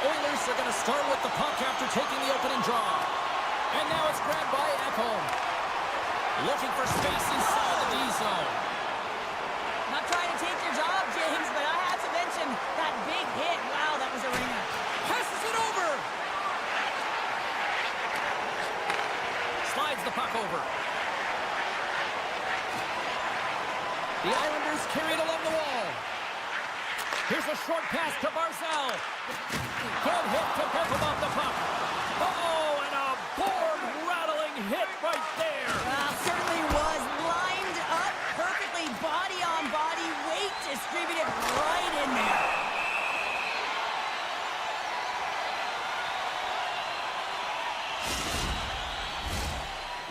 Oilers are going to start with the puck after taking the opening draw. And now it's grabbed by Ekholm. Looking for space inside the D zone. Not trying to take your job, James, but I have to mention that big hit. Wow, that was a ringer. Passes it over. Slides the puck over. The Islanders carry it along the wall. Here's a short pass to Barzal. Good hit to pick him off the puck. Oh, and a board-rattling hit right there. Well, certainly was lined up perfectly, body on body, weight distributed right in there.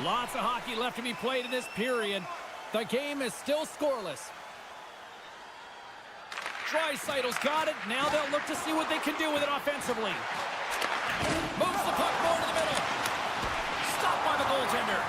Lots of hockey left to be played in this period. The game is still scoreless. Draisaitl's got it. Now they'll look to see what they can do with it offensively. Moves the puck more to the middle. Stopped by the goaltender.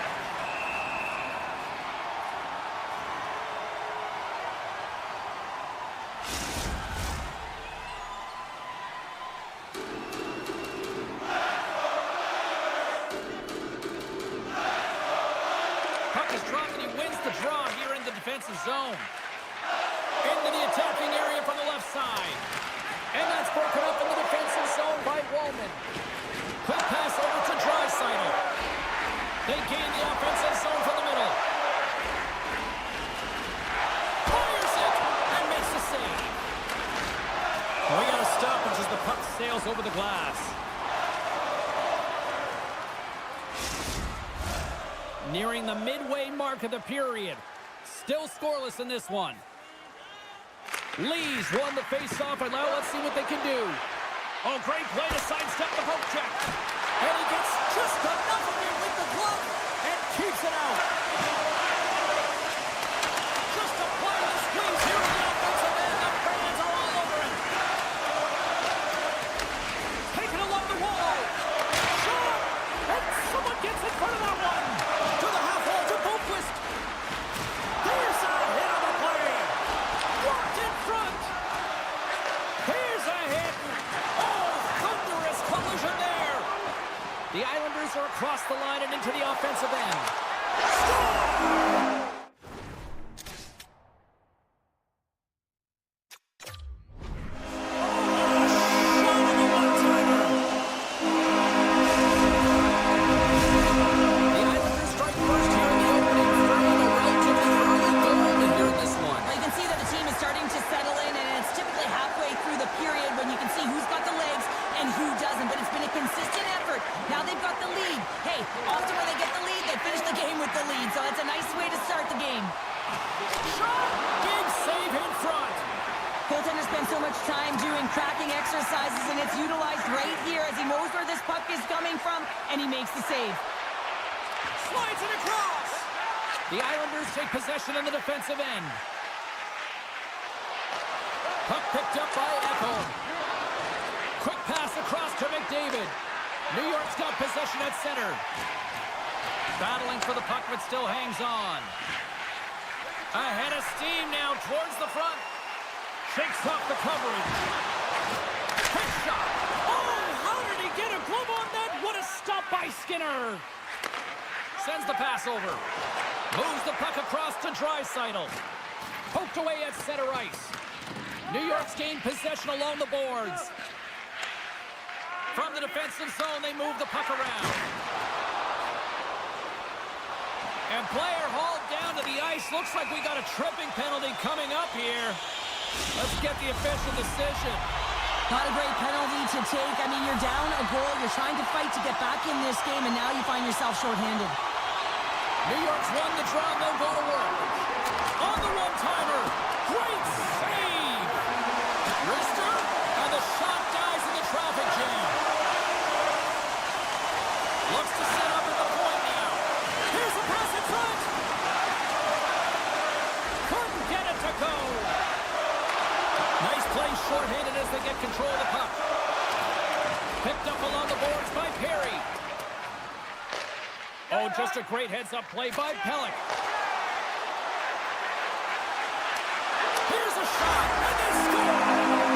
Puck is dropped and he wins the draw here in the defensive zone. Into the attacking area from the left side. And that's broken up in the defensive zone by Wallman. Quick pass over to Draisaitl. They gain the offensive zone from the middle. Fires it and makes the save. We got to stop as the puck sails over the glass. Nearing the midway mark of the period. Still scoreless in this one. Lee's won the face-off, and now let's see what they can do. Oh, great play to sidestep the poke check. And he gets just enough of it with the glove and keeps it out. Just a play to squeeze here in the offensive end. The fans are all over it. Taken along the wall. Shot! And someone gets in front of that one. To the half wall to Boquist. There's a hit on the play. Blocked in front. Here's a hit. Oh, thunderous collision there. The Islanders are across the line and into the offensive end. Score! The Islanders take possession in the defensive end. Puck picked up by Ekholm. Quick pass across to McDavid. New York's got possession at center. Battling for the puck, but still hangs on. Ahead of steam now towards the front. Shakes off the coverage. Quick shot. Oh, how did he get a glove on that? What a stop by Skinner. Sends the pass over. Moves the puck across to Draisaitl. Poked away at center ice. New York's gained possession along the boards. From the defensive zone, they move the puck around. And player hauled down to the ice. Looks like we got a tripping penalty coming up here. Let's get the official decision. Not a great penalty to take. I mean, you're down a goal. You're trying to fight to get back in this game, and now you find yourself shorthanded. New York's won the draw, and they'll go to work. On the one-timer. Great save! Rister, and the shot dies in the traffic jam. Looks to set up at the point now. Here's a pass in front. Couldn't get it to go. Nice play shorthanded as they get control of the puck. Picked up along the boards by Perry. Oh, just a great heads-up play by Pelech. Here's a shot, and they score!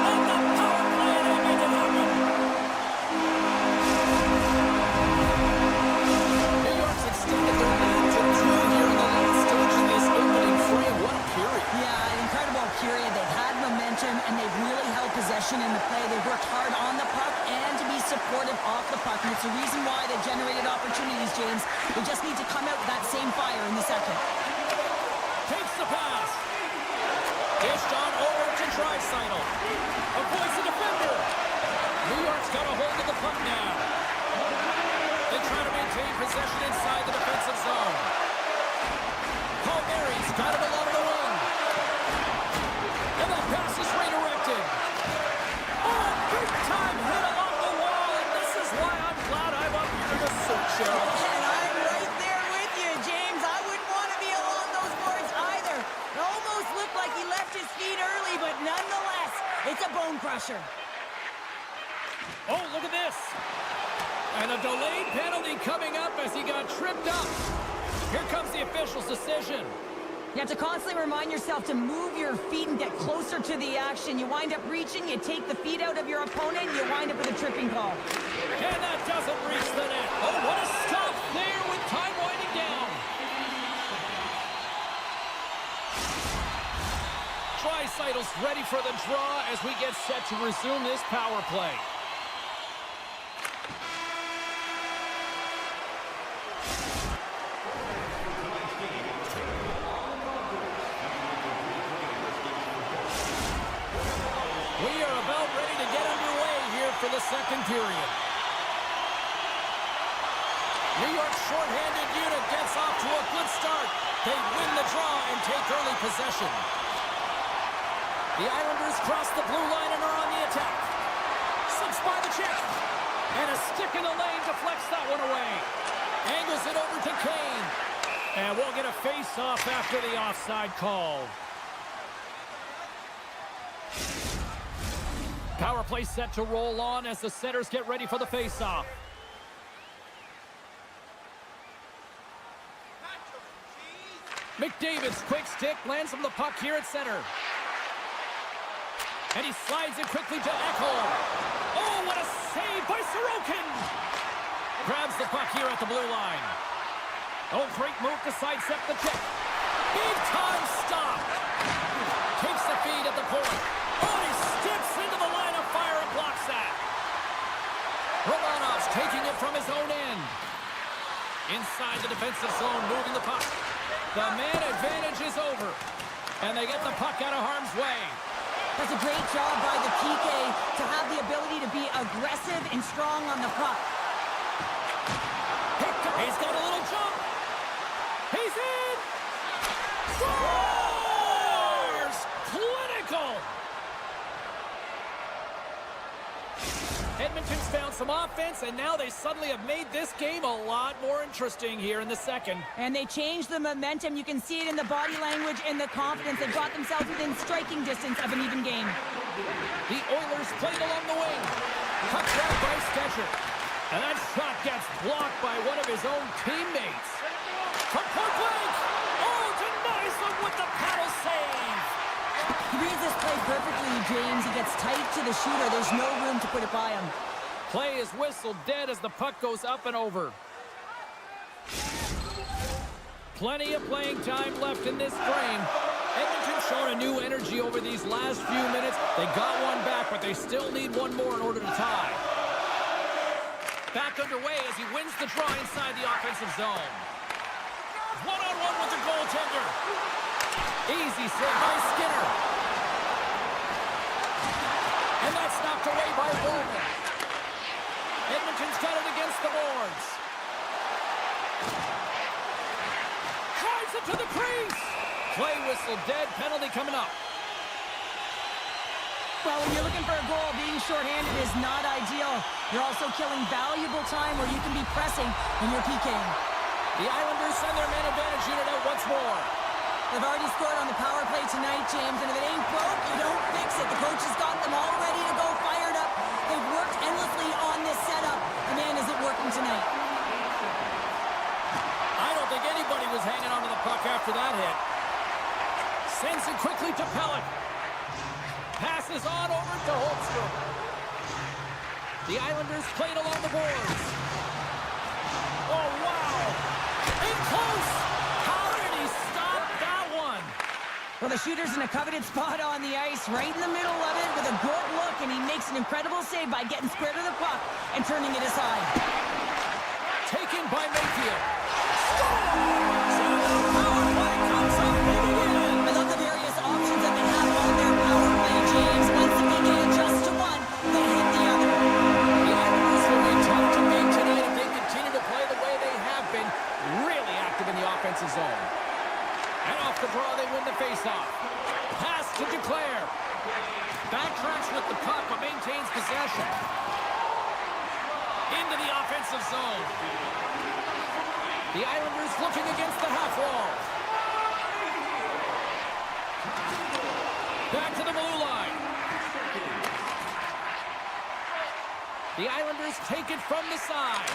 On the power play, they make it happen. It's the reason why they generated opportunities, James. They just need to come out with that same fire in the second. Takes the pass. Dished on over to Draisaitl. Avoids the defender. New York's got a hold of the puck now. They try to maintain possession inside the defensive zone. Palmieri's got it along the wing. And the pass is redirected. Oh, big time hit along the wall, and this is why I'm glad I'm up here in the suit, Cheryl. And I'm right there with you, James. I wouldn't want to be along those boards either. It almost looked like he left his feet early, but nonetheless, it's a bone crusher. Oh, look at this. And a delayed penalty coming up as he got tripped up. Here comes the official's decision. You have to constantly remind yourself to move your feet and get closer to the action. You wind up reaching, you take the feet out of your opponent, and you wind up with a tripping call. And that doesn't reach the net. Oh, what a stop there with time winding down. Draisaitl's ready for the draw as we get set to resume this power play. We are about ready to get underway here for the second period. New York's shorthanded unit gets off to a good start. They win the draw and take early possession. The Islanders cross the blue line and are on the attack. Slips by the check. And a stick in the lane deflects that one away. Angles it over to Kane. And we'll get a face-off after the offside call. Power play set to roll on as the Senators get ready for the face-off. McDavid's quick stick lands him the puck here at center. And he slides it quickly to Ekholm. Oh, what a save by Sorokin! Grabs the puck here at the blue line. Oh, great move to sidestep the check. Big time stop. Takes the feed at the point. Oh, he steps into the line of fire and blocks that. Romanov's taking it from his own end. Inside the defensive zone, moving the puck. The man advantage is over. And they get the puck out of harm's way. That's a great job by the PK to have the ability to be aggressive and strong on the puck. He's got a little jump. He's in. Scores! Clinical. Edmonton's found some offense, and now they suddenly have made this game a lot more interesting here in the second. And they changed the momentum. You can see it in the body language and the confidence. They got themselves within striking distance of an even game. The Oilers played along the wing. Cut back by Stetcher. And that shot gets blocked by one of his own teammates. From point blank. Oh, denies them with the paddle save. He reads this play perfectly, James. He gets tight to the shooter. There's no room to put it by him. Play is whistled dead as the puck goes up and over. Plenty of playing time left in this frame. Edmonton's shown a new energy over these last few minutes. They got one back, but they still need one more in order to tie. Back underway as he wins the draw inside the offensive zone. One-on-one with the goaltender. Easy save by Skinner. And that's knocked away by Bowman. Edmonton's got it against the boards. Drives it to the crease. Play whistle dead. Penalty coming up. Well, when you're looking for a goal, being shorthanded is not ideal. You're also killing valuable time where you can be pressing when you're PKing. The Islanders send their man advantage unit out once more. They've already scored on the power play tonight, James, and if it ain't broke, you don't fix it. The coach has got them all ready to go, fired up. They've worked endlessly on this setup. And man, is it working tonight. I don't think anybody was hanging on to the puck after that hit. Sends it quickly to Pellick. Passes on over to Holmstrom. The Islanders played along the boards. Oh, wow. In close. How did he stop that one? Well, the shooter's in a coveted spot on the ice, right in the middle of it with a good look, and he makes an incredible save by getting square to the puck and turning it aside. Taken by Mayfield. So the power play comes up big again. I love the various options that they have on their power play, James. Once the big end adjusts to one, they hit the other. The Islanders will be tough to beat tonight if they continue to play the way they have been, really active in the offensive zone. And off the draw, they win the faceoff. Pass to Declare. Backtracks with the puck, but maintains possession. Into the offensive zone. The Islanders looking against the half wall. Back to the blue line. The Islanders take it from the side.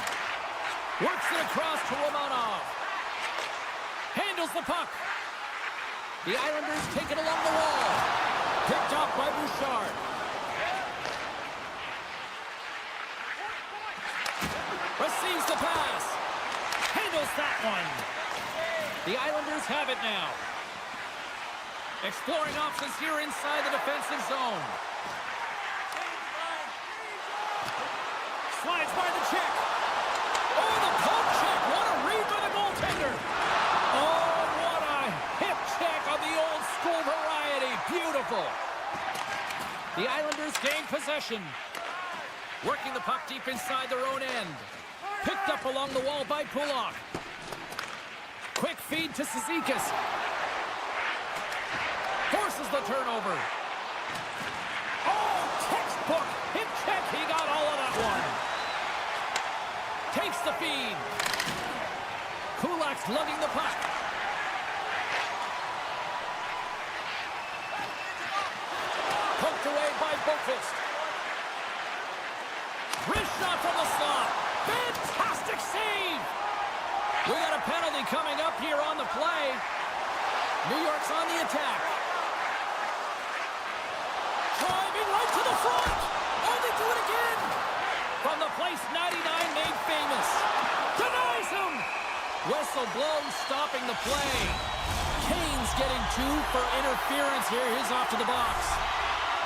Works it across to Romanov. Handles the puck. The Islanders take it along the wall. Picked off by Bouchard. Receives the pass. Handles that one. The Islanders have it now. Exploring options here inside the defensive zone. Slides by the check. Oh, the poke check. What a read by the goaltender. Oh, what a hip check of the old school variety. Beautiful. The Islanders gain possession. Working the puck deep inside their own end. Picked up along the wall by Pulak. Quick feed to Cizikas. Forces the turnover. Oh, textbook hip check. He got all of that one. Takes the feed. Kulak's lugging the puck. Poked away by Boqvist. Wrist shot from the slot. Fantastic save. We got a penalty coming up here on the play. New York's on the attack. Driving right to the front. Oh, they do it again. From the place 99 made famous. Denies him. Whistle blows, stopping the play. Kane's getting 2 for interference here. He's off to the box.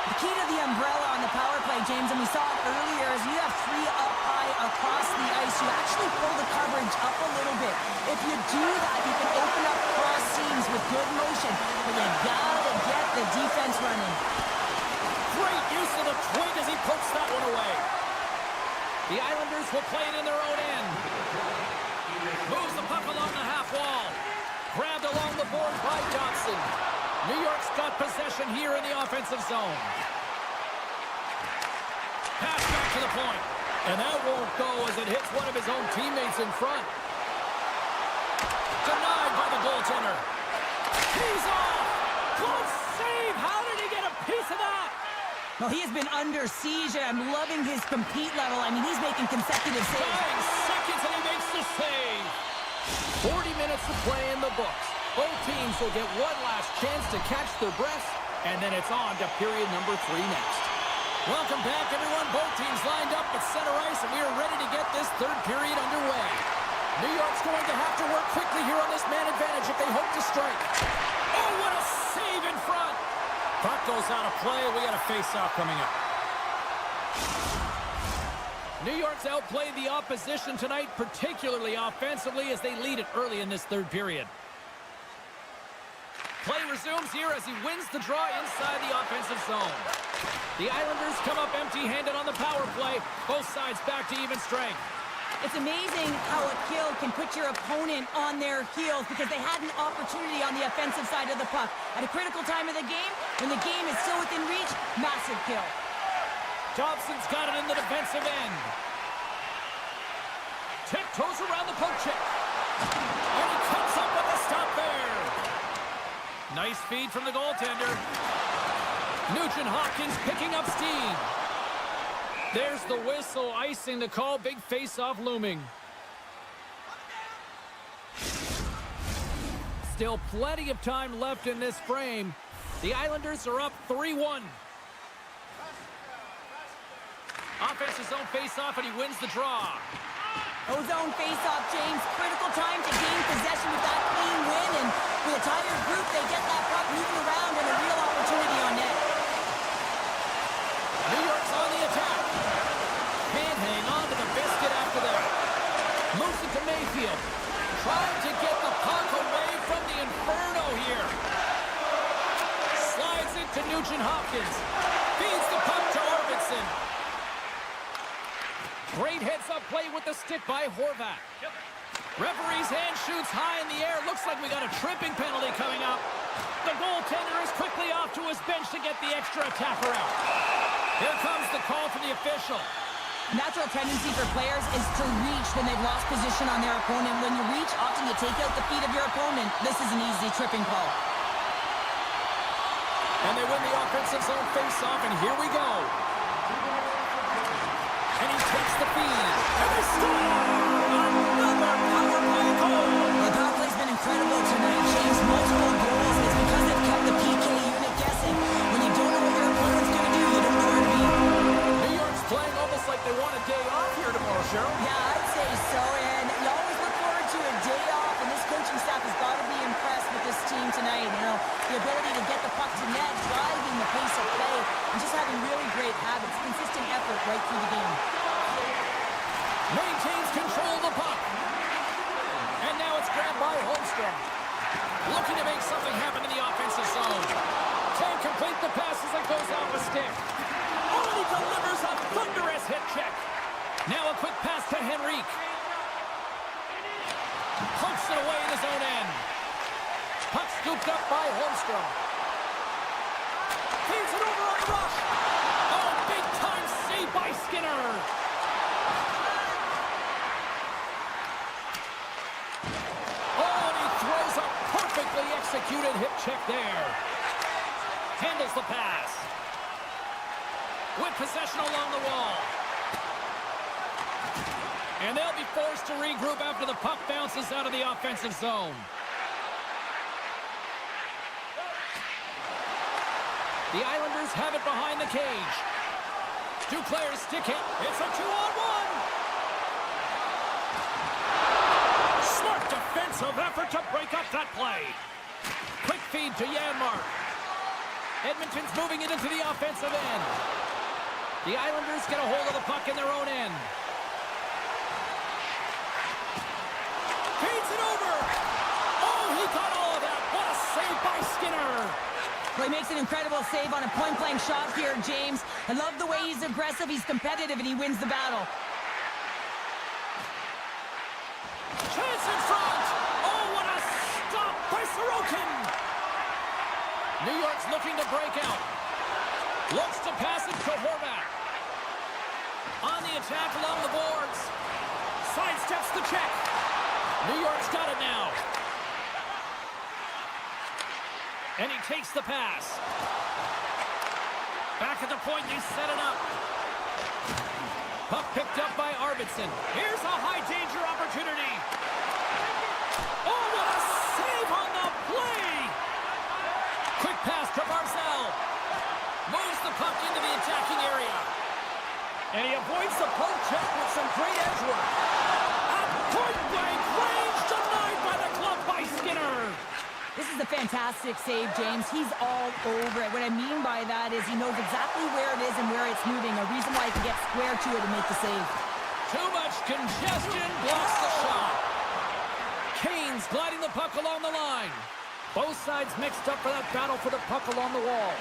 The key to the umbrella on the power play, James, and we saw it earlier, is you have 3 up high across the ice. You actually pull the coverage up a little bit. If you do that, you can open up cross seams with good motion, but you gotta get the defense running. Great use of the twig as he puts that one away. The Islanders will play it in their own end. Moves the puck along the half wall. Grabbed along the board by Johnson. New York's got possession here in the offensive zone. Pass back to the point. And that won't go as it hits one of his own teammates in front. Denied by the goaltender. He's off! Close save! How did he get a piece of that? Well, he has been under siege, and I'm loving his compete level. I mean, he's making consecutive saves. 9 seconds and he makes the save. 40 minutes to play in the books. Both teams will get one last chance to catch their breaths, and then it's on to period number 3 next. Welcome back, everyone. Both teams lined up at center ice, and we are ready to get this third period underway. New York's going to have to work quickly here on this man advantage if they hope to strike. Oh, what a save in front. Puck goes out of play. We got a face-off coming up. New York's outplayed the opposition tonight, particularly offensively, as they lead it early in this third period. Play resumes here as he wins the draw inside the offensive zone. The Islanders come up empty-handed on the power play. Both sides back to even strength. It's amazing how a kill can put your opponent on their heels because they had an opportunity on the offensive side of the puck. At a critical time of the game, when the game is still within reach, massive kill. Dobson's got it in the defensive end. Tiptoes around the poke check. And he comes up with a stop there. Nice feed from the goaltender. Nugent-Hopkins picking up steam. There's the whistle, icing the call. Big face-off looming. Still plenty of time left in this frame. The Islanders are up 3-1. Offensive zone face-off, and he wins the draw. O-zone face-off, James. Critical time to gain possession with that clean win. And with a tired group, they get that puck moving around and a real opportunity on net. New York's on the attack. Can't hang on to the biscuit after that. Moves it to Mayfield. Trying to get the puck away from the Inferno here. Slides it to Nugent-Hopkins. Feeds the puck to Arvidsson. Great heads-up play with the stick by Horvat. Referee's hand shoots high in the air. Looks like we got a tripping penalty coming up. The goaltender is quickly off to his bench to get the extra attacker out. Here comes the call from the official. Natural tendency for players is to reach when they've lost position on their opponent. When you reach, often you take out the feet of your opponent. This is an easy tripping call. And they win the offensive zone face-off, and here we go. And he takes the feed. And they score! Another power play goal! The power play's been incredible tonight, James. Multiple goals. It's because they've kept the PK unit guessing. When you don't know what your opponent's going to do, you don't know where to be. New York's playing almost like they want a day off here tomorrow, Cheryl. Yeah, I'd say so. And you always look forward to a day off, and this coaching staff has got to be impressed with this team tonight. You know, the ability to get the puck to net, driving the pace of play, and just having really great habits, consistent effort right through the game. Maintains control of the puck. And now it's grabbed by Holmstrom. Looking to make something happen in the offensive zone. Can't complete the pass as it goes off a stick. Only delivers a thunderous hit check. Now a quick pass to Henrique. Pumps it away in his own end. Puck scooped up by Holmstrom. Feeds it over on the rush. Oh, big time save by Skinner. Oh, and he throws a perfectly executed hip check there. Handles the pass. With possession along the wall. And they'll be forced to regroup after the puck bounces out of the offensive zone. The Islanders have it behind the cage. Two players stick it. It's a 2-on-1. Smart defensive effort to break up that play. Quick feed to Janmark. Edmonton's moving it into the offensive end. The Islanders get a hold of the puck in their own end. Feeds it over. Oh, he got all of that. What a save by Skinner. Well, he makes an incredible save on a point-blank shot here, James. I love the way he's aggressive, he's competitive, and he wins the battle. Chance in front. Oh, what a stop by Sorokin. New York's looking to break out. Looks to pass it to Horvat. On the attack along the boards. Sidesteps the check. New York's got it now. And he takes the pass. Back at the point, they set it up. Puck picked up by Arvidsson. Here's a high-danger opportunity. Oh, what a save on the play! Quick pass to Barzal. Moves the puck into the attacking area. And he avoids the poke check with some great edge work. At point-blank range, denied by the glove by Skinner. This is a fantastic save, James. He's all over it. What I mean by that is he knows exactly where it is and where it's moving. A reason why he can get square to it and make the save. Too much congestion blocks the shot. Kane's gliding the puck along the line. Both sides mixed up for that battle for the puck along the wall.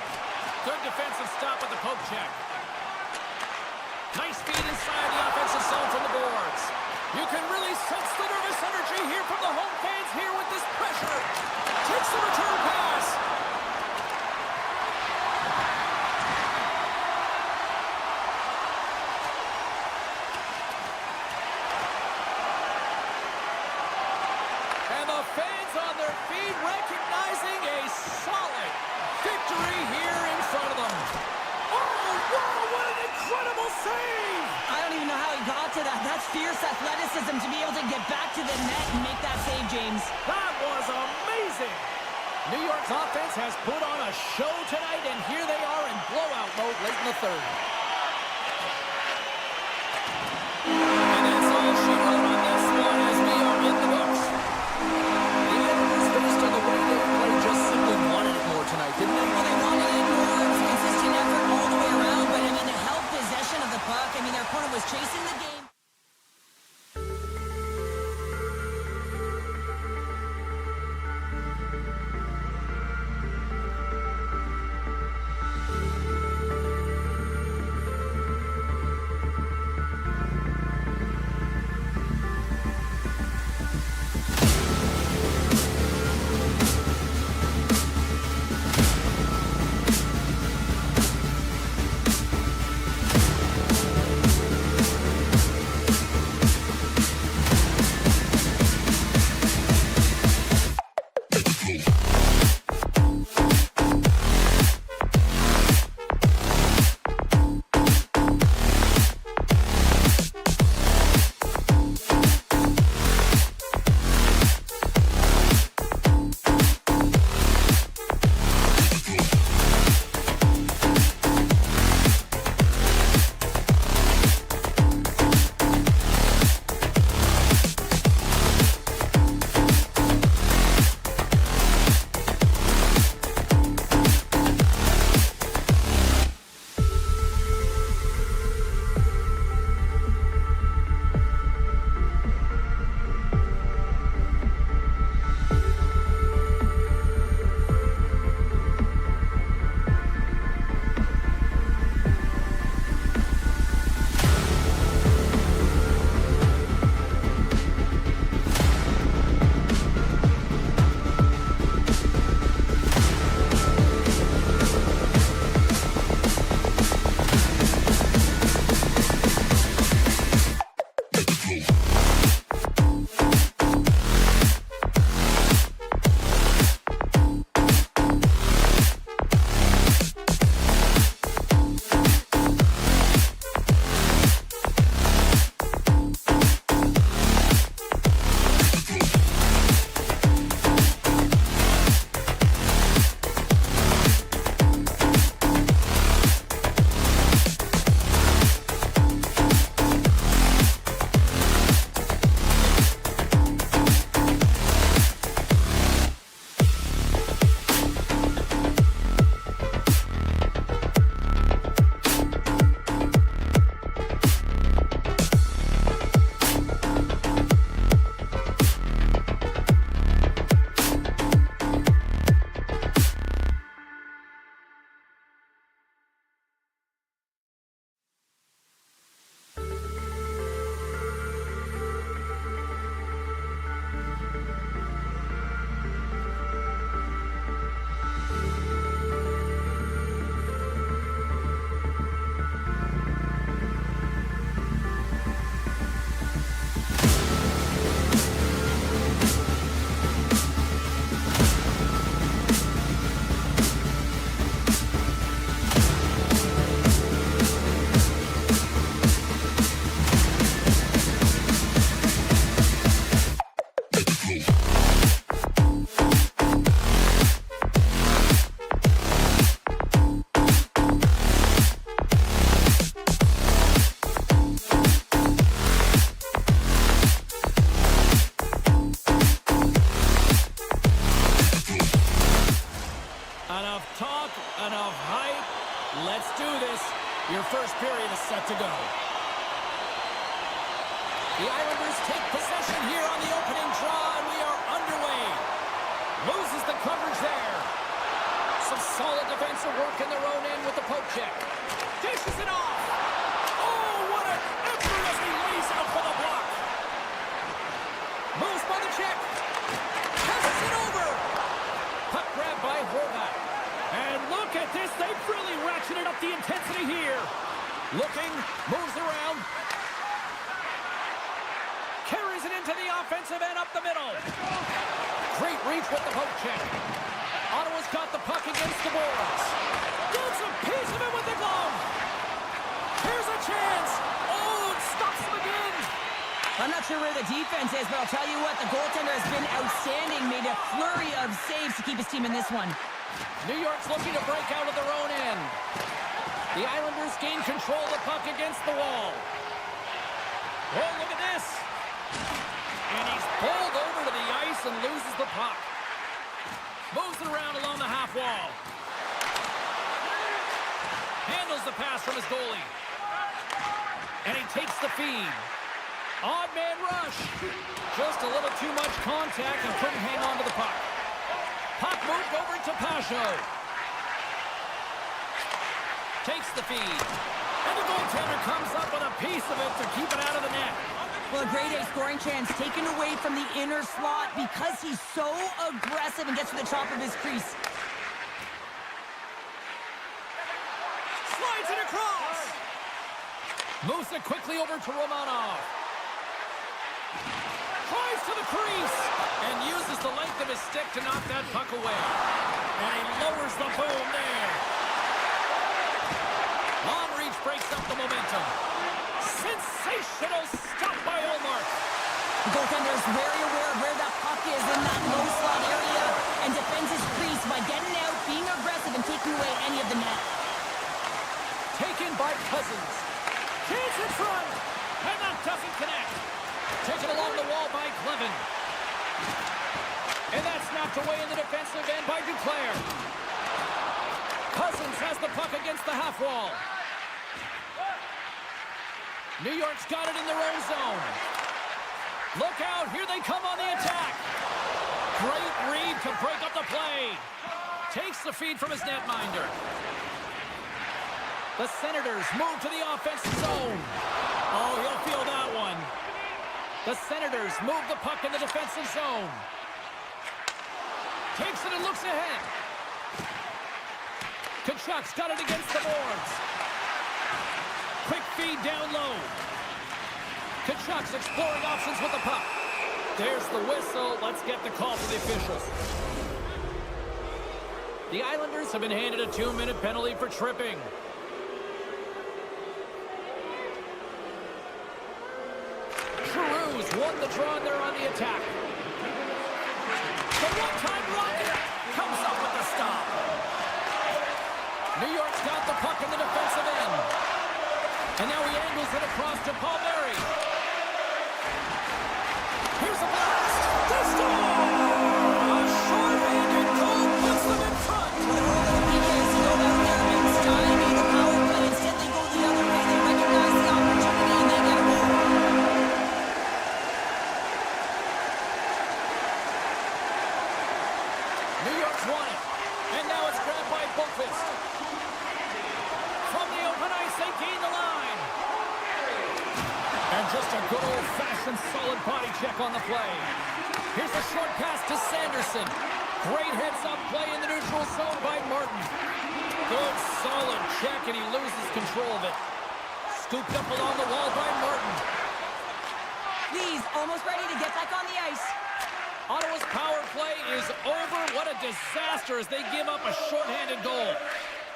Good defensive stop with the poke check. Nice feed inside the offensive zone from the boards. You can really sense the nervous energy here from the home fans here with this pressure. Takes the return pass. And the fans on their feet recognizing a solid victory here in front of them. Oh, wow, what an incredible save! I don't even know how he got to that. That's fierce athleticism to be able to get back to the net and make that save, James. That was amazing! New York's offense has put on a show tonight, and here they are in blowout mode late in the third. And that's all she wrote on forcing the game. Your first period is set to go. The Islanders take possession here on the opening draw, and we are underway. Loses the coverage there. Some solid defensive work in their own end with the poke check. Dishes it off. Oh, what an effort as he lays out for the block. Moves by the check. Passes it over. Puck grab by Horvat. And look at this. They've really ratcheted up the intensity here. Looking, moves around. Carries it into the offensive end up the middle. Great reach with the poke check. Ottawa's got the puck against the boards. Gets a piece of it with the glove. Here's a chance. Oh, it stops him again. I'm not sure where the defense is, but I'll tell you what, the goaltender has been outstanding. Made a flurry of saves to keep his team in this one. New York's looking to break out of their own end. The Islanders gain control of the puck against the wall. Oh, look at this. And he's pulled over to the ice and loses the puck. Moves it around along the half wall. Handles the pass from his goalie. And he takes the feed. Odd man rush. Just a little too much contact and couldn't hang on to the puck. Puck moved over to Pasho. Takes the feed. And the goaltender comes up with a piece of it to keep it out of the net. Well, a grade A scoring chance taken away from the inner slot because he's so aggressive and gets to the top of his crease. Slides it across. Moves it quickly over to Romanov. Tries to the crease and uses the length of his stick to knock that puck away. And he lowers the boom there. Long reach breaks up the momentum. Sensational stop by Olmark. The goaltender is very aware of where that puck is in that low slot area and defends his crease by getting out, being aggressive, and taking away any of the net. Taken by Cousins. Chance in front. And that doesn't connect. Taken along the wall by Clevin. And that's knocked away in the defensive end by Duclair. Cousins has the puck against the half wall. New York's got it in their own zone. Look out, here they come on the attack. Great read to break up the play. Takes the feed from his netminder. The Senators move to the offensive zone. Oh, he'll feel that one. The Senators move the puck in the defensive zone. Takes it and looks ahead. Tkachuk's got it against the boards. Quick feed down low. Tkachuk's exploring options with the puck. There's the whistle. Let's get the call from the officials. The Islanders have been handed a 2-minute penalty for tripping. Giroux's won the draw and they're on the attack. The one-time rocket comes up with the stop. New York's got the puck in the defensive end. And now he angles it across to Palmieri. Here's a blast. To score! A short-handed goal puts them in front. Well, the role of the PK is to go back there and stymie the power play. Instead, they go the other way. They recognize the opportunity and they get a goal. New York's won it. And now it's grabbed by Boqvist. From the open ice, they gain the line. And just a good old-fashioned solid body check on the play. Here's a short pass to Sanderson. Great heads-up play in the neutral zone by Martin. Good, solid check, and he loses control of it. Scooped up along the wall by Martin. He's almost ready to get back on the ice. Ottawa's power play is over. What a disaster as they give up a shorthanded goal.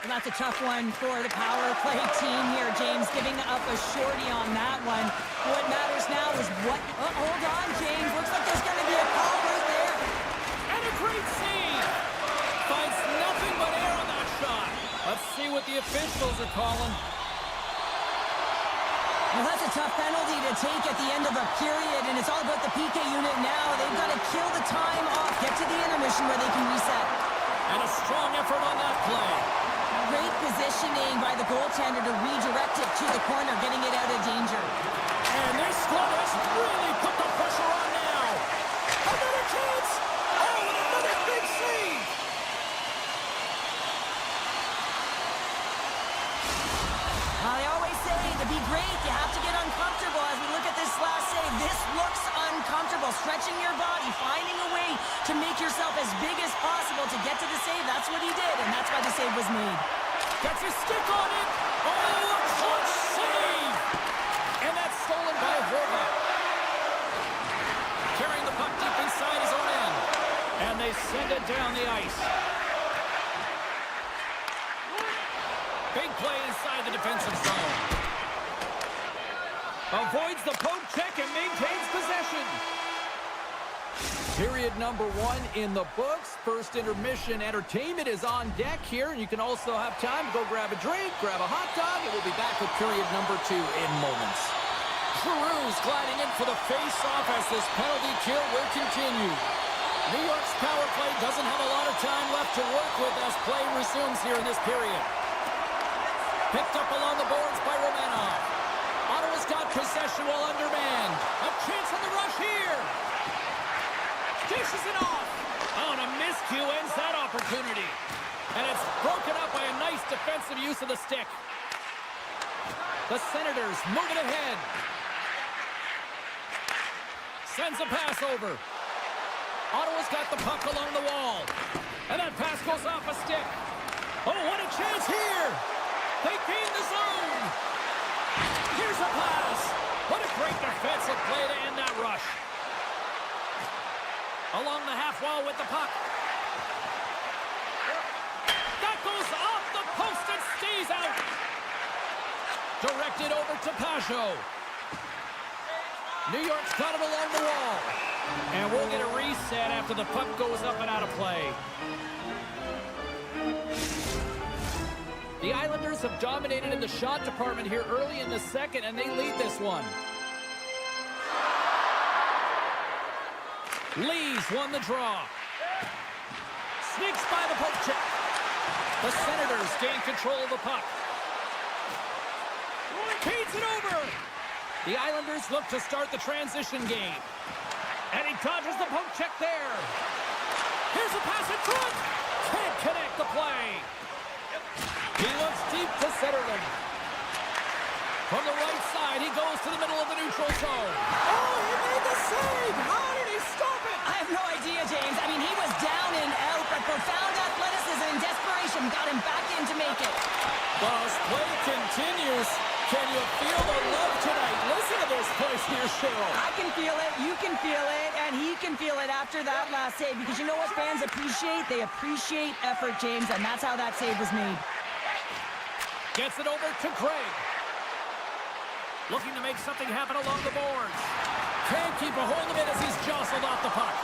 And that's a tough one for the power play team here, James, giving up a shorty on that one. What matters now is what... Oh, hold on, James. Looks like there's going to be a call right there. And a great save. Finds nothing but air on that shot. Let's see what the officials are calling. Well, that's a tough penalty to take at the end of a period, and it's all about the PK unit now. They've got to kill the time off, get to the intermission where they can reset. And a strong effort on that play. Great positioning by the goaltender to redirect it to the corner, getting it out of danger. And this squad has really put the pressure on now. Another chance. Oh, and another big save. I always say, to be great, you have to get uncomfortable. As we look at this last save, this looks uncomfortable. Stretching your body, finding a way to make yourself as big as possible to get to the save. That's what he did, and that's why the save was made. Gets his stick on it. Oh, a clutch save. And that's stolen by Horvat. Carrying the puck deep inside his own end. And they send it down the ice. Big play inside the defensive zone. Avoids the poke check and maintains possession. Period number 1 in the books. First intermission entertainment is on deck here. And you can also have time to go grab a drink, grab a hot dog, and we'll be back with period number 2 in moments. Giroux's gliding in for the face-off as this penalty kill will continue. New York's power play doesn't have a lot of time left to work with as play resumes here in this period. Picked up along the boards by Romanov. Ottawa's Oilers got possession while undermanned. A chance on the rush here. Dishes it off. Oh, and a miscue ends that opportunity. And it's broken up by a nice defensive use of the stick. The Senators moving ahead. Sends a pass over. Ottawa's got the puck along the wall. And that pass goes off a stick. Oh, what a chance here. They gain the zone. Here's a pass. What a great defensive play to end that rush. Along the half wall with the puck. That goes off the post and stays out. Directed over to Pajot. New York's got it along the wall. And we'll get a reset after the puck goes up and out of play. The Islanders have dominated in the shot department here early in the second, and they lead this one. Lee's won the draw. Sneaks by the poke check. The Senators gain control of the puck. Feeds it over. The Islanders look to start the transition game. And he dodges the poke check there. Here's a pass in front. Can't connect the play. He looks deep to Zetterlund. From the right side, he goes to the middle of the neutral zone. Oh, he made the save. How did he stop it? I have no idea, James. I mean, he was down and out, but profound athleticism and desperation got him back in to make it. Well, as play continues, can you feel the love tonight? Listen to this place here, Cheryl. I can feel it, you can feel it, and he can feel it after that last save, because you know what fans appreciate? They appreciate effort, James, and that's how that save was made. Gets it over to Craig. Looking to make something happen along the boards. Can't keep a hold of it as he's jostled off the puck.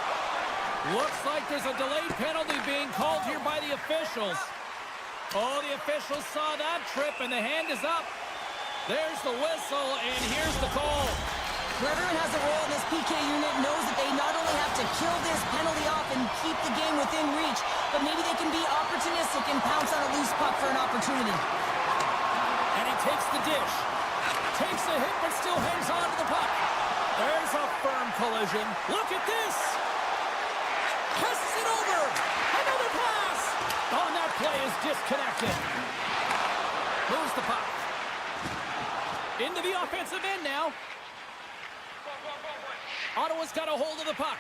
Looks like there's a delayed penalty being called here by the officials. Oh, the officials saw that trip, and the hand is up. There's the whistle, and here's the call. Whoever has a role in this PK unit knows that they not only have to kill this penalty off and keep the game within reach, but maybe they can be opportunistic and pounce on a loose puck for an opportunity. And he takes the dish. Takes a hit, but still hangs on to the puck. There's a firm collision. Look at this. Passes it over. Another pass. Oh, that play is disconnected. Moves the puck. Into the offensive end now. Ottawa's got a hold of the puck.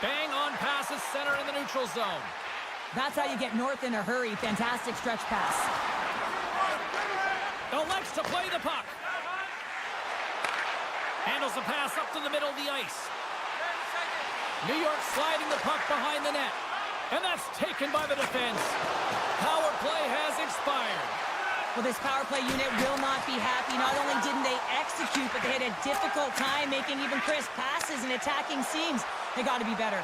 Bang on passes center in the neutral zone. That's how you get north in a hurry. Fantastic stretch pass. Elects to play the puck. Handles the pass up to the middle of the ice. New York sliding the puck behind the net. And that's taken by the defense. Power play has expired. Well, this power play unit will not be happy. Not only didn't they execute, but they had a difficult time making even crisp passes and attacking seams. They got to be better.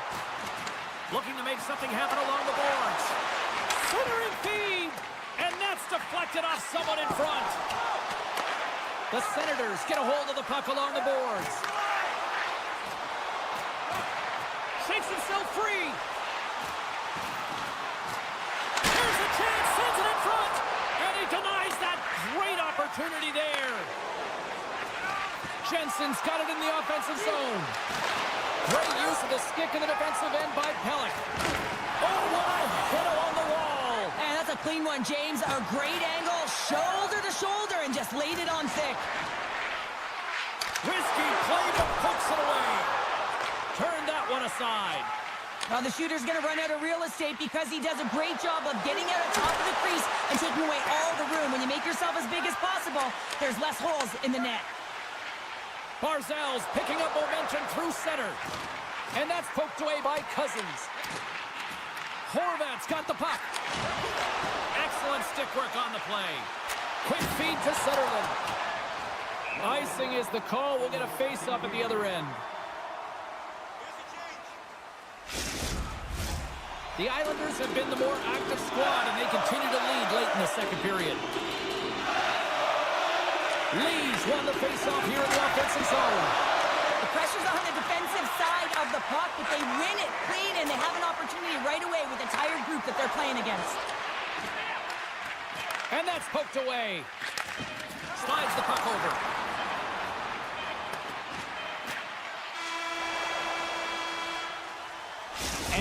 Looking to make something happen along the boards. Centering feed. And that's deflected off someone in front. The Senators get a hold of the puck along the boards. Shakes himself free. Here's a chance, sends it in front. And he denies that great opportunity there. Jensen's got it in the offensive zone. Great use of the stick in the defensive end by Pelech. Oh, what a hit along the wall. And that's a clean one, James. A great angle, shoulder to shoulder, and just laid it on thick. Risky play, but pokes it away. Turn that one aside. Now the shooter's going to run out of real estate because he does a great job of getting out of top of the crease and taking away all the room. When you make yourself as big as possible, there's less holes in the net. Barzal's picking up momentum through center. And that's poked away by Cousins. Horvat's got the puck. Excellent stick work on the play. Quick feed to Zetterlund. Icing is the call. We'll get a face-up at the other end. The Islanders have been the more active squad, and they continue to lead late in the second period. Lee's won the face-off here in the offensive zone. The pressure's on the defensive side of the puck, but they win it clean, and they have an opportunity right away with a tired group that they're playing against. And that's poked away. Slides the puck over.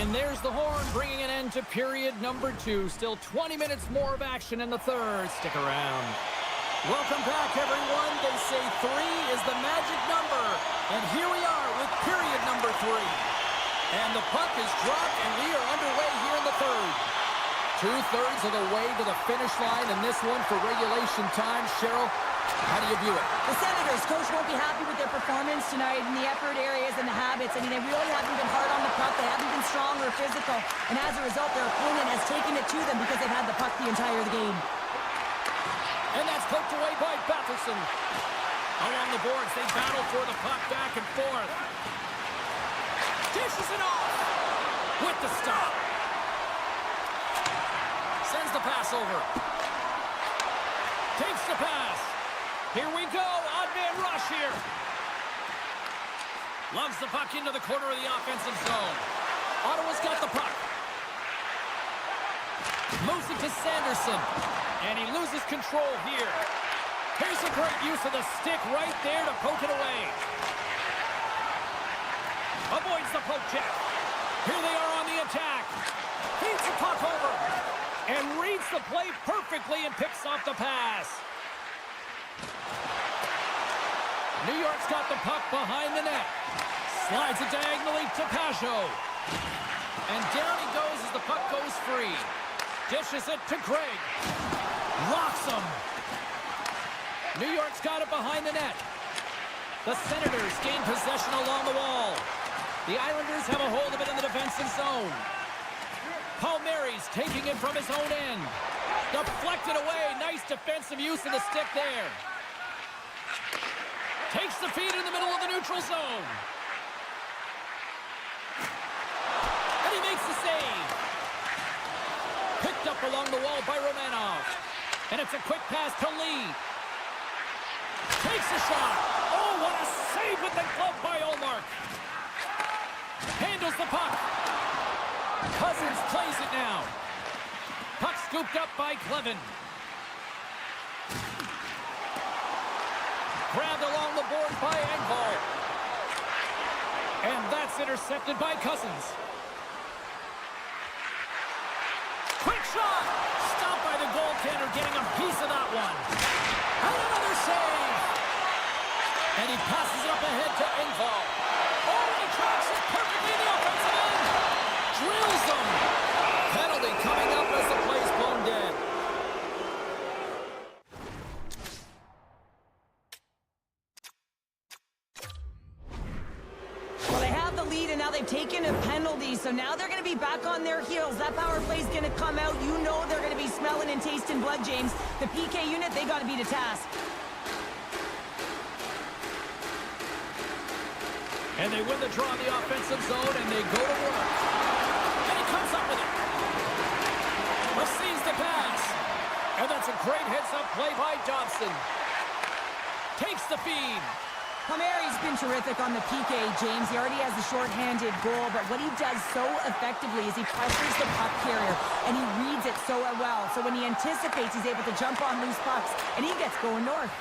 And there's the horn, bringing an end to period number 2. Still 20 minutes more of action in the third. Stick around. Welcome back, everyone. They say 3 is the magic number. And here we are with period number 3. And the puck is dropped, and we are underway here in the third. 2/3 of the way to the finish line in this one for regulation time. Cheryl, how do you view it? The Senators, coach, won't be happy with their performance tonight in the effort areas and the habits. I mean, they really haven't been hard on the puck. They haven't been strong or physical. And as a result, their opponent has taken it to them because they've had the puck the entire game. And that's poked away by Batherson. Along the boards, they battle for the puck back and forth. Dishes it off with the stop. Sends the pass over. Takes the pass. Here we go. Odd man rush here. Loves the puck into the corner of the offensive zone. Ottawa's got the puck. Moves it to Sanderson. And he loses control here. Here's a great use of the stick right there to poke it away. Avoids the poke check. Here they are on the attack. Feeds the puck over. And reads the play perfectly and picks off the pass. New York's got the puck behind the net. Slides it diagonally to Pajot. And down he goes as the puck goes free. Dishes it to Craig. Rocks him. New York's got it behind the net. The Senators gain possession along the wall. The Islanders have a hold of it in the defensive zone. Palmieri's taking it from his own end. Deflected away. Nice defensive use of the stick there. Takes the feed in the middle of the neutral zone. And he makes the save. Picked up along the wall by Romanov. And it's a quick pass to Lee. Takes a shot. Oh, what a save with the glove by Olmark. Handles the puck. Cousins plays it now. Puck scooped up by Clevin. Grabbed along the board by Engvall. And that's intercepted by Cousins. Quick shot! Stopped by the goaltender, getting a piece of that one. And another save! And he passes it up ahead to Engvall. Oh, and he tracks it perfectly in the offensive end. Drills them. Penalty coming up as the play's blown dead. Well, they have the lead, and now they've taken a penalty, so now they're going to be back on their heels. That power play's going to come out. You know they're going to be smelling and tasting blood, James. The PK unit, they got to be to task. And they win the draw in the offensive zone, and they go to work. And he comes up with it. Receives the pass. And that's a great heads-up play by Dobson. Takes the feed. Palmieri's been terrific on the PK, James. He already has a short-handed goal, but what he does so effectively is he pressures the puck carrier, and he reads it so well. So when he anticipates, he's able to jump on loose pucks, and he gets going north.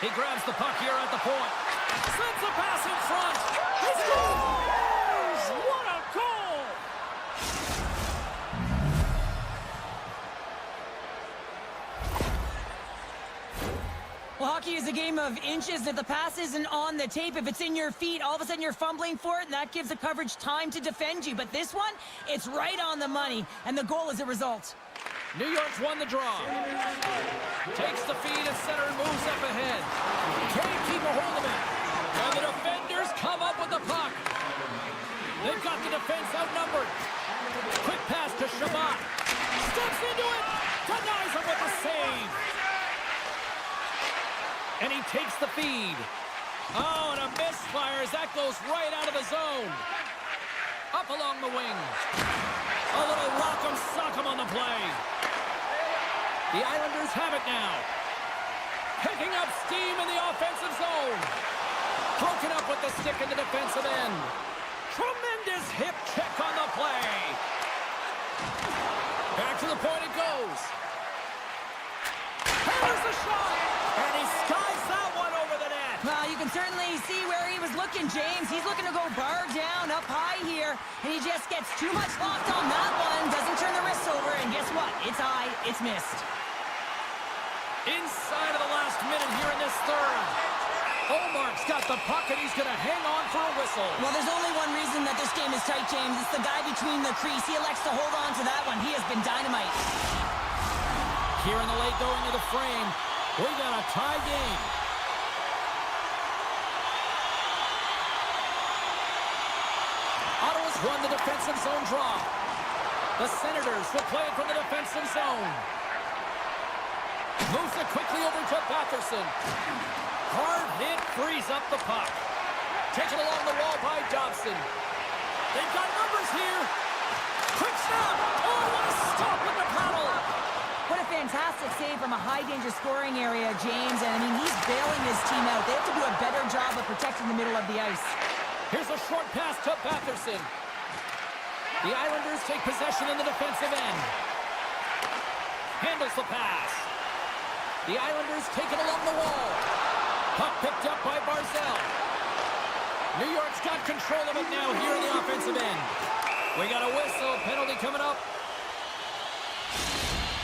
He grabs the puck here at the point. Sends the pass in front. He scores! What a goal! Well, hockey is a game of inches. If the pass isn't on the tape, if it's in your feet, all of a sudden you're fumbling for it, and that gives the coverage time to defend you. But this one, it's right on the money, and the goal is a result. New York's won the draw. Takes the feed at center and moves up ahead. Can't keep a hold of it. And the defenders come up with the puck. They've got the defense outnumbered. Quick pass to Shabbat. Steps into it. Denies him with a save. And he takes the feed. Oh, and a misfire as that goes right out of the zone. Up along the wing. A little rock'em sock'em on the play. The Islanders have it now. Picking up steam in the offensive zone. Broken up with the stick in the defensive end. Tremendous hip check on the play. Back to the point it goes. And fires a shot! And he skies that one over the net! Well, you can certainly see where he was looking, James. He's looking to go bar down up high here, and he just gets too much locked on that one. Doesn't turn the wrists over, and guess what? It's high. It's missed. Inside of the last minute here in this third. Omark's got the puck, and he's going to hang on for a whistle. Well, there's only one reason that this game is tight, James. It's the guy between the crease. He elects to hold on to that one. He has been dynamite. Here in the late going of the frame, we got a tie game. Ottawa's won the defensive zone draw. The Senators will play it from the defensive zone. Moves it quickly over to Batherson. Hard hit, frees up the puck. Taken along the wall by Dobson. They've got numbers here. Quick snap. Oh, what a stop with the paddle. What a fantastic save from a high-danger scoring area, James. And, I mean, he's bailing his team out. They have to do a better job of protecting the middle of the ice. Here's a short pass to Batherson. The Islanders take possession in the defensive end. Handles the pass. The Islanders take it along the wall. Puck picked up by Barzal. New York's got control of it now here in the offensive end. We got a whistle. Penalty coming up.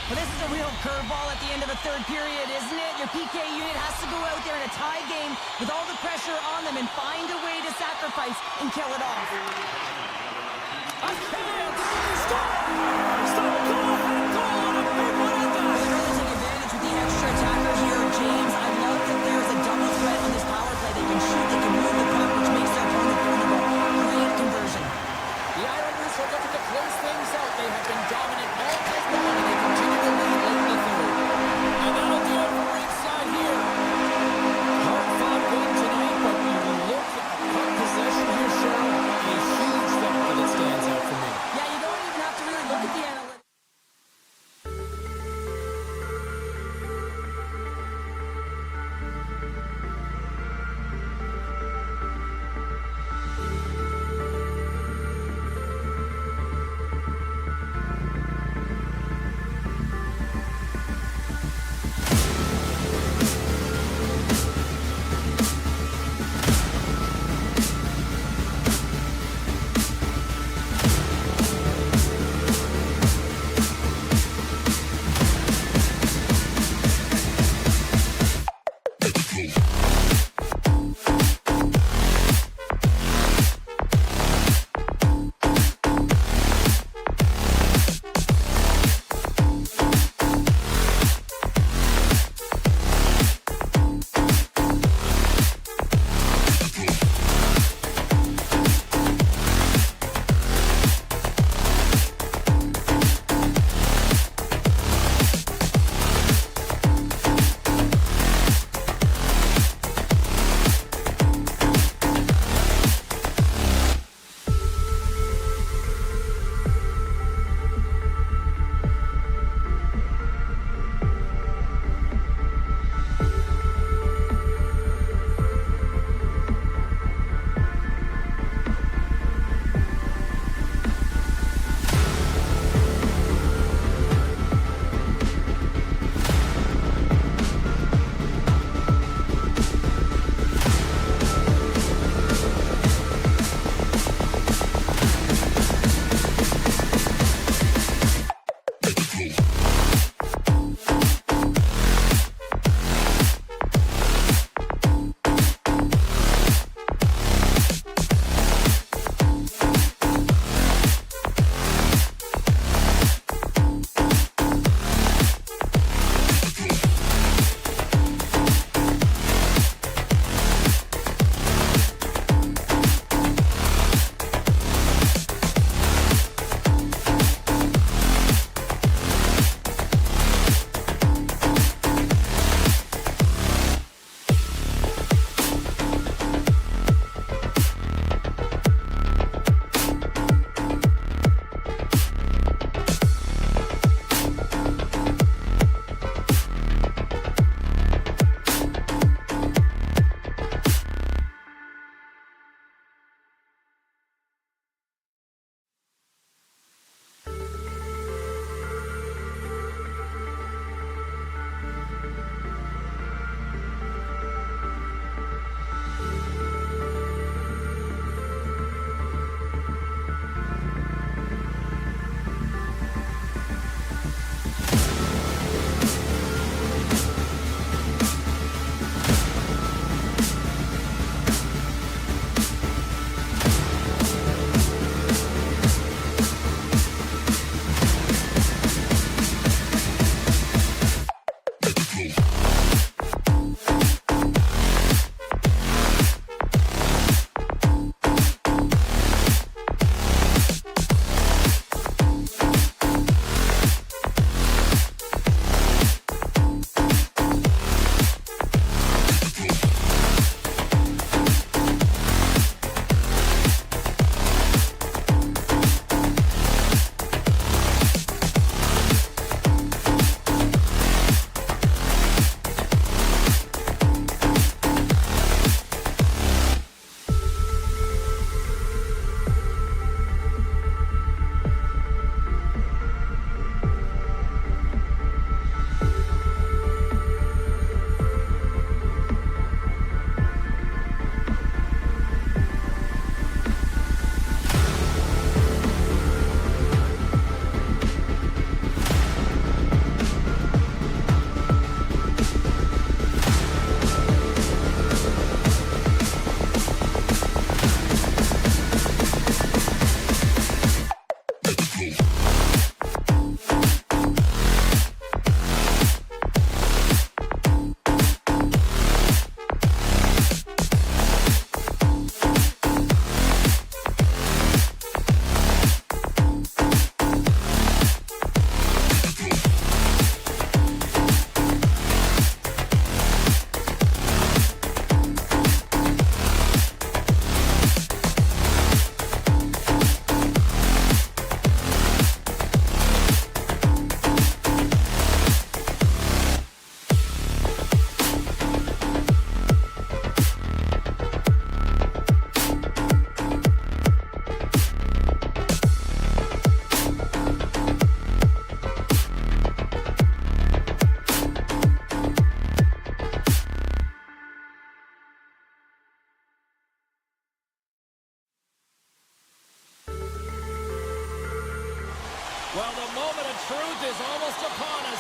Well, this is a real curveball at the end of the third period, isn't it? Your PK unit has to go out there in a tie game with all the pressure on them and find a way to sacrifice and kill it off. A chance! Stop! Stop! Go ahead! Go on! A big one at that! They're really taking advantage with the extra attacker here, James. I love that there's a double threat on this power play. They can shoot, they can move the puck, which makes their opponent vulnerable. Great conversion. The Islanders are looking to close things out. They have been dominant all this long, and they continue to lead late in the third. And that'll do it for ringside here. Hard-fought win tonight, but when you look at puck possession here, Cheryl, a huge factor that stands out for me. Yeah, you don't even have to really look at the analytics.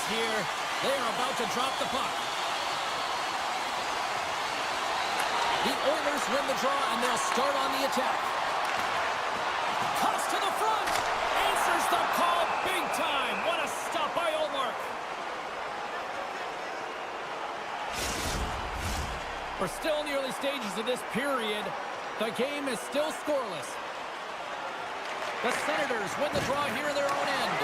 here. They are about to drop the puck. The Oilers win the draw, and they'll start on the attack. Cuts to the front. Answers the call big time. What a stop by Ullmark. We're still in the early stages of this period. The game is still scoreless. The Senators win the draw here in their own end.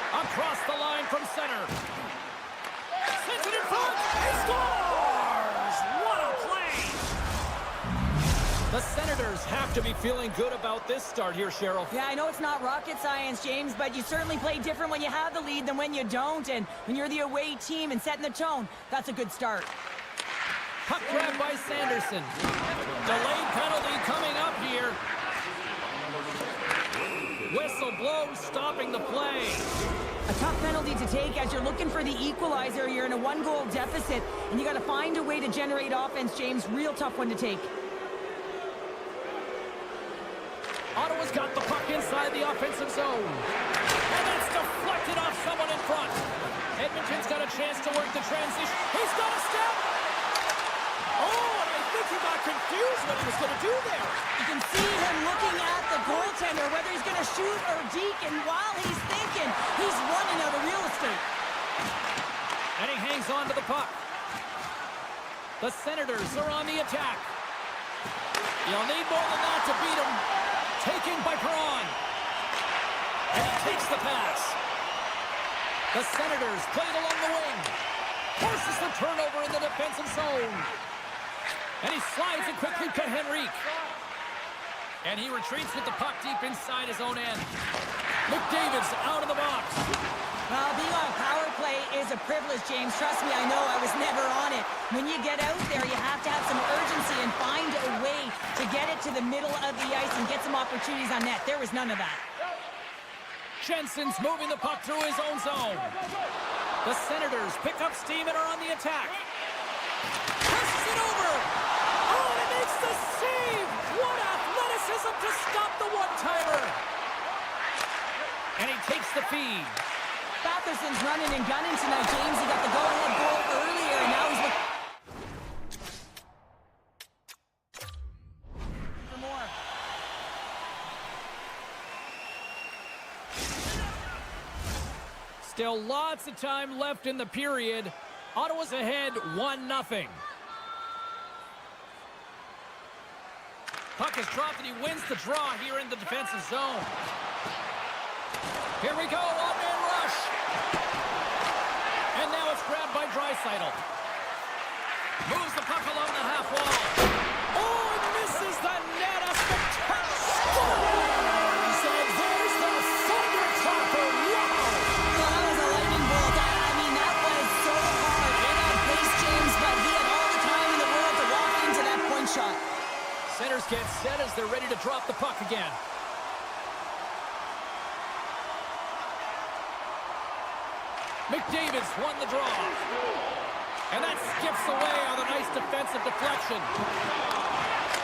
Across the line from center. Sends it in front. He scores! What a play! The Senators have to be feeling good about this start here, Cheryl. Yeah, I know it's not rocket science, James, but you certainly play different when you have the lead than when you don't. And when you're the away team and setting the tone, that's a good start. Puck grab by Sanderson. Delayed penalty coming up here. Whistle blows, stopping the play. A tough penalty to take as you're looking for the equalizer. You're in a one-goal deficit, and you got to find a way to generate offense, James. Real tough one to take. Ottawa's got the puck inside the offensive zone. And that's deflected off someone in front. Edmonton's got a chance to work the transition. He's got a step. Oh, and I think he got confused what he was going to do there. You can see him looking at the goaltender, whether he's going to shoot or deke, and while he's thinking, he's running out of real estate. And he hangs on to the puck. The Senators are on the attack. You'll need more than that to beat him. Taken by Perron. And he takes the pass. The Senators played along the wing. Forces the turnover in the defensive zone. And he slides it quickly to Henrique. And he retreats with the puck deep inside his own end. McDavid's out of the box. Well, being on power play is a privilege, James. Trust me, I know. I was never on it. When you get out there, you have to have some urgency and find a way to get it to the middle of the ice and get some opportunities on net. There was none of that. Jensen's moving the puck through his own zone. The Senators pick up steam and are on the attack. Presses it over. Oh, and it makes the save. What athleticism to stop the one-timer. And he takes the feed. Batherson's running and gunning tonight, James. He got the go-ahead goal earlier, and now he's looking for more. Still lots of time left in the period. Ottawa's ahead 1-0. Puck is dropped and he wins the draw here in the defensive zone. Here we go, one-man rush. And now it's grabbed by Draisaitl. Moves the puck along the half wall. Oh, and misses the net. A spectacular. And there's the thunderclapper. Wow. Well, that was a lightning bolt. I mean, that was so hard in that pace, James, but he had all the time in the world to walk into that point shot. Centers get set as they're ready to drop the puck again. McDavid's won the draw. And that skips away on a nice defensive deflection.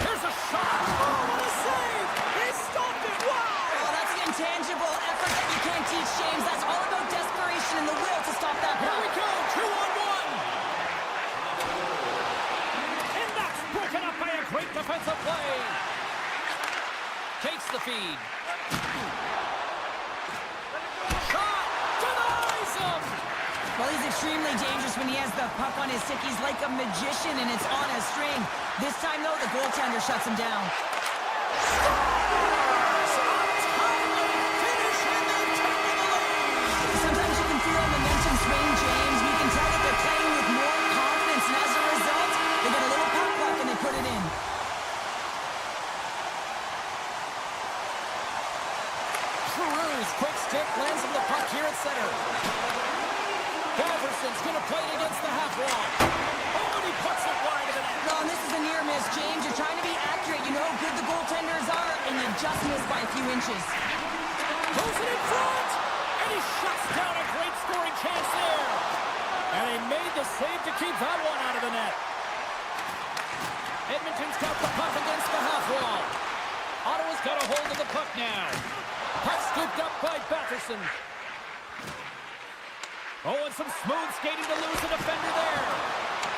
Here's a shot. Oh, what a save. He stopped it. Wow. Oh, that's an intangible effort that you can't teach, James. That's all about desperation and the will to stop that Here puck. we go. 2-on-1. And that's broken up by a great defensive play. Takes the feed. Shot. Denies him. Well, he's extremely dangerous when he has the puck on his stick. He's like a magician, and it's on a string. This time, though, the goaltender shuts him down. Sometimes you can feel a momentum swing, James. We can tell that they're playing with more confidence, and as a result, they get a little puck luck and they put it in. Cruz, quick stick, lands him the puck here at center. Batherson's going to play it against the half wall. Oh, and he puts it wide of the net. Well, and this is a near miss, James. You're trying to be accurate. You know how good the goaltenders are, and you just missed by a few inches. Throws it in front, and he shuts down a great scoring chance there. And he made the save to keep that one out of the net. Edmonton's got the puck against the half wall. Ottawa's got a hold of the puck now. Puck scooped up by Batherson. Oh, and some smooth skating to lose a defender there.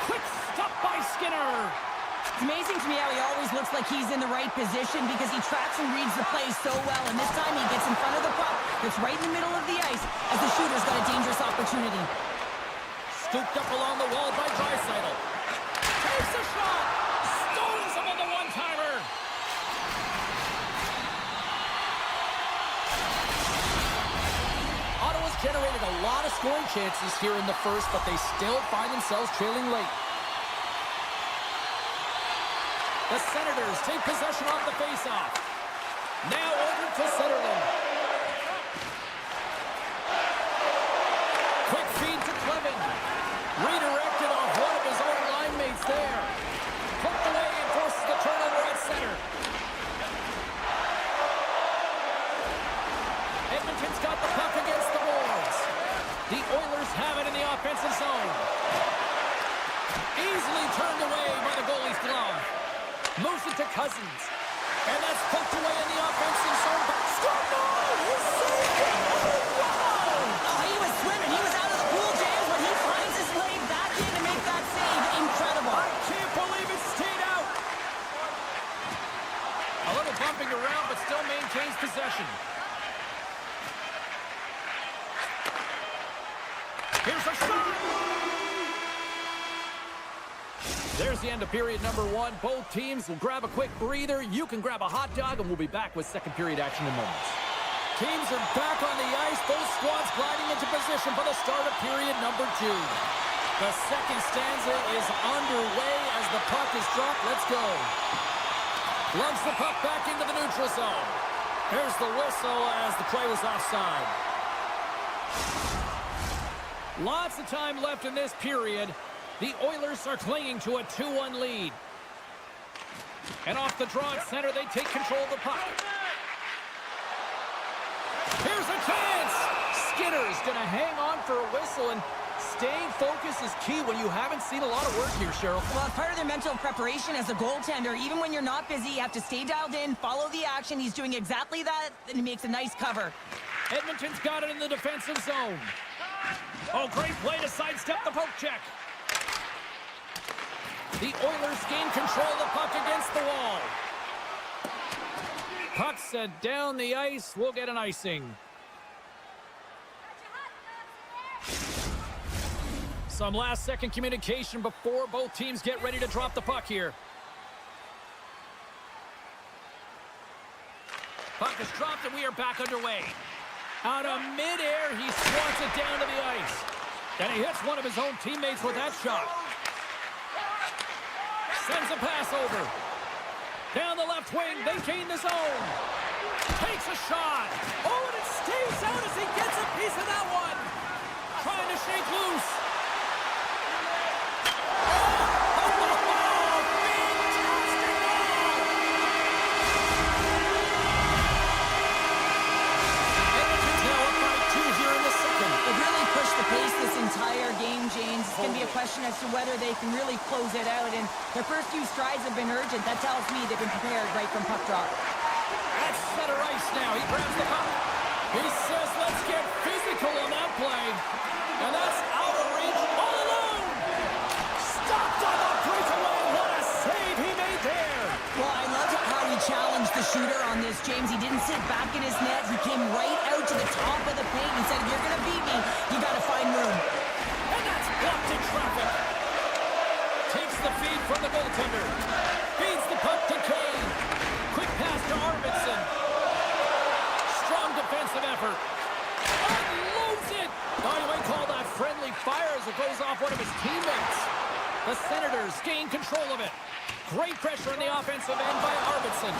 Quick stop by Skinner. It's amazing to me how he always looks like he's in the right position because he tracks and reads the play so well. And this time he gets in front of the puck. It's right in the middle of the ice as the shooter's got a dangerous opportunity. Scooped up along the wall by Draisaitl. Takes a shot. Stolen some on the one-timer. Ottawa's generated a lot of scoring chances here in the first, but they still find themselves trailing late. The Senators take possession off the faceoff. Now over to Centerland. Quick feed to Clevin. Redirected off one of his own line mates there. Poked away and forces the turnover at center. Edmonton's got the puck against the boards. The Oilers have it in the offensive zone. Easily turned away by the goalie's glove. Moves it to Cousins. And that's poked away in the offensive zone. Scored! He saved it! Wow! Oh, he was swimming. He was out of the pool, James, but he finds his way back in to make that save. Incredible. I can't believe it stayed out. A little bumping around, but still maintains possession. Here's a shot! There's the end of period number one. Both teams will grab a quick breather. You can grab a hot dog, and we'll be back with second period action in moments. Teams are back on the ice. Both squads gliding into position for the start of period number two. The second stanza is underway as the puck is dropped. Let's go. Lugs the puck back into the neutral zone. Here's the whistle as the play was offside. Lots of time left in this period. The Oilers are clinging to a 2-1 lead. And off the draw at center, they take control of the puck. Here's a chance! Skinner's going to hang on for a whistle, and staying focused is key when you haven't seen a lot of work here, Cheryl. Well, it's part of their mental preparation as a goaltender. Even when you're not busy, you have to stay dialed in, follow the action. He's doing exactly that, and he makes a nice cover. Edmonton's got it in the defensive zone. Oh, great play to sidestep the poke check. The Oilers gain control of the puck against the wall. Puck set down the ice. We'll get an icing. Some last-second communication before both teams get ready to drop the puck here. Puck is dropped, and we are back underway. Out of midair, he swats it down to the ice. And he hits one of his own teammates with that shot. Sends a pass over. Down the left wing, they gain the zone. Takes a shot. Oh, and it stays out as he gets a piece of that one. Trying to shake loose. Entire game, James. It's going to be a question as to whether they can really close it out, and their first few strides have been urgent. That tells me they've been prepared right from puck drop. That's center ice now. He grabs the puck. He says, let's get physical on that play. And that's out of reach all alone. Stopped on the breakaway. What a save he made there. Well, I love how he challenged the shooter on this, James. He didn't sit back in his net. He came right out to the top of the paint. He said, if you're going to beat me, you got to find room. And that's blocked in traffic. Takes the feed from the goaltender. Feeds the puck to Kane. Quick pass to Arvidsson. Strong defensive effort. Unloads it. Oh, you might call that friendly fire as it goes off one of his teammates. The Senators gain control of it. Great pressure on the offensive end by Arvidsson.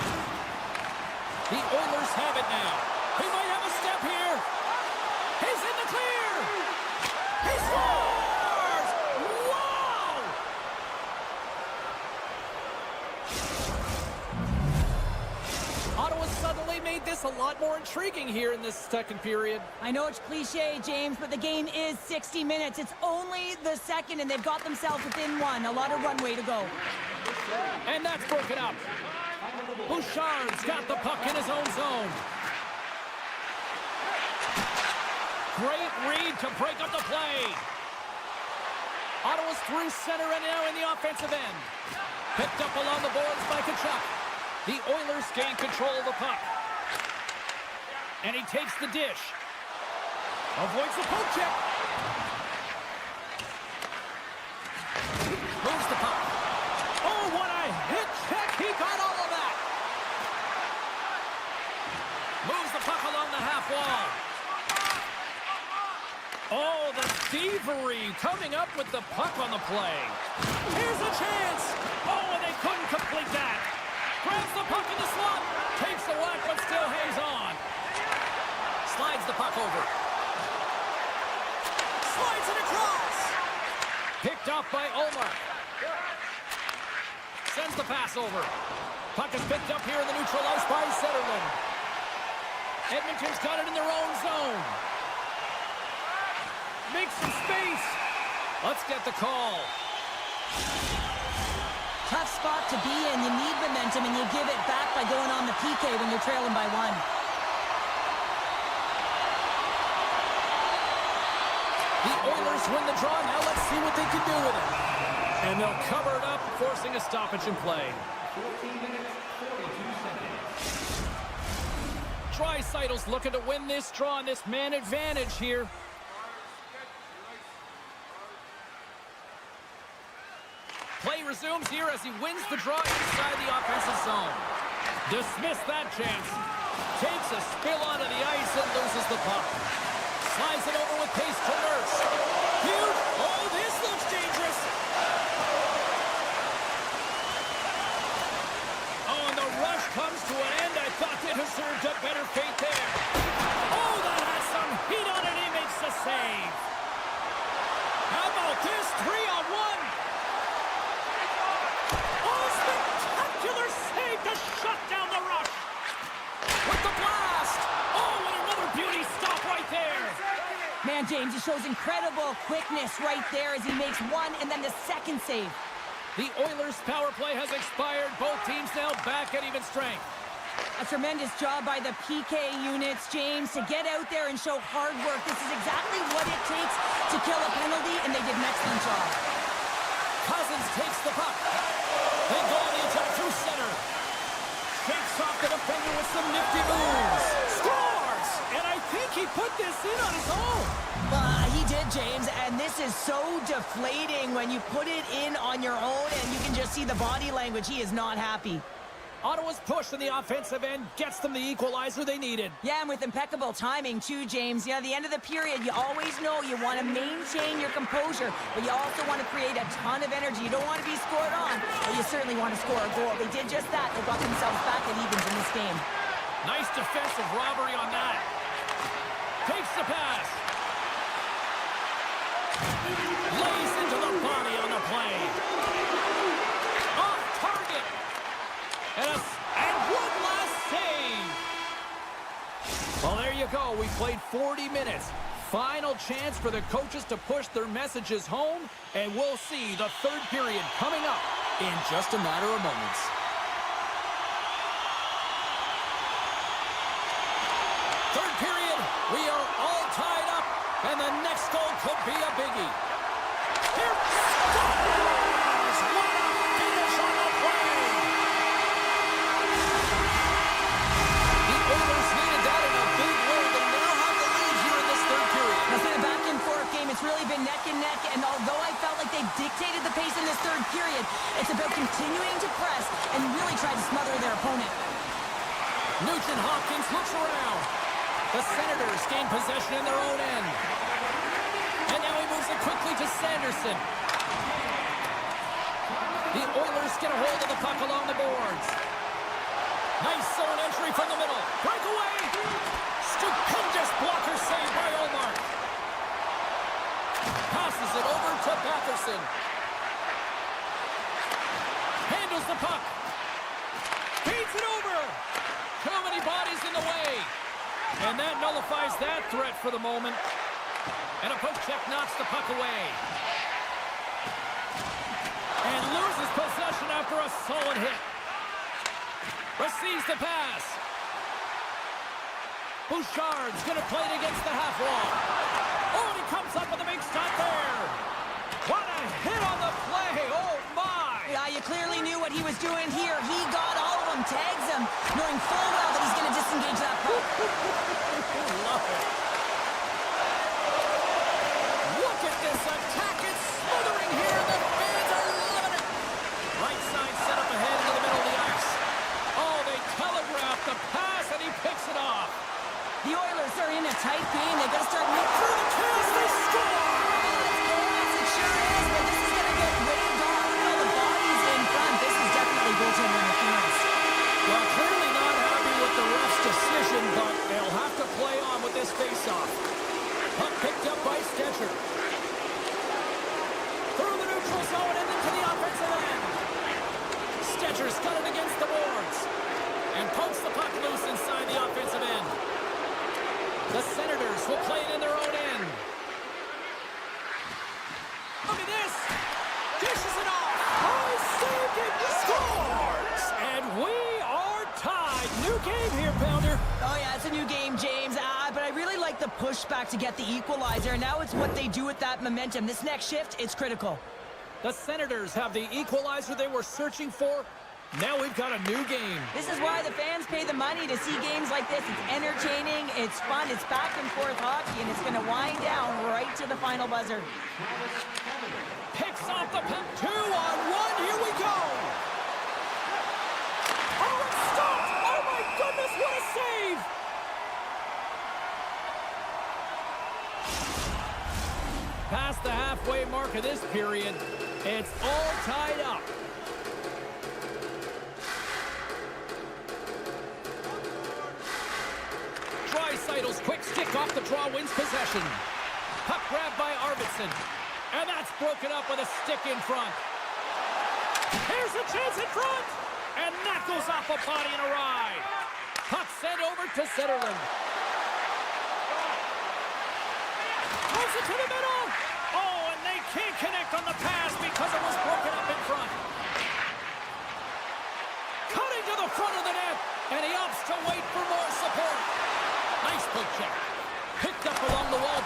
The Oilers have it now. He might have a step here. He's in the clear. He scores! Wow! Ottawa suddenly made this a lot more intriguing here in this second period. I know it's cliche, James, but the game is 60 minutes. It's only the second, and they've got themselves within one. A lot of runway to go. And that's broken up. Bouchard's got the puck in his own zone. Great read to break up the play. Ottawa's through center and now in the offensive end. Picked up along the boards by Tkachuk. The Oilers gain control of the puck. And he takes the dish. Avoids the poke check. Moves the puck. Oh, what a hit check. He got all of that. Moves the puck along the half wall. Oh, the thievery coming up with the puck on the play. Here's a chance. Oh, and they couldn't complete that. Grabs the puck in the slot. Takes the whack, but still hangs on. Slides the puck over. Slides it across. Picked off by Omar. Sends the pass over. Puck is picked up here in the neutral ice by Zetterlund. Edmonton's got it in their own zone. Makes some space. Let's get the call. Tough spot to be in. You need momentum, and you give it back by going on the PK when you're trailing by 1. The Oilers win the draw. Now let's see what they can do with it. And they'll cover it up, forcing a stoppage in play. 14 minutes, 42 seconds. Draisaitl's looking to win this draw on this man advantage here. Play resumes here as he wins the draw inside the offensive zone. Dismiss that chance. Takes a spill onto the ice and loses the puck. Slides it over with pace to Nurse. Huge. Oh, this looks dangerous. Oh, and the rush comes to an end. I thought they deserved a better fate there. Oh, that has some heat on it. He makes the save. How about this? 3-on-1. Spectacular save to shut down the rush. With the blast. Oh, and another beauty stop right there. Man, James, he shows incredible quickness right there as he makes one and then the second save. The Oilers' power play has expired. Both teams now back at even strength. A tremendous job by the PK units, James, to get out there and show hard work. This is exactly what it takes to kill a penalty, and they did an excellent job. Cousins takes the puck. They go on the attack through center. Shakes off the defender with some nifty moves. Scores! And I think he put this in on his own. He did, James, and this is so deflating when you put it in on your own, and you can just see the body language. He is not happy. Ottawa's push in the offensive end gets them the equalizer they needed. Yeah, and with impeccable timing, too, James. You know, at the end of the period, you always know you want to maintain your composure, but you also want to create a ton of energy. You don't want to be scored on, but you certainly want to score a goal. They did just that. They got themselves back at evens in this game. Nice defensive robbery on that. Takes the pass. Lays into the body on the play. Off target. And one last save. Well, there you go. We played 40 minutes. Final chance for the coaches to push their messages home, and we'll see the third period coming up in just a matter of moments. Third period, we are all tied up, and the next goal could be a biggie. Here, scores! What a finish on the play! The Oilers needed that in a big way. They now have the lead here in this third period. It's been a back-and-forth game. It's really been neck and neck, and although I felt like they dictated the pace in this third period, it's about continuing to press and really try to smother their opponent. Nugent-Hopkins looks around. The Senators gain possession in their own end. And now he moves it quickly to Sanderson. The Oilers get a hold of the puck along the boards. Nice zone entry from the middle. Breakaway. Stupendous blocker save by Omar. Passes it over to Patterson. Handles the puck. Feeds it over. Too many bodies in the way. And that nullifies that threat for the moment. And a poke check knocks the puck away. And loses possession after a solid hit. Receives the pass. Bouchard's going to play it against the half wall. Oh, and he comes up with a big stop there. What a hit on the play. Oh, my. Yeah, you clearly knew what he was doing here. He got all of them, tags them, knowing full well that he's going to disengage that puck. Love it. Look at this attack. It's smothering here. The fans are loving it. Right side set up ahead into the middle of the ice. Oh, they telegraph the pass, and he picks it off. The Oilers are in a tight game. They've got to start moving through the pass. They score! Yes, it sure is, but this is going to get waved off with all the bodies in front. This is definitely goaltender interference. Well, clearly not happy with the ref's decision, but they'll have to play on with this face-off. Puck picked up by Stetcher. Through the neutral zone and into the offensive end. Stetcher's got it against the boards and pokes the puck loose inside the offensive end. The Senators will play it in their own end. Look at this. Dishes it off. Oh, saved it. Scores. And we are tied. New game here, Pounder. Oh, yeah, it's a new game, James. But I really like the pushback to get the equalizer. And now it's what they do with that momentum. This next shift, it's critical. The Senators have the equalizer they were searching for. Now we've got a new game. This is why the fans pay the money to see games like this. It's entertaining, it's fun, it's back and forth hockey, and it's going to wind down right to the final buzzer. Picks off the puck. 2-on-1. Here we go. Oh, it's stopped. Oh, my goodness. What a save. Past the halfway mark of this period, it's all tied up. Dreisaitl's quick stick off the draw wins possession. Puck grabbed by Arvidsson. And that's broken up with a stick in front. Here's a chance in front. And that goes off a body and a ride. Puck sent over to Zetterlund. Throws it to the middle. Oh, and they can't connect on the pass because it was broken up in front. Cutting to the front of the net. And he opts to wait for more support. Nice poke check. Picked up along the wall.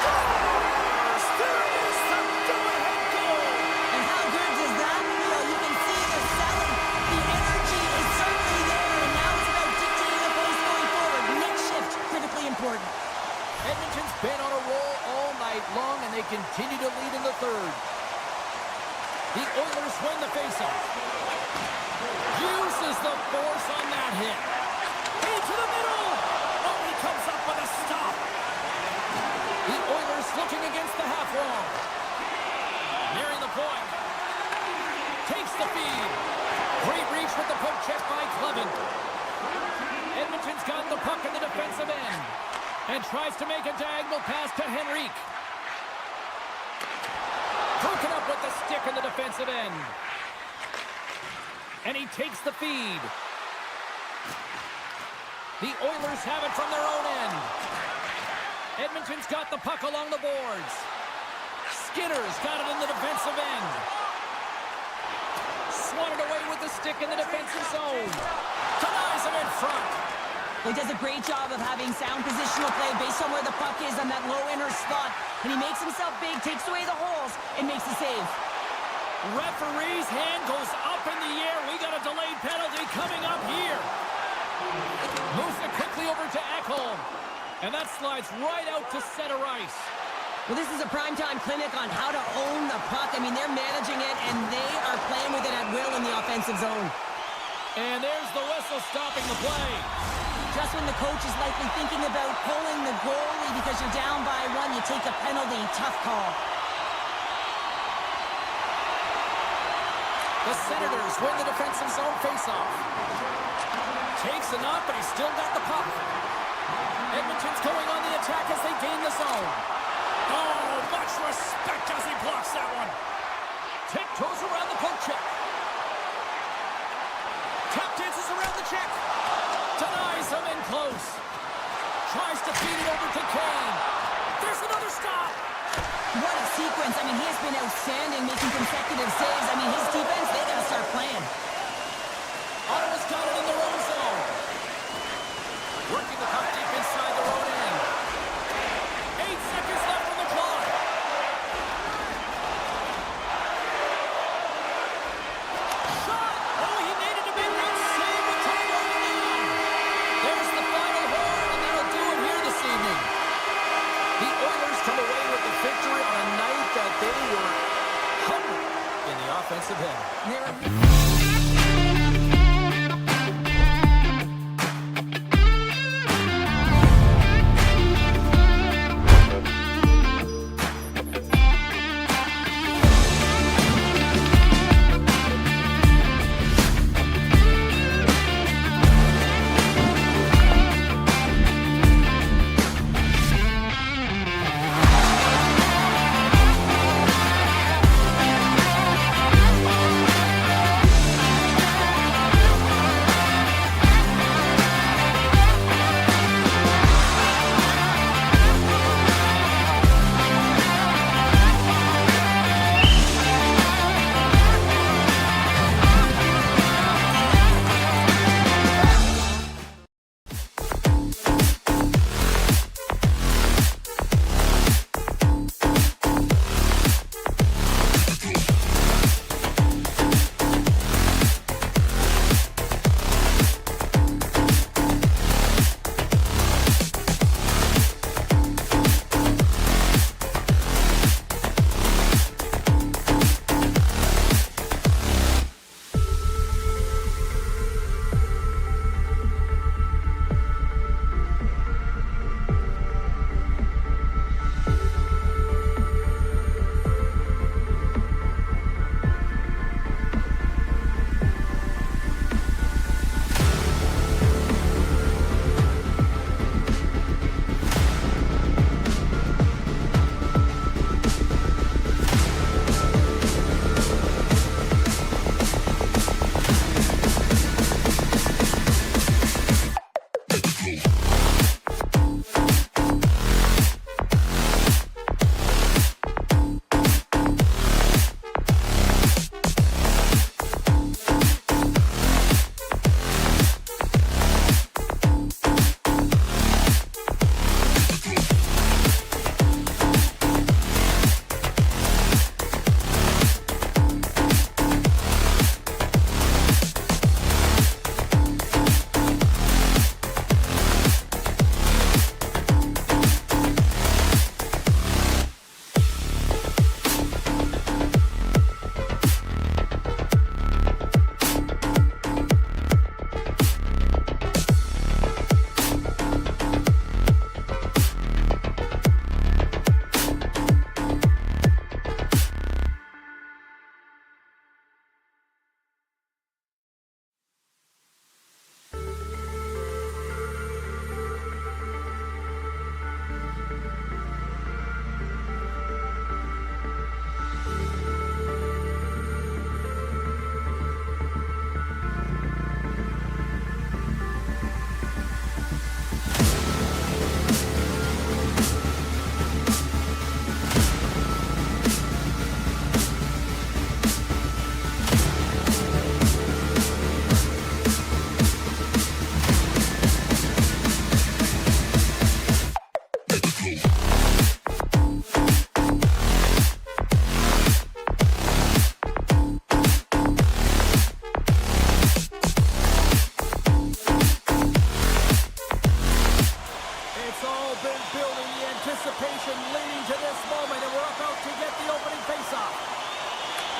Scores! There is the go-ahead goal! And how good does that feel? You can see the selling. The energy is certainly there, and now it's about dictating the pace going forward. Next shift, critically important. Edmonton's been on a roll all night long, and they continue to lead in the third. The Oilers win the faceoff. Uses the force on that hit. Into the middle! Oh, he comes up with a stop. The Oilers looking against the half wall. Nearing the point. Takes the feed. Great reach with the poke check by Clement. Edmonton's got the puck in the defensive end. And tries to make a diagonal pass to Henrique. Broken up with the stick in the defensive end. And he takes the feed. The Oilers have it from their own end. Edmonton's got the puck along the boards. Skinner's got it in the defensive end. Swatted away with the stick in the defensive zone. Denies him in front. He does a great job of having sound positional play based on where the puck is on that low inner slot. And he makes himself big, takes away the holes, and makes the save. Referee's hand goes up in the air. We got a delayed penalty coming up here. Moves it quickly over to Ekholm. And that slides right out to center ice. Well, this is a primetime clinic on how to own the puck. I mean, they're managing it, and they are playing with it at will in the offensive zone. And there's the whistle stopping the play. Just when the coach is likely thinking about pulling the goalie because you're down by one, you take a penalty. Tough call. The Senators win the defensive zone faceoff. Takes a knock, but he's still got the puck. Edmonton's going on the attack as they gain the zone. Oh, much respect as he blocks that one. Tiptoes around the poke check. Tap dances around the check. Denies him in close. Tries to feed it over to Kane. There's another stop. What a sequence. I mean, he has been outstanding, making consecutive saves. I mean, his defense, they got to start playing. Ottawa's got it in their own zone. Working the puck deep inside the offensive end.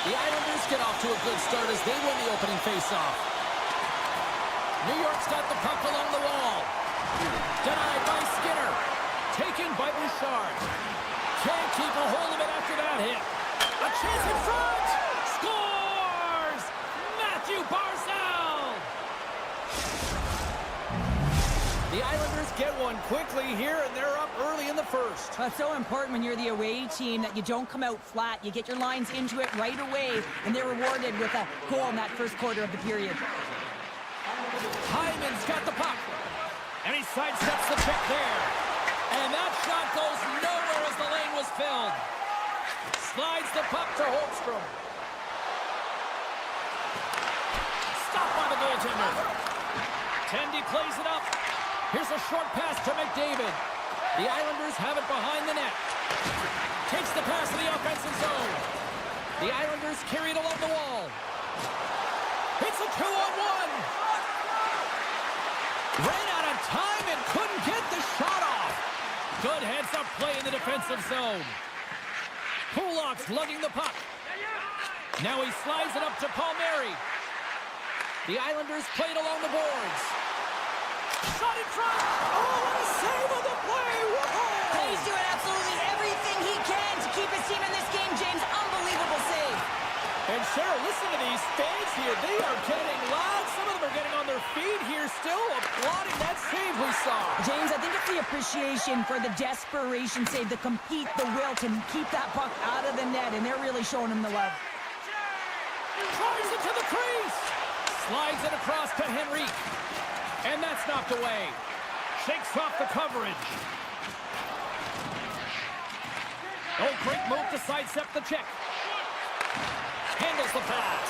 The Islanders get off to a good start as they win the opening faceoff. New York's got the puck along the wall. Denied by Skinner. Taken by Bouchard. Can't keep a hold of it after that hit. A chance in front. Scores! Matthew Barzal! The Islanders get one quickly here, and they're up early in the first. That's so important when you're the away team that you don't come out flat. You get your lines into it right away, and they're rewarded with a goal in that first quarter of the period. Hyman's got the puck, and he sidesteps the check there. And that shot goes nowhere as the lane was filled. Slides the puck to Holmstrom. Stopped by the goaltender. Tendy plays it up. Here's a short pass to McDavid. The Islanders have it behind the net. Takes the pass to the offensive zone. The Islanders carry it along the wall. It's a 2-on-1. Ran out of time and couldn't get the shot off. Good heads-up play in the defensive zone. Kulak's lugging the puck. Now he slides it up to Palmieri. The Islanders played along the boards. Shot in front. Oh, what a save on the play. Whoa. He's doing absolutely everything he can to keep his team in this game, James. Unbelievable save. And Cheryl, listen to these fans here. They are getting loud. Some of them are getting on their feet here still, applauding that save we saw. James, I think it's the appreciation for the desperation save, the compete, the will to keep that puck out of the net, and they're really showing him the love. Drives it to the crease. Slides it across to Henrique. And that's knocked away. Shakes off the coverage. Oh, great move to sidestep the check. Handles the pass.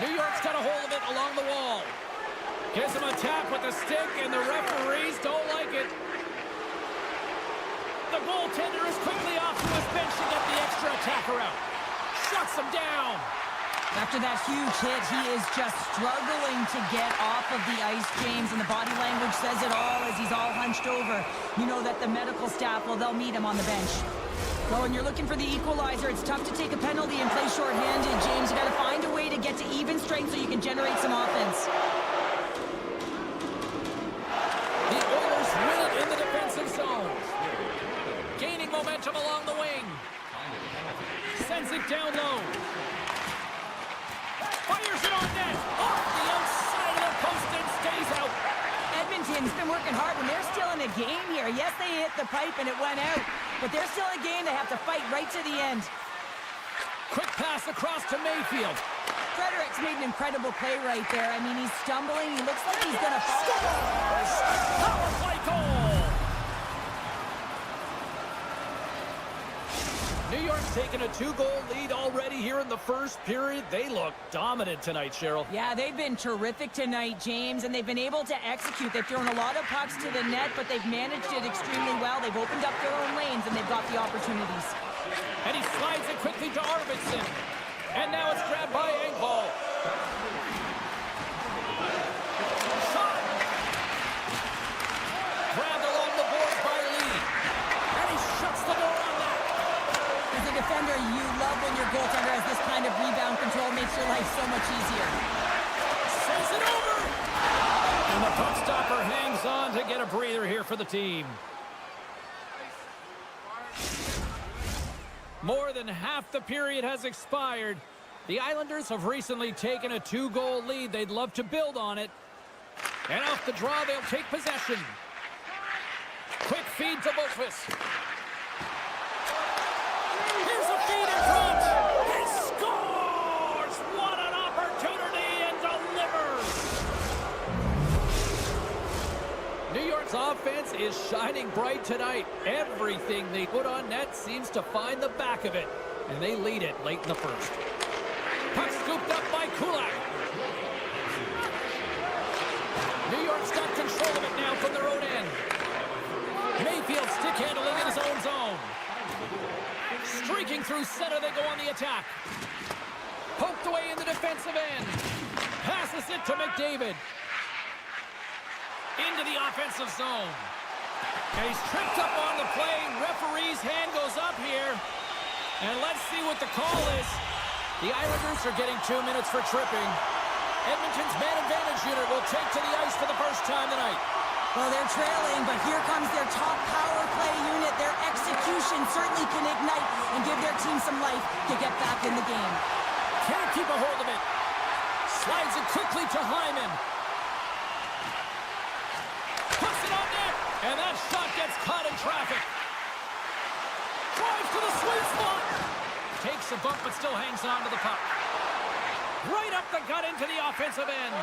New York's got a hold of it along the wall. Gives him a tap with the stick, and the referees don't like it. The goaltender is quickly off to his bench to get the extra attacker out. Shuts him down. After that huge hit, he is just struggling to get off of the ice, James, and the body language says it all as he's all hunched over. You know that the medical staff, well, they'll meet him on the bench. Well, when you're looking for the equalizer, it's tough to take a penalty and play shorthanded, James. You got to find a way to get to even strength so you can generate some offense. The Oilers win it in the defensive zone. Gaining momentum along the wing. Sends it down low. Fires it on net. Off the outside of the post and stays out. Edmonton's been working hard, and they're still in a game here. Yes, they hit the pipe and it went out, but they're still in a game. They have to fight right to the end. Quick pass across to Mayfield. Frederic's made an incredible play right there. I mean, he's stumbling. He looks like he's going to fall. Power play goal. New York's taken a 2-goal lead already here in the first period. They look dominant tonight, Cheryl. Yeah, they've been terrific tonight, James, and they've been able to execute. They've thrown a lot of pucks to the net, but they've managed it extremely well. They've opened up their own lanes, and they've got the opportunities. And he slides it quickly to Arvidsson. And now it's grabbed by Engvall. Shot! Grabbed along the boards by Lee. And he shuts the door on that. As a defender, you love when your goaltender has this kind of rebound control. Makes your life so much easier. Sends it over. And the puck stopper hangs on to get a breather here for the team. More than half the period has expired. The Islanders have recently taken a 2-goal lead. They'd love to build on it. And off the draw, they'll take possession. Quick feed to Boqvist. Here's a feed in front. He scores! What an opportunity and delivers! New York's offense is shining bright tonight. Everything they put on net seems to find the back of it. And they lead it late in the first. Puck scooped up by Kulak. New York's got control of it now from their own end. Mayfield stick handling in his own zone. Streaking through center, they go on the attack. Poked away in the defensive end. Passes it to McDavid. Into the offensive zone. And he's tripped up on the play. Referee's hand goes up here. And let's see what the call is. The Islanders are getting 2 minutes for tripping. Edmonton's man advantage unit will take to the ice for the first time tonight. Well, they're trailing, but here comes their top power play unit. Their execution certainly can ignite and give their team some life to get back in the game. Can't keep a hold of it. Slides it quickly to Hyman. Puts it on net, and that shot gets caught in traffic. Drives to the sweet spot. Takes a bump, but still hangs on to the puck. Right up the gut into the offensive end.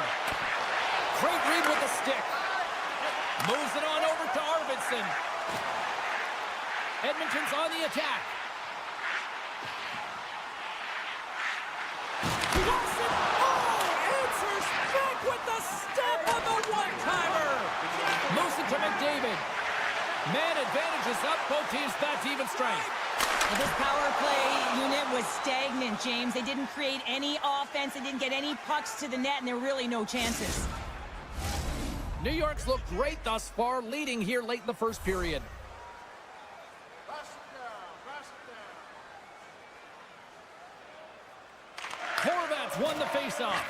Great read with the stick. Moves it on over to Arvidsson. Edmonton's on the attack. He lost it. Oh, answers back with the step on the one-timer. Moves it to McDavid. Man advantage is up. Both teams back to even strength. Well, this power play unit was stagnant, James. They didn't create any offense. They didn't get any pucks to the net, and there were really no chances. New York's looked great thus far, leading here late in the first period. Edmonton's won the faceoff.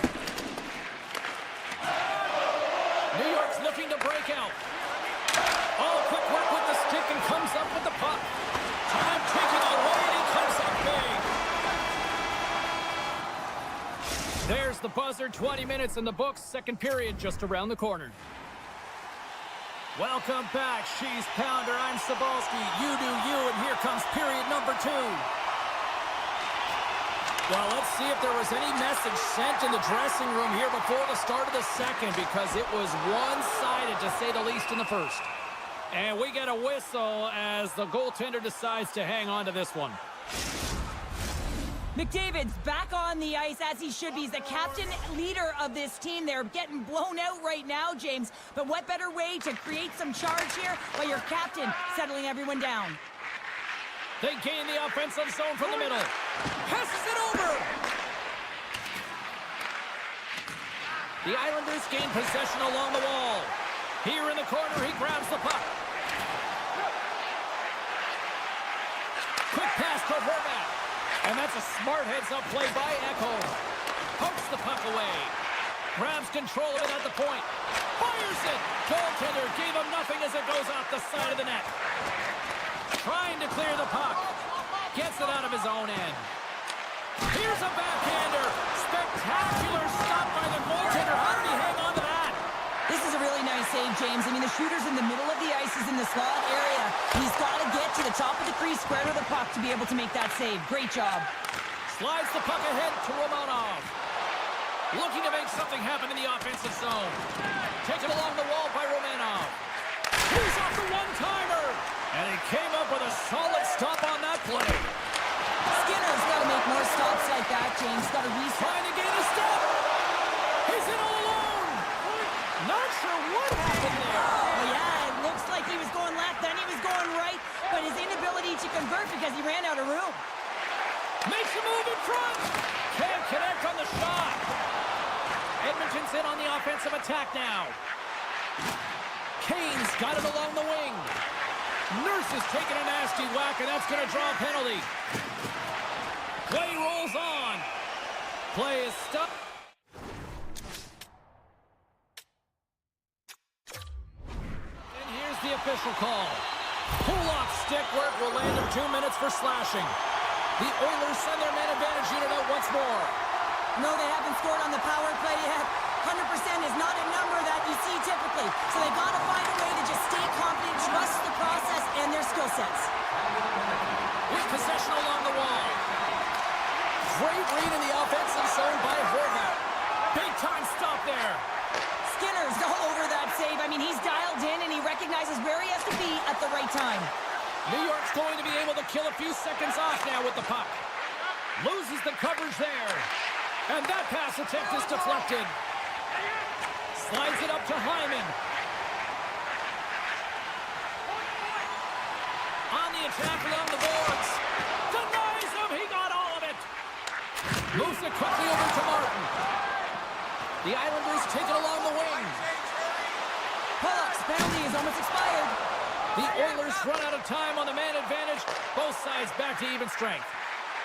New York's looking to break out. Oh, quick work with the stick and comes up with the puck. Time taken away and he comes up big. There's the buzzer. 20 minutes in the books. Second period just around the corner. Welcome back. She's Pounder. I'm Sabalski. You do you, and here comes period number 2. Well, let's see if there was any message sent in the dressing room here before the start of the second, because it was one-sided, to say the least, in the first. And we get a whistle as the goaltender decides to hang on to this one. McDavid's back on the ice, as he should be. He's the captain, leader of this team. They're getting blown out right now, James. But what better way to create some charge here while your captain settling everyone down? They gain the offensive zone from the middle. Passes it over. The Islanders gain possession along the wall. Here in the corner, he grabs the puck. Quick pass to Horvat. And that's a smart heads-up play by Echo. Pokes the puck away. Grabs control of it at the point. Fires it. Goaltender gave him nothing as it goes off the side of the net. Trying to clear the puck. Gets it out of his own end. Here's a backhander. Spectacular stop by the goaltender. How did he hang on to that? This is a really nice save, James. I mean, the shooter's in the middle of the ice. He's in the slot area. He's got to get to the top of the crease, square to the puck, to be able to make that save. Great job. Slides the puck ahead to Romanov. Looking to make something happen in the offensive zone. Taken along the wall by Romanov. He's off the one-timer. And he came up with a solid stop on that play. Skinner's got to make more stops like that, James. Got to reset. Trying to gain a step. He's in all alone. Not sure what happened there. Oh, yeah, it looks like he was going left, then he was going right, but his inability to convert because he ran out of room. Makes a move in front. Can't connect on the shot. Edmonton's in on the offensive attack now. Kane's got it along the wing. Nurse is taking a nasty whack, and that's going to draw a penalty. Play rolls on. Play is stopped. And here's the official call. Pull-off stick work will land him 2 minutes for slashing. The Oilers send their man advantage unit out once more. No, they haven't scored on the power play yet. 100% is not a number that you see typically. So they got to find a way to just stay confident, trust the process and their skill sets. With possession along the wall. Great read in the offensive zone by Horvat. Big time stop there. Skinner's all over that save. I mean, he's dialed in and he recognizes where he has to be at the right time. New York's going to be able to kill a few seconds off now with the puck. Loses the coverage there. And that pass attempt is deflected. Slides it up to Hyman. On the attack along the boards. Denies him. He got all of it. Moves it quickly over to Martin. The Islanders take it along the wing. Pollock's penalty is almost expired. The Oilers run out of time on the man advantage. Both sides back to even strength.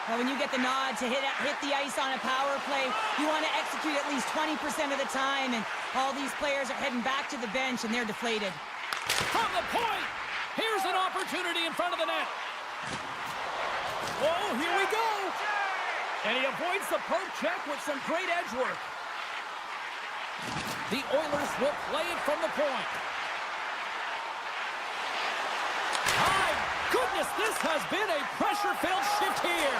Well, when you get the nod to hit the ice on a power play, you want to execute at least 20% of the time, and all these players are heading back to the bench, and they're deflated. From the point, here's an opportunity in front of the net. Oh, here we go. And he avoids the poke check with some great edge work. The Oilers will play it from the point. My goodness, this has been a pressure-filled shift here.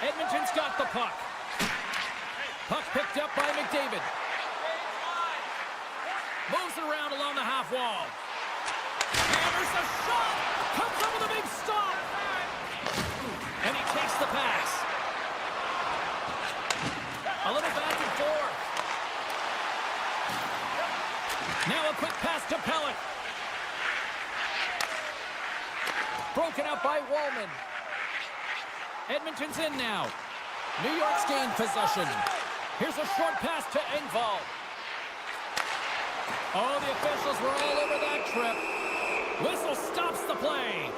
Edmonton's got the puck. Puck picked up by McDavid. Moves it around along the half wall. Hammers a shot. Comes up with a big stop. And he takes the pass. A little back and forth. Now a quick pass to Pellet. Broken up by Wallman. Edmonton's in now. New York's gained possession. Here's a short pass to Engvall. Oh, the officials were all over that trip. Whistle stops the play.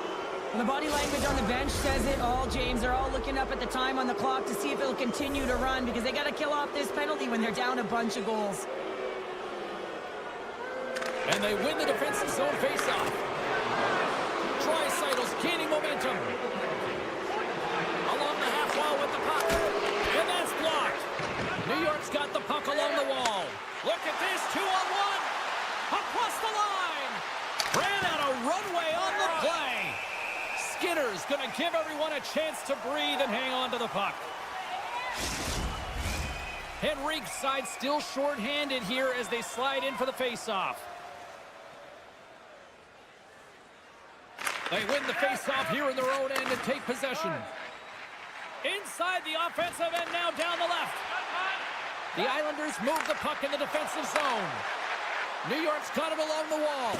Well, the body language on the bench says it all, James. They're all looking up at the time on the clock to see if it'll continue to run because they got to kill off this penalty when they're down a bunch of goals. And they win the defensive zone faceoff. Tricycles gaining momentum. Along the half wall with the puck. And that's blocked. New York's got the puck along the wall. Look at this, 2-on-1. Across the line. Ran out of runway on the play. Skinner's going to give everyone a chance to breathe and hang on to the puck. Henrique's side still short-handed here as they slide in for the faceoff. They win the faceoff here in their own end and take possession. Inside the offensive end, now down the left. The Islanders move the puck in the defensive zone. New York's got it along the wall.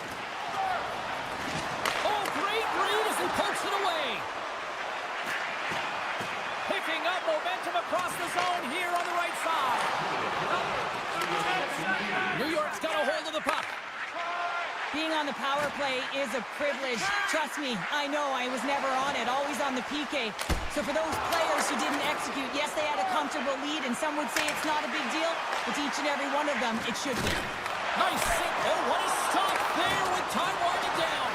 Oh, great read as he pokes it away. Picking up momentum across the zone here on the right side. New York's got a hold of the puck. Being on the power play is a privilege. Trust me, I know I was never on it, always on the PK. So for those players who didn't execute, yes, they had a comfortable lead, and some would say it's not a big deal, but to each and every one of them, it should be. Nice sink. Oh, what a stop there with time winding down.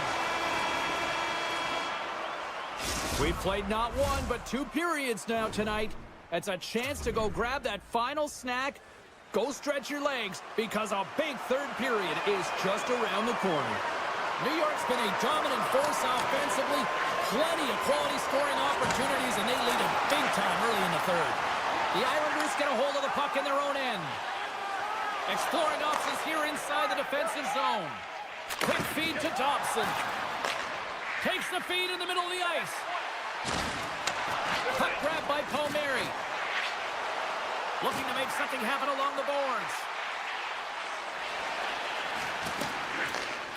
We've played not one, but 2 periods now tonight. It's a chance to go grab that final snack. Go stretch your legs, because a big third period is just around the corner. New York's been a dominant force offensively. Plenty of quality scoring opportunities, and they lead it big time early in the third. The Islanders get a hold of the puck in their own end. Exploring options here inside the defensive zone. Quick feed to Dobson. Takes the feed in the middle of the ice. Puck grab by Palmieri. Looking to make something happen along the boards.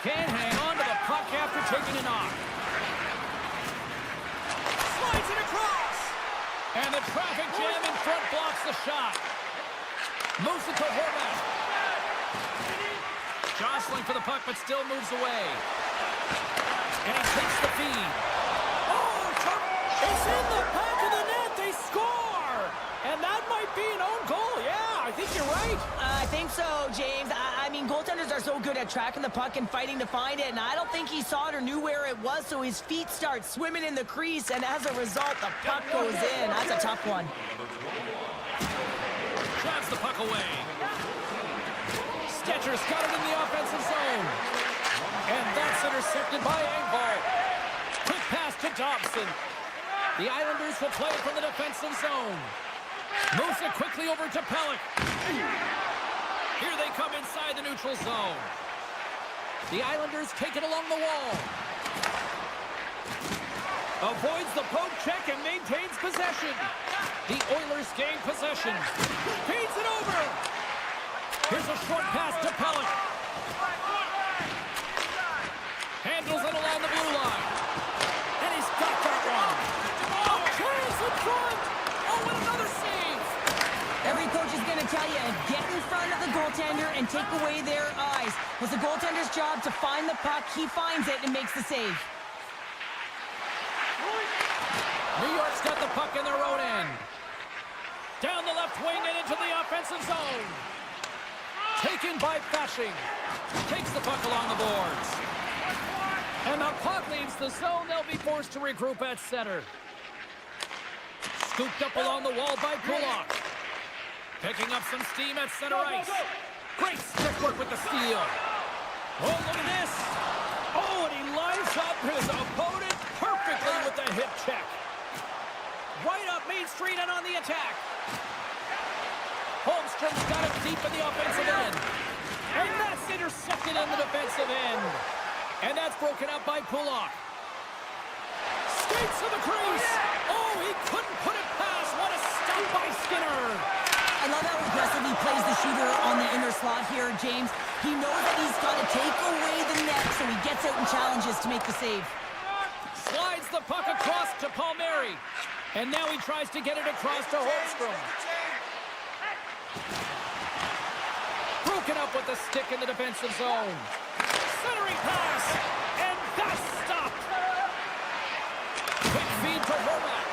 Can't hang on to the puck after taking a knock. Slides it across. And the traffic jam in front blocks the shot. Moves it to Horvat. Jostling for the puck, but still moves away. And he takes the feed. Oh, it's in the back of the net. They score. And that might be an own goal. Yeah, I think you're right. I think so, James. I mean, goaltenders are so good at tracking the puck and fighting to find it, and I don't think he saw it or knew where it was, so his feet start swimming in the crease, and as a result, the puck goes in. That's a tough one. Drives the puck away. Stetcher's got it in the offensive zone. And that's intercepted by Engvall. Quick pass to Dobson. The Islanders will play it from the defensive zone. Moves it quickly over to Pelech. Here they come inside the neutral zone. The Islanders take it along the wall. Avoids the poke check and maintains possession. The Oilers gain possession. Feeds it over. Here's a short pass to Pelech. Handles it along the blue line. And he's got that one. A chance in front. Oh, and another save. Every coach is going to tell you, get in front of the goaltender and take away their eyes. It's the goaltender's job to find the puck. He finds it and makes the save. New York's got the puck in their own end. Down the left wing and into the offensive zone. Taken by Fashing. Takes the puck along the boards. And the puck leaves the zone. They'll be forced to regroup at center. Scooped up along the wall by Pullock. Picking up some steam at center ice. Great stick work with the steal. Oh, look at this. Oh, and he lines up his opponent perfectly with the hip check. Right up Main Street and on the attack. Holmstrom's got it deep in the offensive end. And that's intercepted in the defensive end. And that's broken up by Pullock. Skates to the crease. Oh, he couldn't put it past. What a stop by Skinner. I love how aggressive he plays the shooter on the inner slot here, James. He knows that he's got to take away the net, so he gets out and challenges to make the save. Slides the puck across to Palmieri. And now he tries to get it across to Holmstrom. Broken up with the stick in the defensive zone. Centering pass. And that's stopped. to Horvat.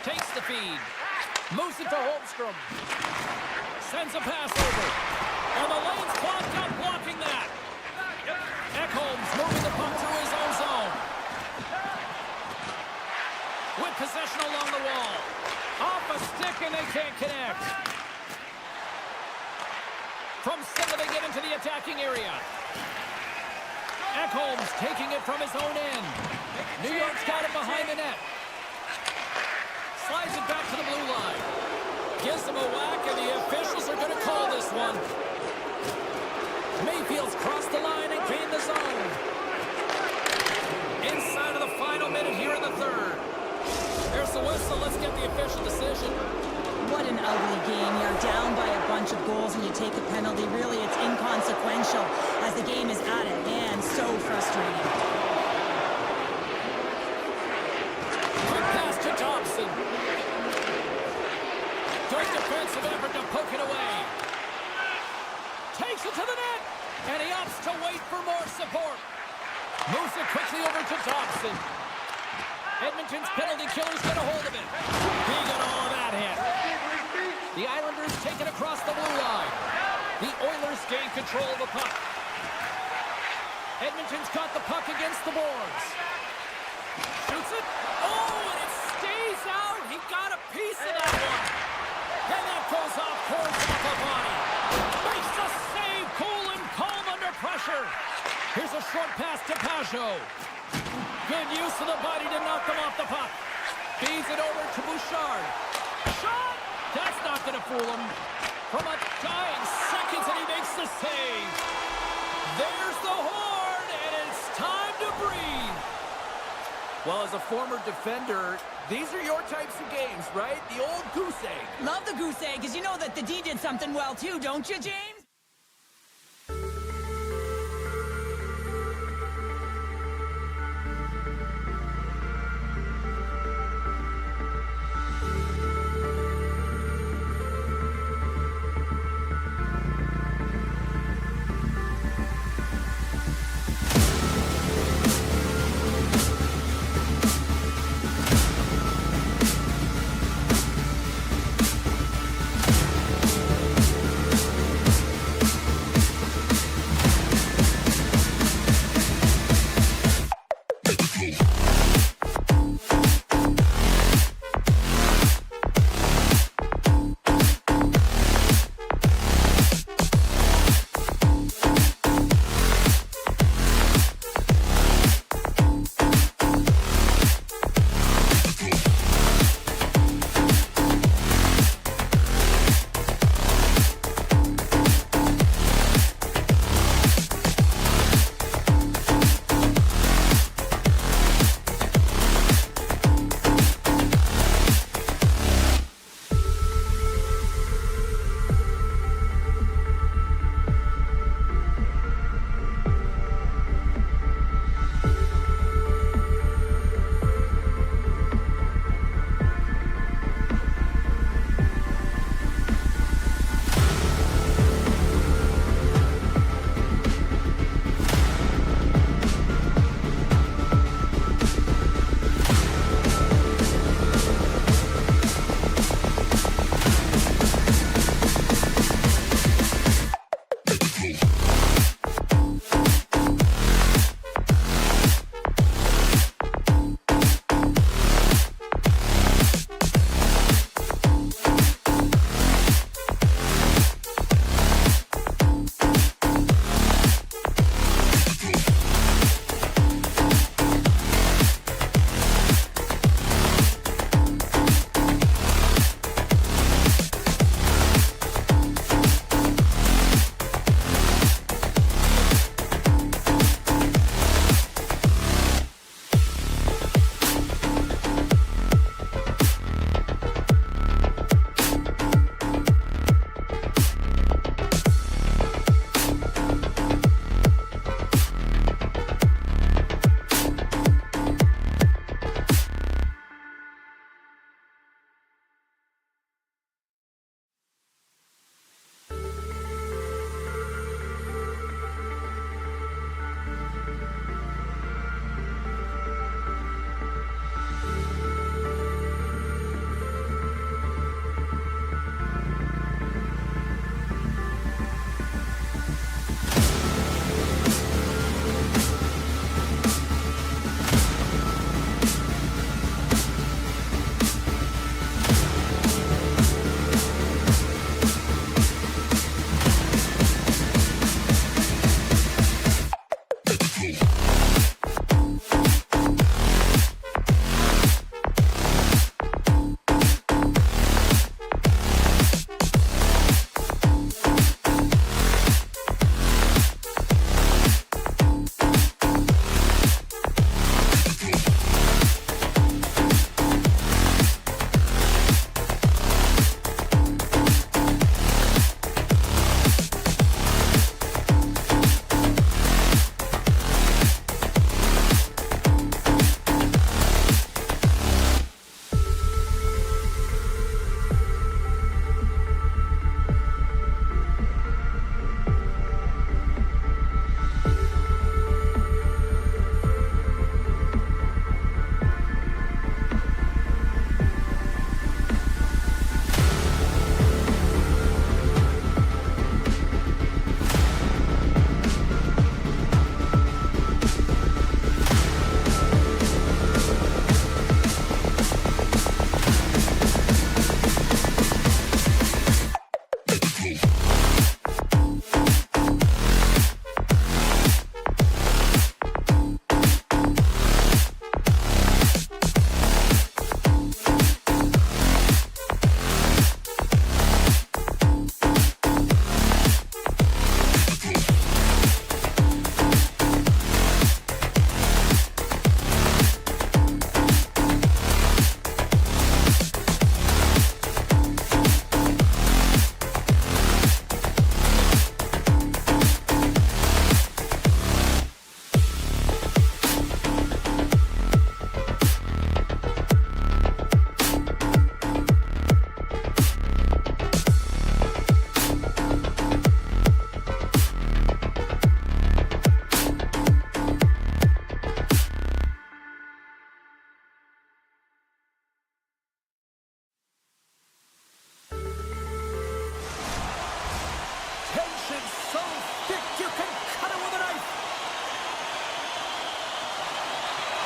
Takes the feed. Moves it to Holmstrom. Sends a pass over. And the lane's clogged up blocking that. Ekholm's moving the puck through his own zone. With possession along the wall. Off a stick and they can't connect. From center they get into the attacking area. Ekholm's taking it from his own end. New York's got it behind the net. Slides it back to the blue line. Gives them a whack, and the officials are going to call this one. Mayfield's crossed the line and gained the zone. Inside of the final minute here in the third. There's the whistle. Let's get the official decision. What an ugly game. You're down by a bunch of goals and you take a penalty. Really, it's inconsequential as the game is at a hand. So frustrating. Quick pass to Thompson. Good defensive effort to poke it away. Takes it to the net. And he opts to wait for more support. Moves it quickly over to Thompson. Edmonton's penalty killer's got a hold of it. He got all of that hit. The Islanders take it across the blue line. The Oilers gain control of the puck. Edmonton's got the puck against the boards. Shoots it. Oh, and it stays out. He got a piece of that one. And that goes off, pulls off a body. Makes the save, cool and calm under pressure. Here's a short pass to Pajot. Good use of the body to knock them off the puck. Feeds it over to Bouchard. Shot! That's not going to fool him. From a dying seconds, and he makes the save. There's the horn, and it's time to breathe. Well, as a former defender, these are your types of games, right? The old goose egg. Love the goose egg, because you know that the D did something well too, don't you, James?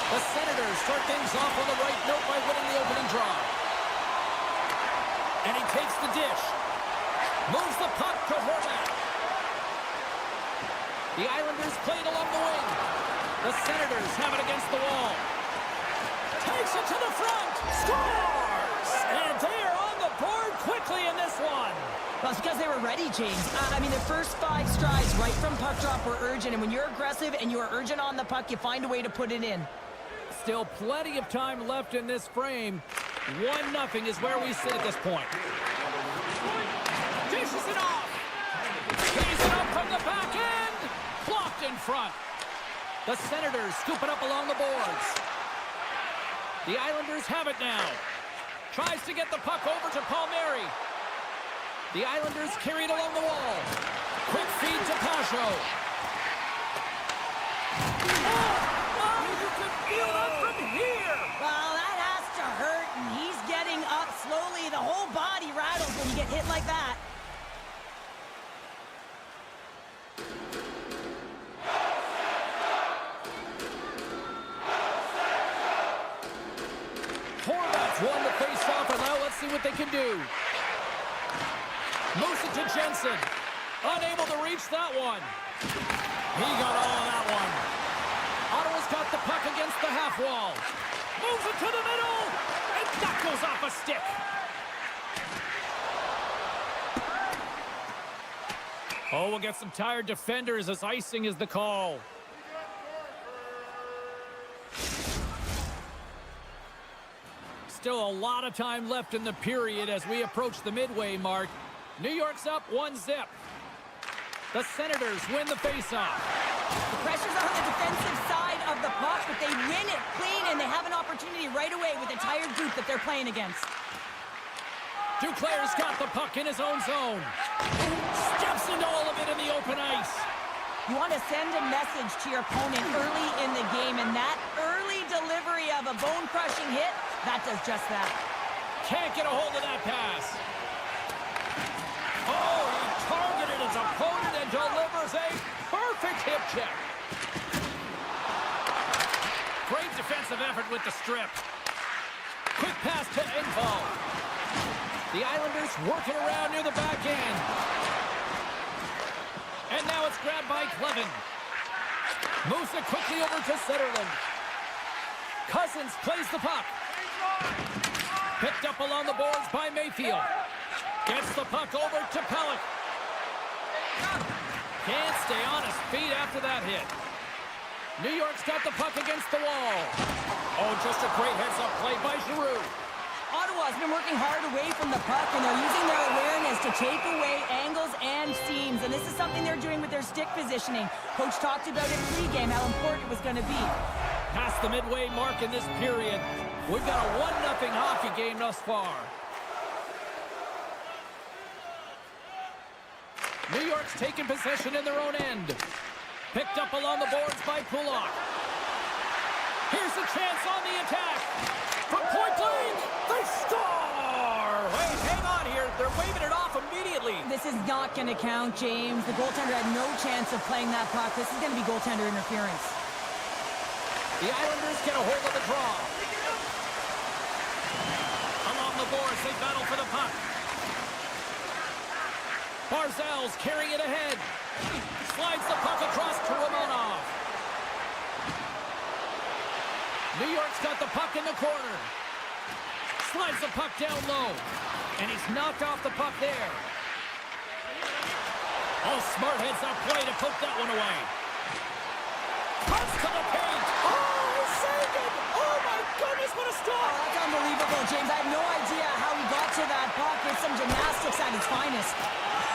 The Senators start things off on the right note by winning the opening draw. And he takes the dish. Moves the puck to Horvat. The Islanders played along the wing. The Senators have it against the wall. Takes it to the front. Scores! And they are on the board quickly in this one. Well, it's because they were ready, James. I mean, the first 5 strides right from puck drop were urgent, and when you're aggressive and you're urgent on the puck, you find a way to put it in. Still plenty of time left in this frame. 1-0 is where we sit at this point. Dishes it off. He's it up from the back end. Blocked in front. The Senators scoop it up along the boards. The Islanders have it now. Tries to get the puck over to Palmieri. The Islanders carry it along the wall. Quick feed to Pajot. Oh, you can feel that from here. Well, that has to hurt, and he's getting up slowly. The whole body rattles when you get hit like that. Horvat's won the face-off, and now let's see what they can do. Moves it to Jensen. Unable to reach that one. He got all of that one. Ottawa's got the puck against the half wall. Moves it to the middle. And that goes off a stick. Oh, we'll get some tired defenders as icing is the call. Still a lot of time left in the period as we approach the midway mark. New York's up 1-0. The Senators win the faceoff. The pressure's on the defensive side of the puck, but they win it clean, and they have an opportunity right away with the tired group that they're playing against. Duclair's got the puck in his own zone. Steps into all of it in the open ice. You want to send a message to your opponent early in the game, and that early delivery of a bone-crushing hit, that does just that. Can't get a hold of that pass. Oh, he targeted his opponent and delivers a perfect hip check. Great defensive effort with the strip. Quick pass to Engvall. The Islanders working around near the back end. And now it's grabbed by Clevin. Moves it quickly over to Zetterlund. Cousins plays the puck. Picked up along the boards by Mayfield. Gets the puck over to Pellick. Can't stay on his feet after that hit. New York's got the puck against the wall. Oh, just a great heads-up play by Giroux. Ottawa's been working hard away from the puck, and they're using their awareness to take away angles and seams, and this is something they're doing with their stick positioning. Coach talked about it pre-game, how important it was going to be. Past the midway mark in this period, we've got a 1-0 hockey game thus far. New York's taking possession in their own end. Picked up along the boards by Pulak. Here's a chance on the attack. From point blank, they score! Wait, hang on here. They're waving it off immediately. This is not going to count, James. The goaltender had no chance of playing that puck. This is going to be goaltender interference. The Islanders get a hold of the draw. Along the boards, they battle for the puck. Barzal's carrying it ahead. Slides the puck across to Romanov. New York's got the puck in the corner. Slides the puck down low. And he's knocked off the puck there. Oh, smart heads-up play to poke that one away. Cuts to the paint. Oh, he saved it. Oh, my goodness, what a stop. Oh, that's unbelievable, James. I have no idea how he got to that puck. It's some gymnastics at its finest.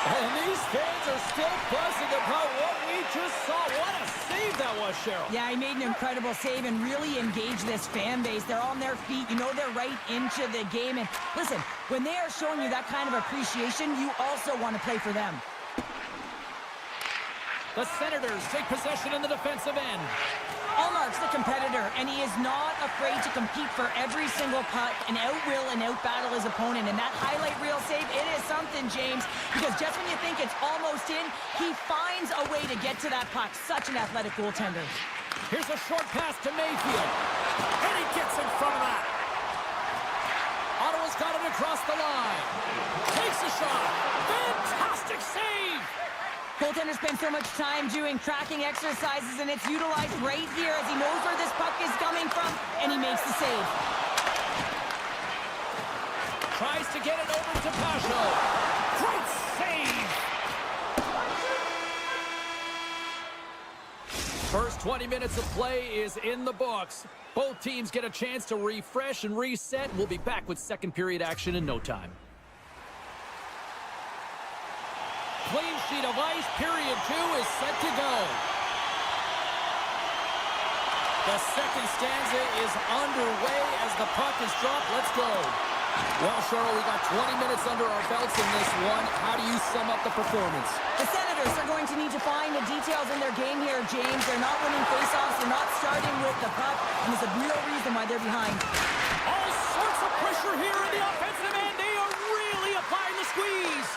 And these fans are still buzzing about what we just saw. What a save that was, Cheryl. Yeah, he made an incredible save and really engaged this fan base. They're on their feet. You know they're right into the game. And listen, when they are showing you that kind of appreciation, you also want to play for them. The Senators take possession in the defensive end. Allmark's the competitor, and he is not afraid to compete for every single puck and out-will and out-battle his opponent. And that highlight reel save, it is something, James, because just when you think it's almost in, he finds a way to get to that puck. Such an athletic goaltender. Here's a short pass to Mayfield. got it across the line. Takes a shot. Fantastic save. Goaltenders spend so much time doing tracking exercises, and it's utilized right here as he knows where this puck is coming from, and he makes the save. Tries to get it over to Pasho. Great save. First 20 minutes of play is in the books. Both teams get a chance to refresh and reset. We'll be back with second period action in no time. Clean sheet of ice. Period 2 is set to go. The second stanza is underway as the puck is dropped. Let's go. Well, Cheryl, we got 20 minutes under our belts in this one. How do you sum up the performance? The Senators are going to need to find the details in their game here, James. They're not winning faceoffs. They're not starting with the puck, and there's a real reason why they're behind. All sorts of pressure here in the offensive end. They are really applying the squeeze.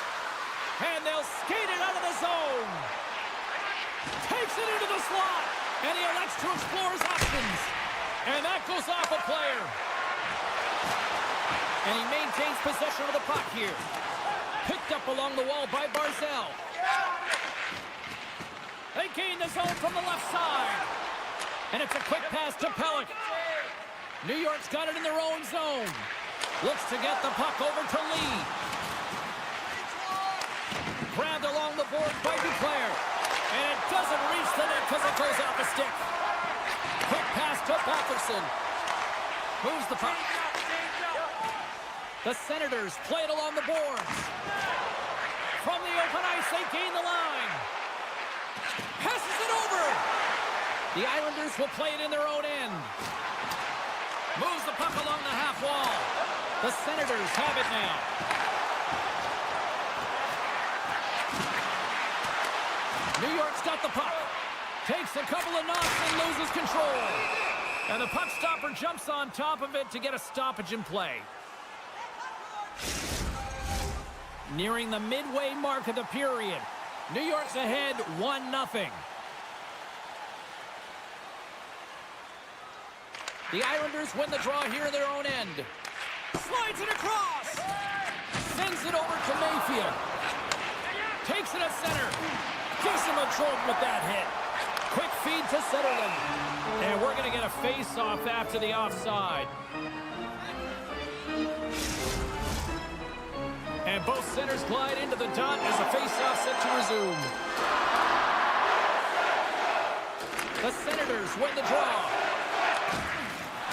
And they'll skate it out of the zone. Takes it into the slot. And he elects to explore his options. And that goes off a player. And he maintains possession of the puck here. Picked up along the wall by Barzell. They gain the zone from the left side. And it's a quick pass to Pellick. New York's got it in their own zone. Looks to get the puck over to Lee. Grabbed along the board by Duclair. And it doesn't reach the net because it goes off a stick. Quick pass to Patterson. Moves the puck. The Senators play it along the boards. From the open ice, they gain the line. Passes it over. The Islanders will play it in their own end. Moves the puck along the half wall. The Senators have it now. New York's got the puck. Takes a couple of knocks and loses control. And the puck stopper jumps on top of it to get a stoppage in play. Nearing the midway mark of the period. New York's ahead 1-0. The Islanders win the draw here in their own end. Slides it across. Sends it over to Mayfield. Takes it at center. Gives him a jolt with that hit. Quick feed to Zetterlund. And we're going to get a face-off after the offside. And both centers glide into the dot as the face-off set to resume. The Senators win the draw.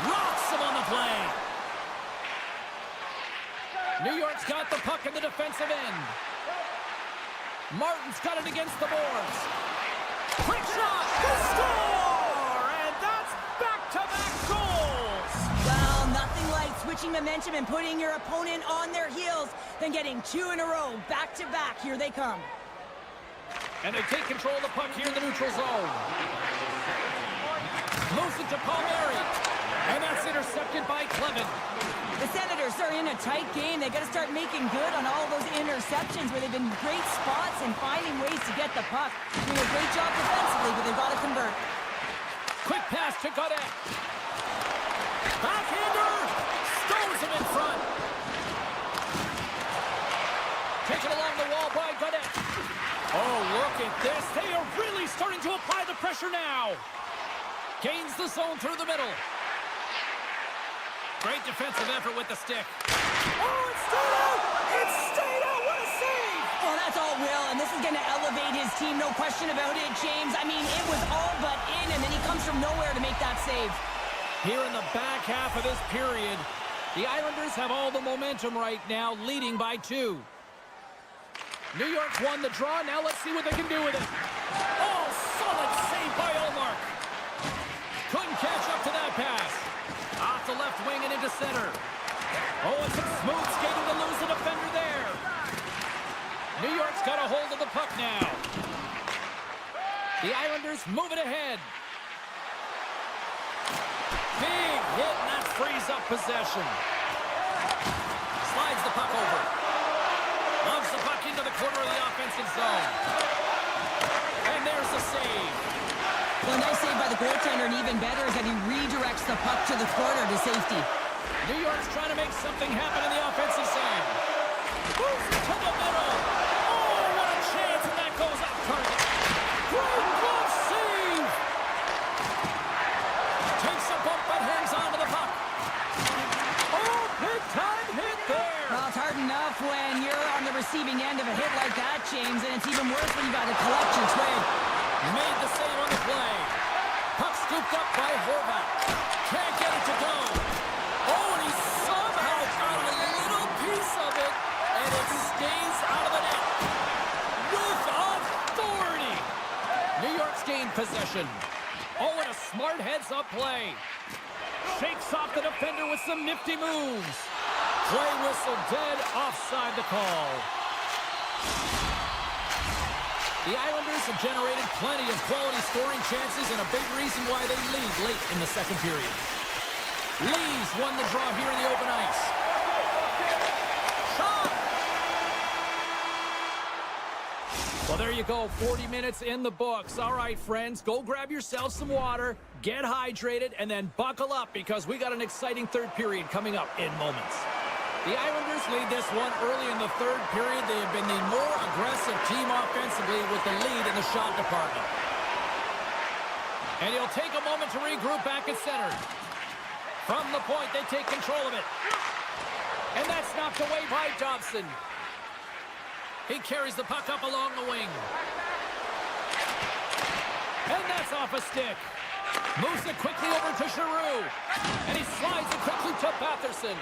Rocks him on the play. New York's got the puck in the defensive end. Martin's got it against the boards. Quick shot. Score! And that's back-to-back goals. Well, nothing like switching momentum and putting your opponent on their heels than getting 2 in a row, back-to-back. Here they come. And they take control of the puck here in the neutral zone. Moves it to Palmieri. And that's intercepted by Clement. The Senators are in a tight game. They got to start making good on all those interceptions where they've been great spots and finding ways to get the puck. Doing a great job defensively, but they've got to convert. Quick pass to Godet. Backhander. Stones him in front. Taken along the wall by Godet. Oh, look at this. They are really starting to apply the pressure now. Gains the zone through the middle. Great defensive effort with the stick. Oh, it stayed out! It stayed out! What a save! Oh, that's all Will, and this is going to elevate his team, no question about it, James. I mean, it was all but in, and then he comes from nowhere to make that save. Here in the back half of this period, the Islanders have all the momentum right now, leading by 2. New York's won the draw. Now let's see what they can do with it. Oh, solid save by Ullmark. Couldn't catch up to that pass. Off the left wing and into center. Oh, it's some smooth skating to lose the defender there. New York's got a hold of the puck now. The Islanders move it ahead. Big hit, and that frees up possession. Slides the puck over. Loves the puck into the corner of the offensive zone. And there's the save. Well, a nice save by the goaltender, and even better is that he redirects the puck to the corner to safety. New York's trying to make something happen in the offensive zone. Moves to the middle. Oh, what a chance, and that goes off target. Great glove save. Takes a bump but hangs on to the puck. Oh, big time hit there. Well, it's hard enough when you're on the receiving end of a hit like that, James, and it's even worse when you got to collect your trade. Made the save on the play. Puck scooped up by Horvat. Can't get it to go. Oh, and he somehow got a little piece of it, and it stays out of the net. With authority. New York's gained possession. Oh, and a smart heads-up play. Shakes off the defender with some nifty moves. Play whistle dead, offside the call. The Islanders have generated plenty of quality scoring chances and a big reason why they lead late in the second period. Lee's won the draw here in the open ice. Shot! Well, there you go. 40 minutes in the books. All right, friends, go grab yourself some water, get hydrated, and then buckle up because we got an exciting third period coming up in moments. The Islanders lead this one early in the third period. They have been the more aggressive team offensively with the lead in the shot department. And he'll take a moment to regroup back at center. From the point, they take control of it. And that's knocked away by Dobson. He carries the puck up along the wing. And that's off a stick. Moves it quickly over to Giroux. And he slides it quickly to Batherson.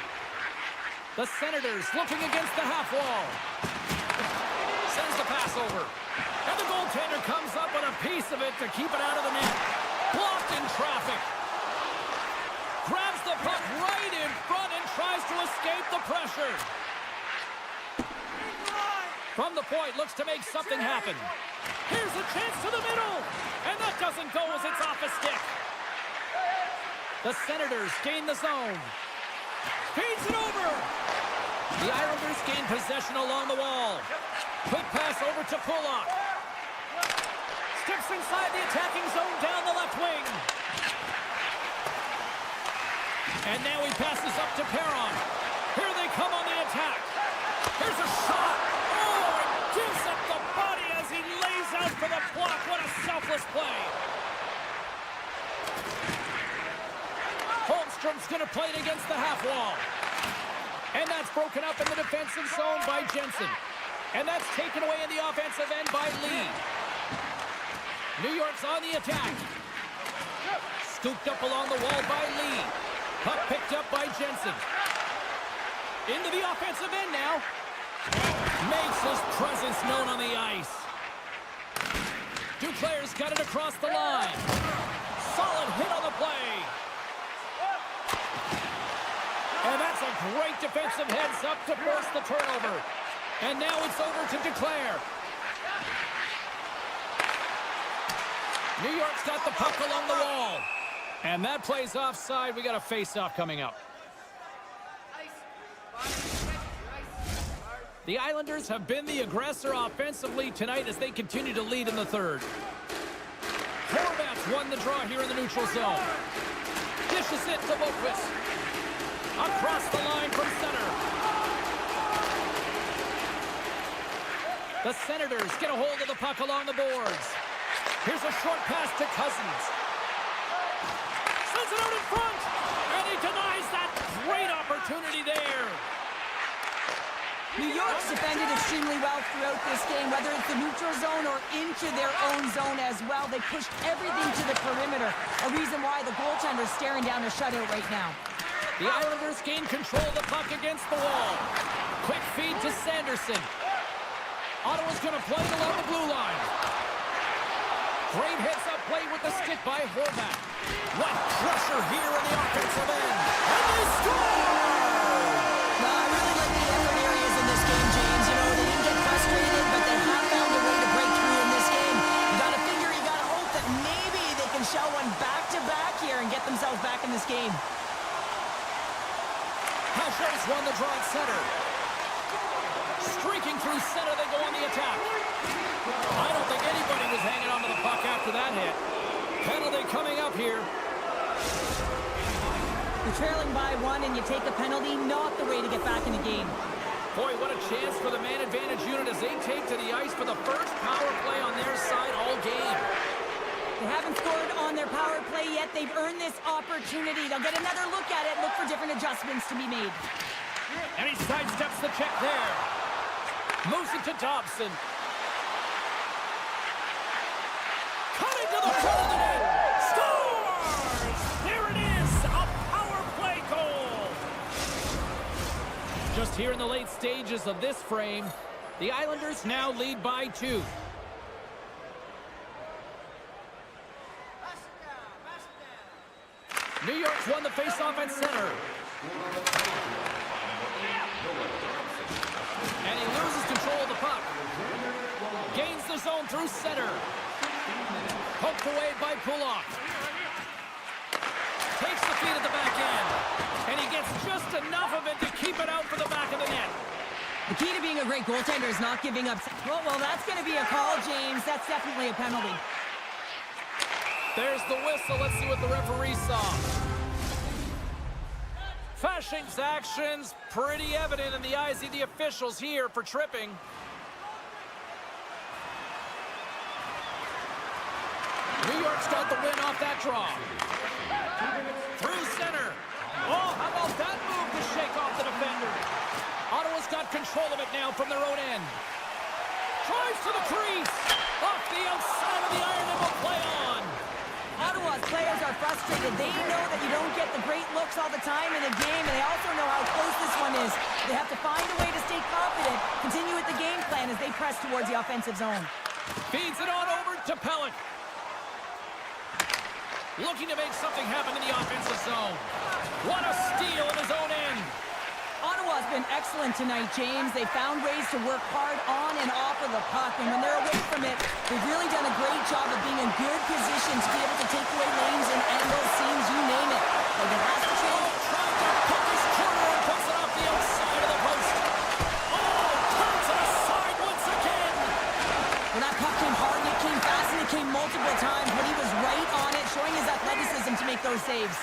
The Senators looking against the half wall. Sends the pass over. And the goaltender comes up with a piece of it to keep it out of the net. Blocked in traffic. Grabs the puck right in front and tries to escape the pressure. From the point, looks to make something happen. Here's a chance to the middle. And that doesn't go as it's off a stick. The Senators gain the zone. Feeds it over. The Islanders gain possession along the wall. Quick pass over to Pulock. Steps inside the attacking zone down the left wing. And now he passes up to Perron. Here they come on the attack. Here's a shot. Oh, and gives up the body as he lays out for the block. What a selfless play. Holmstrom's going to play it against the half wall. And that's broken up in the defensive zone by Jensen. And that's taken away in the offensive end by Lee. New York's on the attack. Scooped up along the wall by Lee. Puck picked up by Jensen. Into the offensive end now. Makes his presence known on the ice. Duclair's got it across the line. Solid hit on the play. And that's a great defensive heads-up to force the turnover. And now it's over to Duclair. New York's got the puck along the wall. And that plays offside. We got a face-off coming up. The Islanders have been the aggressor offensively tonight as they continue to lead in the third. Horvat's won the draw here in the neutral zone. Dishes it to Boqvist. Across the line from center. The Senators get a hold of the puck along the boards. Here's a short pass to Cousins. Sends it out in front. And he denies that great opportunity there. New York's defended extremely well throughout this game, whether it's the neutral zone or into their own zone as well. They pushed everything to the perimeter, a reason why the goaltender's staring down a shutout right now. The Islanders gain control of the puck against the wall. Quick feed to Sanderson. Ottawa's going to play it along the blue line. Great heads-up play with the stick by Horvat. What pressure here in the offensive end. And they score! Well, I really like the other areas in this game, James. You know, they didn't get frustrated, but they have found a way to break through in this game. You got to figure, you got to hope that maybe they can shell one back-to-back here and get themselves back in this game. Hashos won the draw at center. Streaking through center, they go on the attack. I don't think anybody was hanging on to the puck after that hit. Penalty coming up here. You're trailing by one and you take a penalty, not the way to get back in the game. Boy, what a chance for the man advantage unit as they take to the ice for the first power play on their side all game. They haven't scored on their power play yet. They've earned this opportunity. They'll get another look at it, look for different adjustments to be made. And he sidesteps the check there. Moves it to Dobson. Cutting to the front of the net. Scores! There it is, a power play goal. Just here in the late stages of this frame, the Islanders now lead by 2. New York's won the faceoff at center. And he loses control of the puck. Gains the zone through center. Poked away by Pulock. Takes the feed at the back end. And he gets just enough of it to keep it out for the back of the net. The key to being a great goaltender is not giving up. Well, that's going to be a call, James. That's definitely a penalty. There's the whistle. Let's see what the referee saw. Fasching's actions pretty evident in the eyes of the officials here for tripping. New York's got the win off that draw. Through center. Oh, how about that move to shake off the defender? Ottawa's got control of it now from their own end. Drives to the crease. Off the outside of the iron and will play on. Ottawa's players are frustrated. They know that you don't get the great looks all the time in a game, and they also know how close this one is. They have to find a way to stay confident, continue with the game plan as they press towards the offensive zone. Feeds it on over to Pellick. Looking to make something happen in the offensive zone. What a steal in his own end. Ottawa's been excellent tonight, James. They found ways to work hard on and off of the puck, and when they're away from it, they've really done a great job of being in good position to be able to take away lanes and angles, seams, you name it. But it has to change. Trying to put this corner and puts it off the outside of the post. Oh, turns it aside once again. Well, that puck came hard, and it came fast, and it came multiple times, but he was right on it, showing his athleticism to make those saves.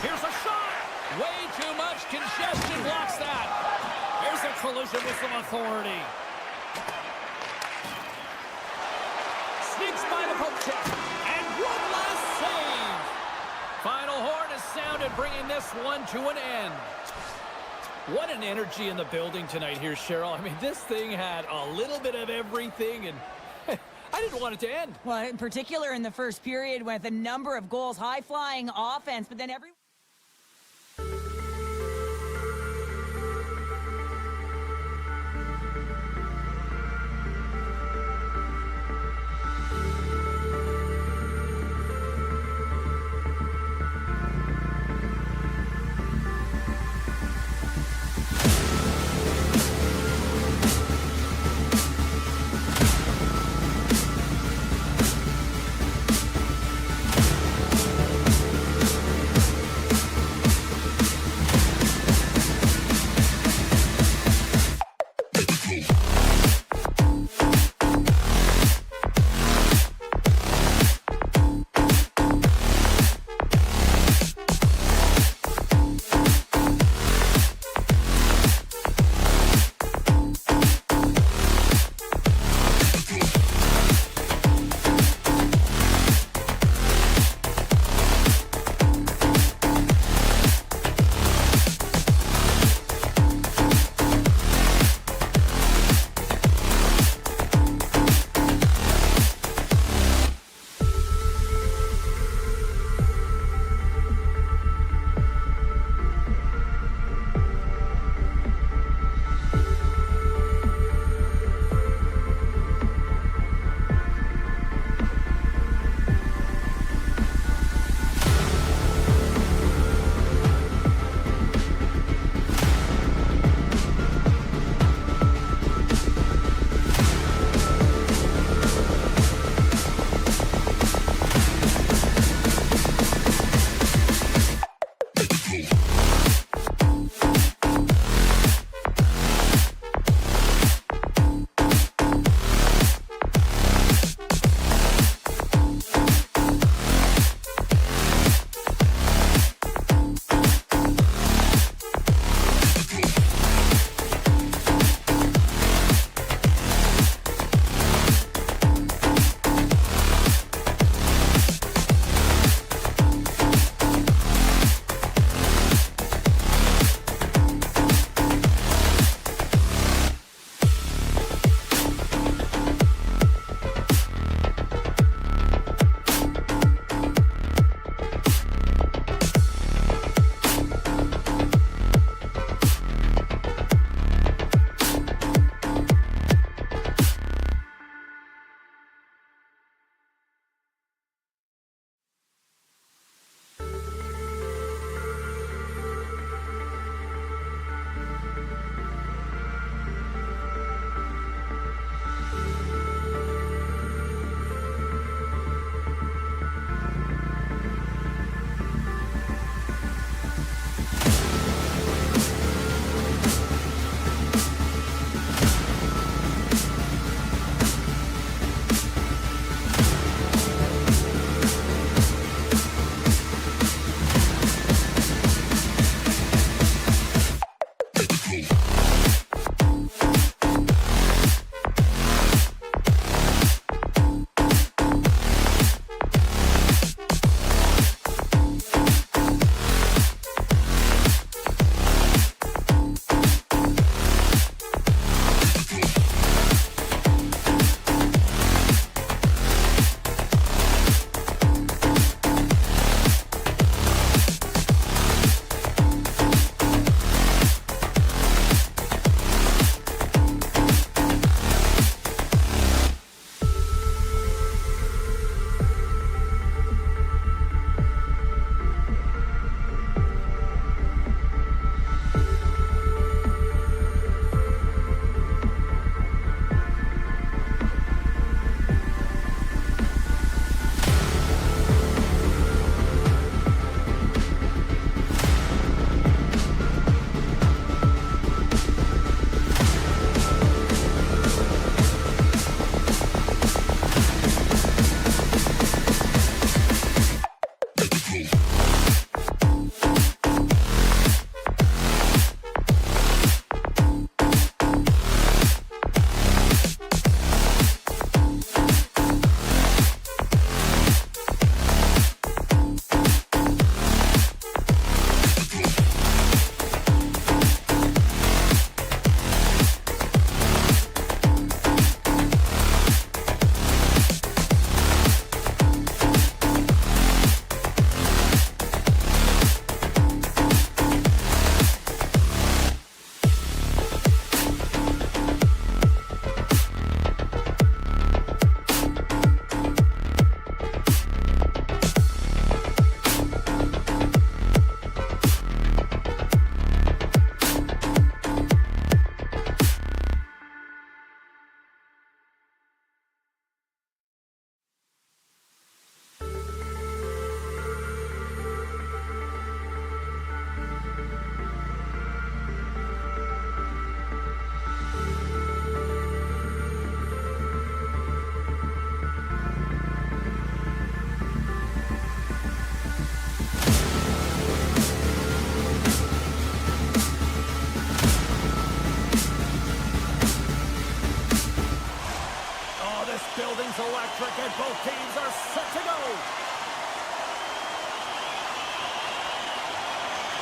Here's a shot. Way too much congestion blocks that. There's a collision with some authority. Sneaks by the poke check. And one last save. Final horn is sounded, bringing this one to an end. What an energy in the building tonight here, Cheryl. I mean, this thing had a little bit of everything, and I didn't want it to end. Well, in particular in the first period with a number of goals, high-flying offense, but then every...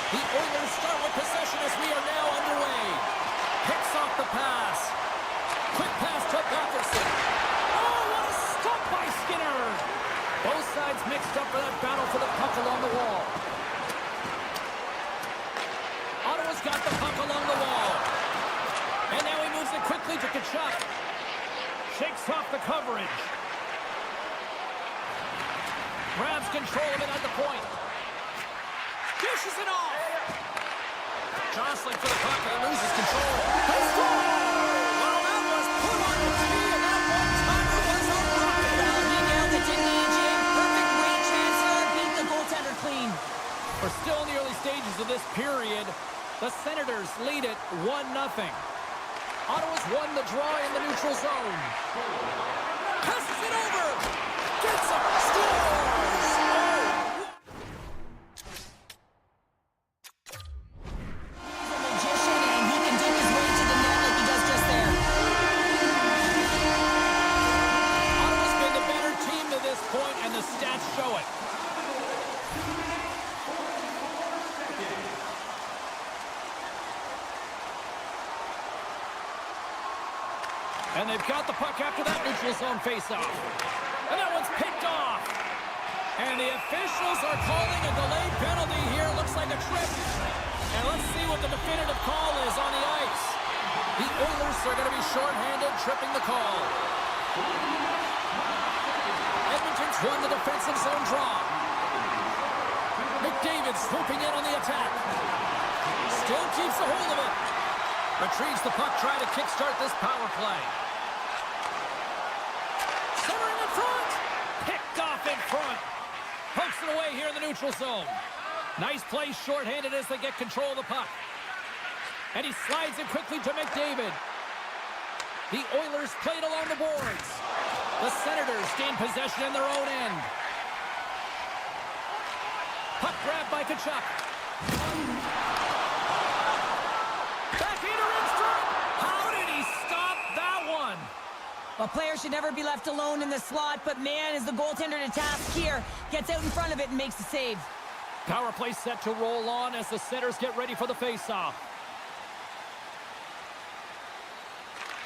The Oilers start with possession as we are now underway. Picks off the pass. Quick pass to Batherson. Oh, what a stop by Skinner. Both sides mixed up for that battle for the puck along the wall. Ottawa's got the puck along the wall. And now he moves it quickly to Tkachuk. Shakes off the coverage. Grabs control of it at the point. Dishes it off. Jostling for the puck and he loses control. They score! Well, that was put on the tee and that one-timer was a rocket. Well, he nailed it, didn't he, Jim? Perfect weight transfer. Beat the goaltender clean. We're still in the early stages of this period. The Senators lead it 1-0. Ottawa's won the draw in the neutral zone. Passes it over. Gets it. Scores! And they've got the puck after that neutral zone faceoff. And that one's picked off. And the officials are calling a delayed penalty here. Looks like a trip. And let's see what the definitive call is on the ice. The Oilers are going to be shorthanded, tripping the call. Edmonton's won the defensive zone draw. McDavid swooping in on the attack. Still keeps a hold of it. Retrieves the puck, trying to kickstart this power play. Centering in front. Picked off in front. Pokes it away here in the neutral zone. Nice play shorthanded as they get control of the puck. And he slides it quickly to McDavid. The Oilers played along the boards. The Senators gain possession in their own end. Puck grabbed by Tkachuk. Backhander in front. How did he stop that one? Well, players should never be left alone in the slot, but man, is the goaltender to task here. Gets out in front of it and makes the save. Power play set to roll on as the Senators get ready for the face-off.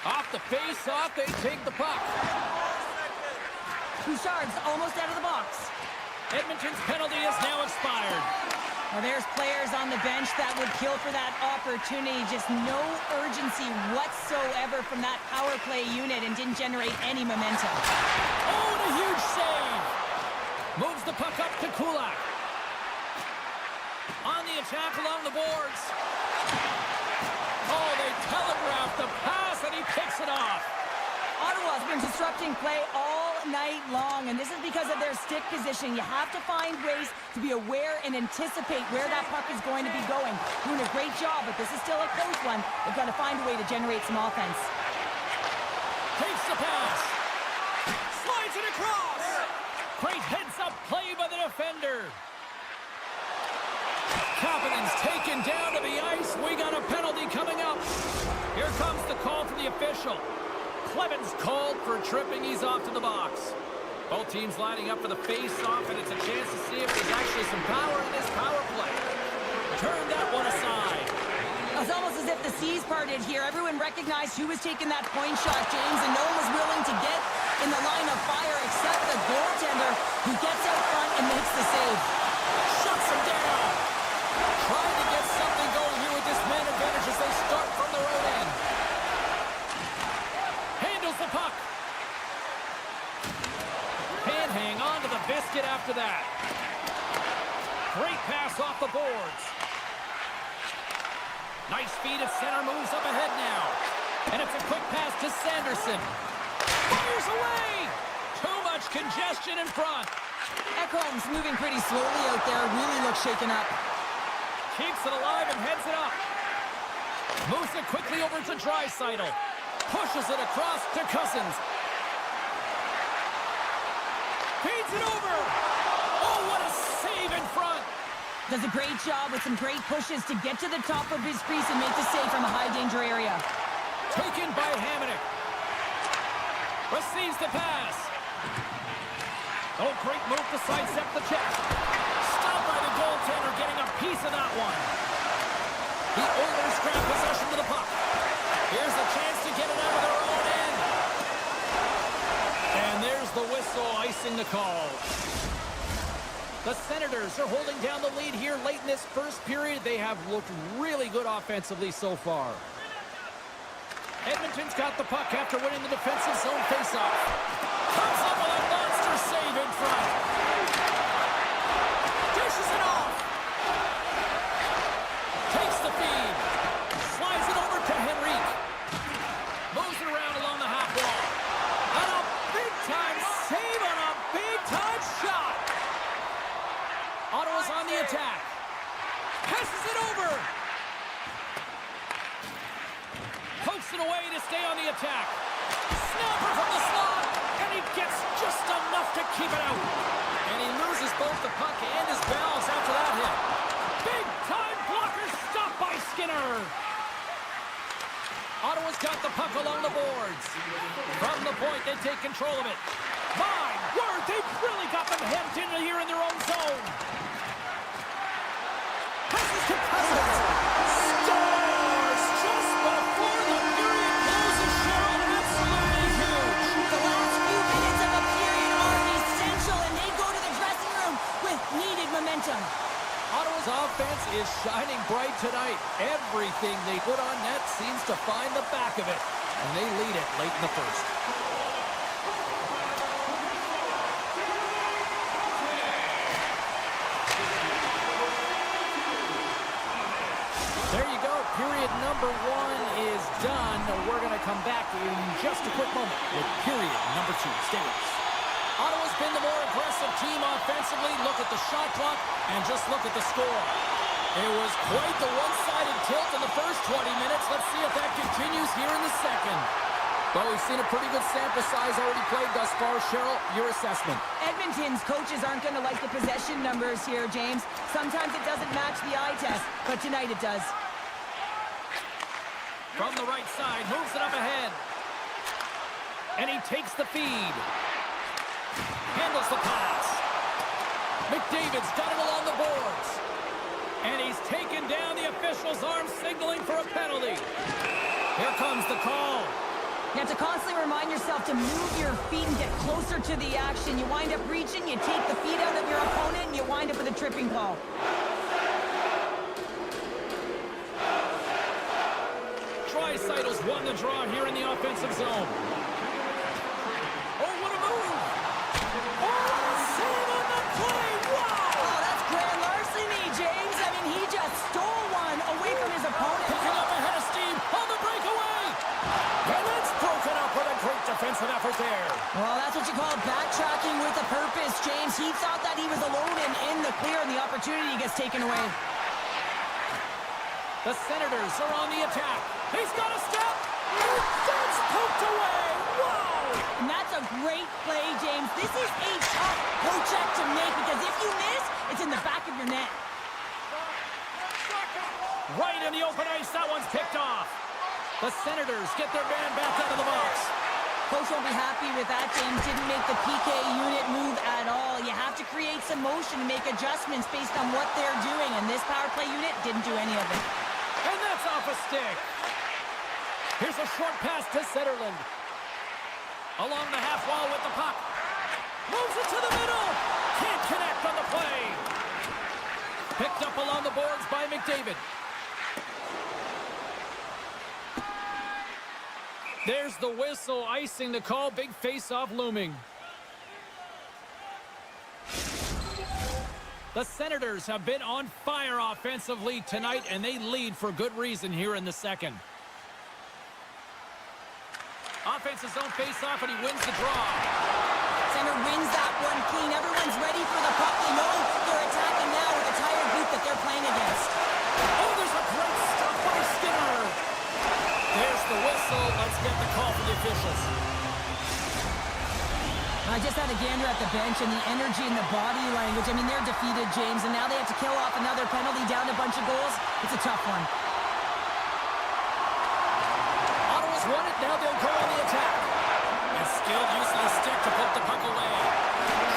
Off the face-off, they take the puck. Bouchard's almost out of the box. Edmonton's penalty is now expired. Well, there's players on the bench that would kill for that opportunity. Just no urgency whatsoever from that power play unit and didn't generate any momentum. Oh, and a huge save. Moves the puck up to Kulak. On the attack along the boards. Oh, they telegraphed the pass and he picks it off. Ottawa's been disrupting play all night long, and this is because of their stick position. You have to find ways to be aware and anticipate where that puck is going to be going. Doing a great job, but this is still a close one. They've got to find a way to generate some offense. Takes the pass. Slides it across. Great heads-up play by the defender. Kapanen's taken down to the ice. We got a penalty coming up. Here comes the call from the official. Cleven's called for tripping. He's off to the box. Both teams lining up for the face-off, and it's a chance to see if there's actually some power in this power play. Turn that one aside. It's almost as if the seas parted here. Everyone recognized who was taking that point shot, James, and no one was willing to get in the line of fire except the goaltender, who gets out front and makes the save. Shuts him down. Trying to get something going here with this man advantage as they start from their own end. Handles the puck. Can't hang on to the biscuit after that. Great pass off the boards. Nice feed at center, moves up ahead now. And it's a quick pass to Sanderson. Fires away! Too much congestion in front. Ekholm's moving pretty slowly out there, really looks shaken up. Keeps it alive and heads it up. Moves it quickly over to Draisaitl. Pushes it across to Cousins. Feeds it over. Oh, what a save in front. Does a great job with some great pushes to get to the top of his crease and make the save from a high-danger area. Taken by Hamonic. Receives the pass. Oh, great move to sidestep the check. Stopped by the goaltender, getting a piece of that one. the call. The Senators are holding down the lead here late in this first period. They have looked really good offensively so far. Edmonton's got the puck after winning the defensive zone faceoff. Comes up with a monster save in front. Dishes it off. Takes the feed. Slides it over to Henrique. Moves it around along the half wall. And a big-time save on a big-time shot. Ottawa's on the attack. Passes it over. Pokes it away to stay on the attack. Snapper from the slot. And he gets just enough to keep it out. And he loses both the puck and his balance after that hit. Big-time blocker stopped by Skinner. Ottawa's got the puck along the boards. From the point, they take control of it. My word, they've really got them hemmed in here in their own zone. Passes to Cousins. Scores just before the period closes. Cheryl, absolutely huge. The last few minutes of a period are essential, and they go to the dressing room with needed momentum. Ottawa's offense is shining bright tonight. Everything they put on net seems to find the back of it, and they lead it late in the first. There you go. Period number 1 is done. We're going to come back in just a quick moment with period number 2. Stay with us. Ottawa's been the more aggressive team offensively. Look at the shot clock and just look at the score. It was quite the one-sided tilt in the first 20 minutes. Let's see if that continues here in the second. Well, we've seen a pretty good sample size already played thus far. Cheryl, your assessment. Edmonton's coaches aren't going to like the possession numbers here, James. Sometimes it doesn't match the eye test, but tonight it does. From the right side, moves it up ahead. And he takes the feed. Handles the pass. McDavid's got it along the boards. And he's taken down the official's arm, signaling for a penalty. Here comes the call. You have to constantly remind yourself to move your feet and get closer to the action. You wind up reaching, you take the feet out of your opponent, and you wind up with a tripping call. Tricytle's won the draw here in the offensive zone. Oh, what a move! Oh, save on the play! Wow! Oh, that's grand larceny, James. I mean, he just stole one away from his opponent. Picking up ahead of steam on the breakaway! And that's broken up with a great defensive effort there. Well, that's what you call backtracking with a purpose, James. He thought that he was alone and in the clear, and the opportunity gets taken away. The Senators are on the attack. He's got a step. That's poked away. Wow! And that's a great play, James. This is a tough poke check to make because if you miss, it's in the back of your net. Right in the open ice, that one's picked off. The Senators get their man back out of the box. Coach won't be happy with that, James. Didn't make the PK unit move at all. You have to create some motion and make adjustments based on what they're doing, and this power play unit didn't do any of it. And that's off a stick. Here's a short pass to Zetterlund. Along the half wall with the puck. Moves it to the middle. Can't connect on the play. Picked up along the boards by McDavid. There's the whistle, icing the call. Big face-off looming. The Senators have been on fire offensively tonight, and they lead for good reason here in the second. Offensive zone face-off, and he wins the draw. Center wins that one clean. Everyone's ready for the puck. They know they're attacking now with the tired group that they're playing against. Oh, there's a great stop by Skinner. There's the whistle. Let's get the call from the officials. I just had a gander at the bench, and the energy and the body language. I mean, they're defeated, James, and now they have to kill off another penalty, down a bunch of goals. It's a tough one. Ottawa's won it. Now they'll go on the attack. And skilled use of the stick to poke the puck away.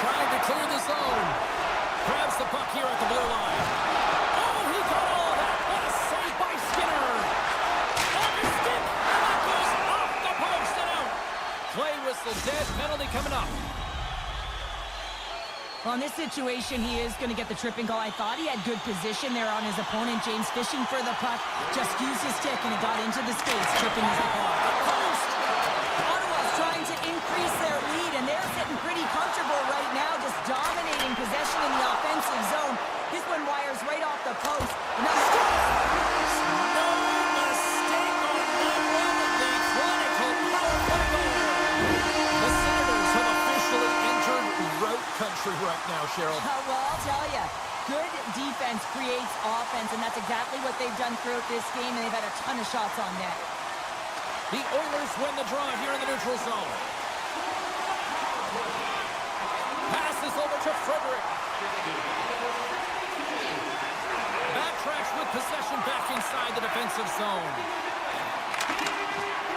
Trying to clear the zone. Grabs the puck here at the blue line. Oh, he got all of that. What a save by Skinner. Off his stick. And that goes off the post and out. Play whistle dead. Penalty coming up. Well, in this situation, he is going to get the tripping call. I thought he had good position there on his opponent. James fishing for the puck, just used his stick, and it got into the skates, tripping his opponent. Ottawa's trying to increase their lead, and they're sitting pretty comfortable right now, just dominating possession in the offensive zone. This one wires right off the post. Country right now, Cheryl. Well, I'll tell you, good defense creates offense, and that's exactly what they've done throughout this game, and they've had a ton of shots on net. The Oilers win the drive here in the neutral zone. Passes over to Frederick. Backtracks with possession back inside the defensive zone.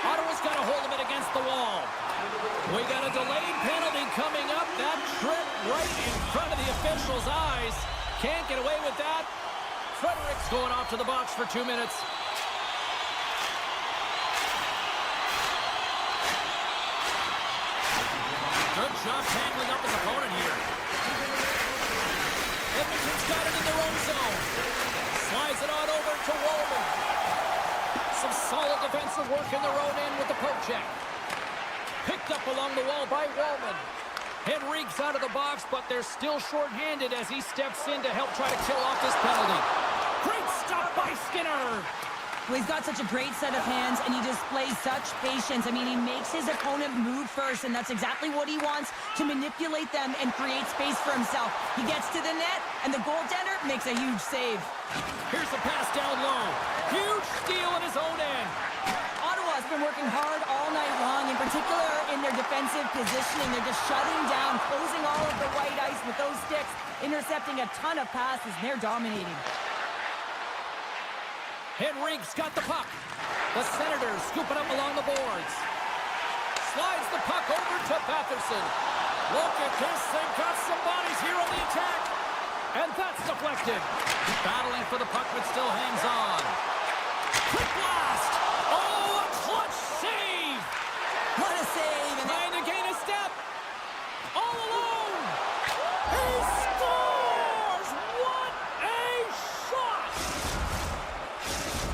Ottawa's got a hold of it against the wall. We got a delayed penalty coming up. That trip right in front of the official's eyes. Can't get away with that. Frederick's going off to the box for 2 minutes. Good job tangling up his opponent here. Edmonton's got it in their own zone. Slides it on over to Wallman. Some solid defensive work in their own end with the poke check. Picked up along the wall by Wallman. Henrique's out of the box, but they're still short-handed as he steps in to help try to kill off this penalty. Great stop by Skinner. Well, he's got such a great set of hands, and he displays such patience. I mean, he makes his opponent move first, and that's exactly what he wants, to manipulate them and create space for himself. He gets to the net, and the goaltender makes a huge save. Here's a pass down low. Huge steal in his own end. Ottawa's been working hard all night long, in particular in their defensive positioning. They're just shutting down, closing all of the white ice with those sticks, intercepting a ton of passes, and they're dominating. Henrique's got the puck. The Senators scoop it up along the boards. Slides the puck over to Patterson. Look at this. They've got some bodies here on the attack. And that's deflected. Battling for the puck, but still hangs on. Quick blast. Oh, a clutch save. What a save. Trying to gain a step. All alone. He scores. What a shot.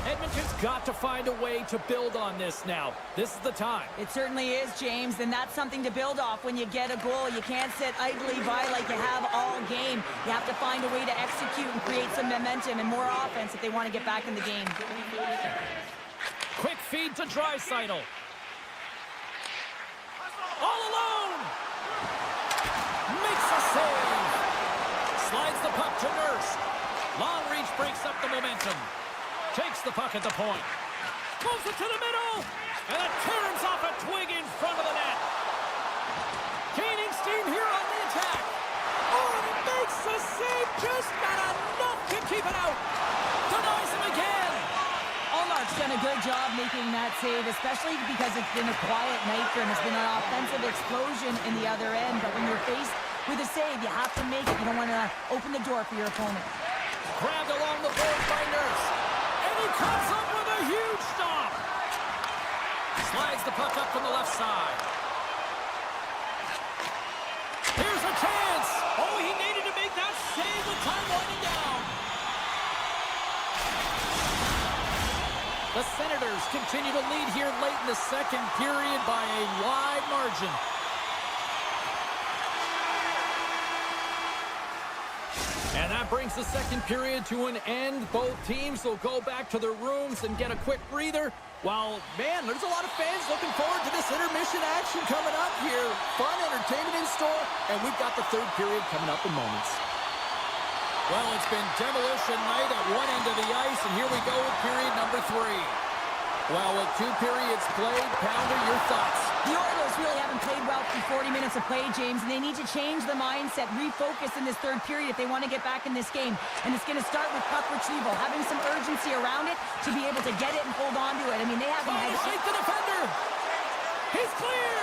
Edmonton's got to find a way to build on this now. This is the time. It certainly is, James, and that's something to build off when you get a goal. You can't sit idly by like you have all game. You have to find a way to execute and create some momentum and more offense if they want to get back in the game. Quick feed to Draisaitl. All alone. Makes a save. Slides the puck to Nurse. Long reach breaks up the momentum. Takes the puck at the point. Moves it to the middle. And it turns off a twig in front of the net. Gaining steam here on the attack. Oh, and he makes the save. Just not enough to keep it out. Denies him again. Allmark's done a good job making that save, especially because it's been a quiet night for him. It's been an offensive explosion in the other end. But when you're faced with a save, you have to make it. You don't want to open the door for your opponent. Grabbed along the board by Nurse. And he comes up with a huge stop. Slides the puck up from the left side. Here's a chance. Oh, he needed to make that save with time winding down. The Senators continue to lead here late in the second period by a wide margin. And that brings the second period to an end. Both teams will go back to their rooms and get a quick breather. While, man, there's a lot of fans looking forward to this intermission action coming up here. Fun entertainment in store, and we've got the third period coming up in moments. Well, it's been demolition night at one end of the ice, and here we go with period number 3. Well, with 2 periods played, Pounder, your thoughts? The Oilers really haven't played well for 40 minutes of play, James, and they need to change the mindset, refocus in this third period if they want to get back in this game. And it's going to start with puck retrieval, having some urgency around it to be able to get it and hold on to it. I mean, they haven't had... Shake the defender! He's clear!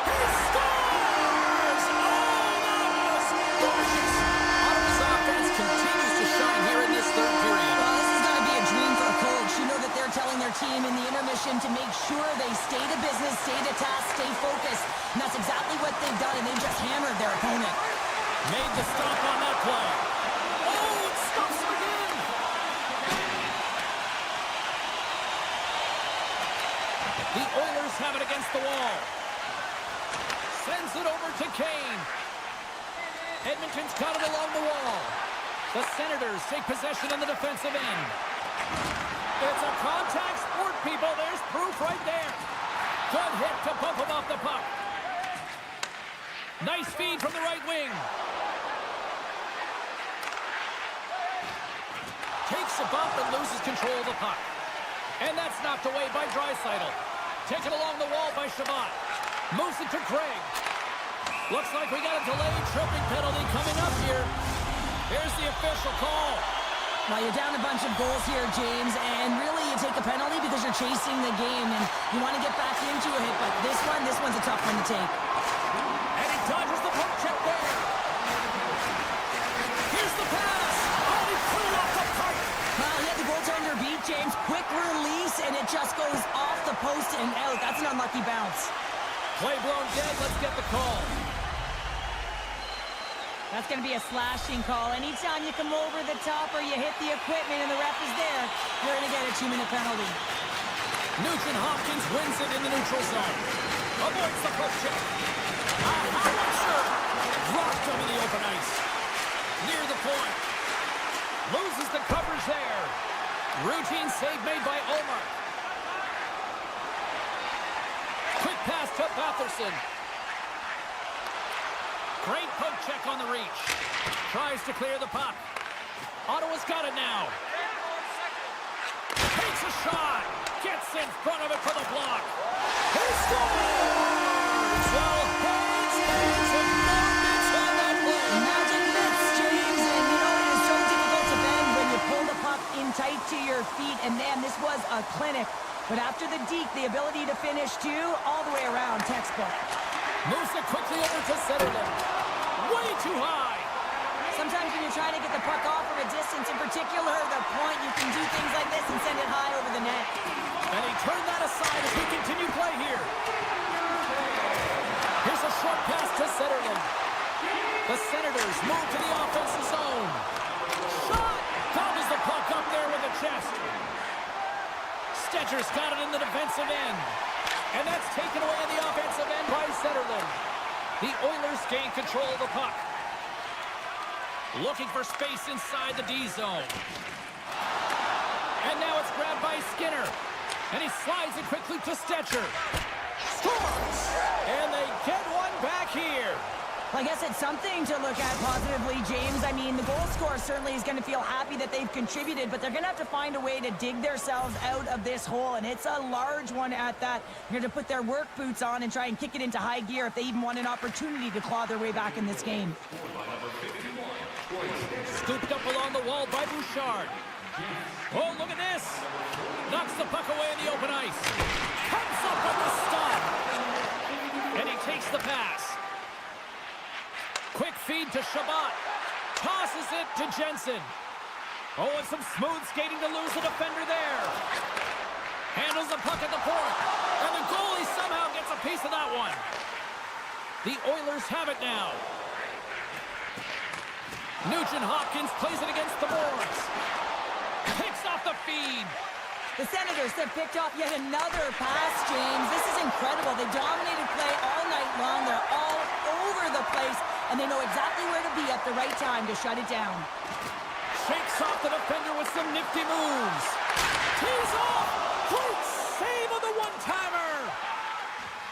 He scores! Oh, that was gorgeous! Ottawa's offense continues to shine here in this third period. Well, this is going to be a dream for a coach. You know that they're telling their team in the intermission to make sure they stay to business, stay to task, stay focused. And that's exactly what they've done, and they just hammered their opponent. Made the stop on that play. Oh, it stops him again. The Oilers have it against the wall. Sends it over to Kane. Edmonton's got it along the wall. The Senators take possession on the defensive end. It's a contact sport, people. There's proof right there. Good hit to bump him off the puck. Nice feed from the right wing. Takes a bump and loses control of the puck. And that's knocked away by Draisaitl. Taken along the wall by Shabbat. Moves it to Craig. Looks like we got a delayed tripping penalty coming up here. Here's the official call. Well, you're down a bunch of goals here, James, and really you take a penalty because you're chasing the game and you want to get back into a hit, but this one's a tough one to take. And he dodges the poke check there. Here's the pass. Oh, he flew off the pipe. Well, he had the goaltender beat, James. Quick release, and it just goes off the post and out. That's an unlucky bounce. Play blown dead. Let's get the call. That's going to be a slashing call. Anytime you come over the top or you hit the equipment and the ref is there, you're going to get a 2-minute penalty. Nugent Hopkins wins it in the neutral zone. Avoids the poke check. Howitzer dropped him in the open ice. Near the point. Loses the coverage there. Routine save made by Omar. Quick pass to Batherson. Great poke check on the reach. Tries to clear the puck. Ottawa's got it now. Takes a shot. Gets in front of it for the block. He scores! Well, hands and moments on that play. Magic mitts, James, and you know it is so difficult to bend when you pull the puck in tight to your feet, and man, this was a clinic. But after the deke, the ability to finish too, all the way around, textbook. Moves it quickly over to Zetterlund. Way too high. Sometimes when you're trying to get the puck off from a distance, in particular the point, you can do things like this and send it high over the net. And he turned that aside as we continue play here. Here's a short pass to Zetterlund. The Senators move to the offensive zone. Shot! Gobbles the puck up there with the chest. Stetcher's got it in the defensive end. And that's taken away in the offensive end by Zetterlund. The Oilers gain control of the puck. Looking for space inside the D zone. And now it's grabbed by Skinner. And he slides it quickly to Stetcher. Scores! And they get one back here. Well, I guess it's something to look at positively, James. I mean, the goal scorer certainly is going to feel happy that they've contributed, but they're going to have to find a way to dig themselves out of this hole, and it's a large one at that. They're going to put their work boots on and try and kick it into high gear if they even want an opportunity to claw their way back in this game. Scooped up along the wall by Bouchard. Oh, look at this. Knocks the puck away in the open ice. Comes up with the stop. And he takes the pass. Quick feed to Shabbat. Tosses it to Jensen. Oh, and some smooth skating to lose the defender there. Handles the puck at the point. And the goalie somehow gets a piece of that one. The Oilers have it now. Nugent Hopkins plays it against the boards. Picks off the feed. The Senators have picked off yet another pass, James. This is incredible. They dominated play all night long. They're all over the place, and they know exactly where to be at the right time to shut it down. Shakes off the defender with some nifty moves. Tees off. Great save of the one-timer.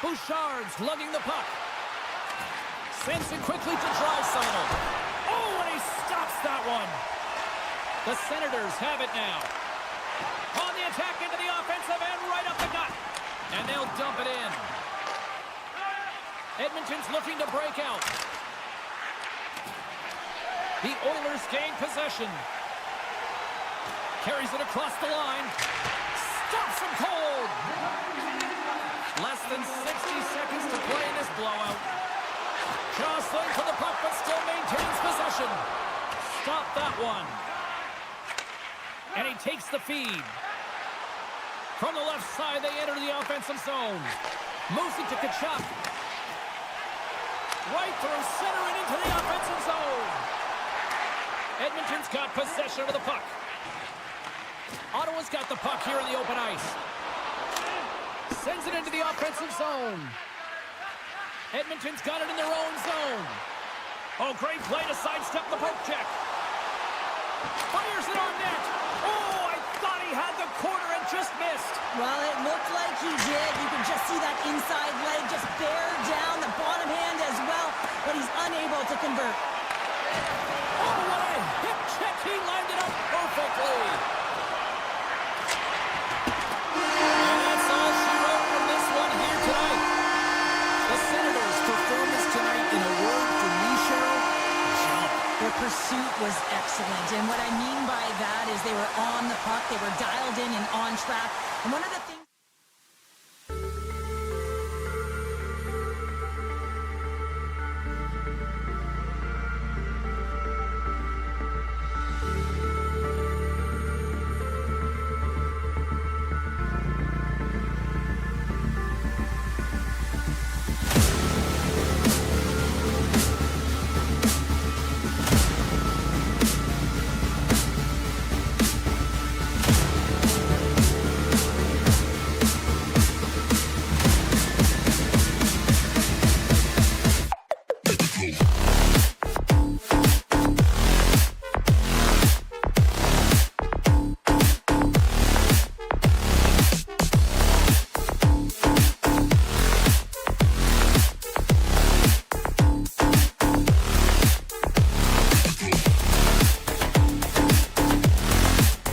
Bouchard's lugging the puck. Sends it quickly to Draisaitl. Oh, and he stops that one. The Senators have it now. On the attack into the offensive end, right up the gut. And they'll dump it in. Edmonton's looking to break out. The Oilers gain possession. Carries it across the line. Stops him cold. Less than 60 seconds to play in this blowout. Jostling for the puck, but still maintains possession. Stop that one. And he takes the feed. From the left side, they enter the offensive zone. Moves it to Kachuk. Right through center and into the offensive zone. Edmonton's got possession of the puck. Ottawa's got the puck here in the open ice. Sends it into the offensive zone. Edmonton's got it in their own zone. Oh, great play to sidestep the poke check. Fires it on net. Oh, I thought he had the corner and just missed. Well, it looked like he did. You can just see that inside leg just bear down the bottom hand as well, but he's unable to convert. Oh, what a hip check. He lined it up perfectly. And that's all she wrote from this one here tonight. The Senators' performance tonight, in a word from me, Cheryl, jump. Their pursuit was excellent, and what I mean by that is they were on the puck, they were dialed in and on track. And one of the things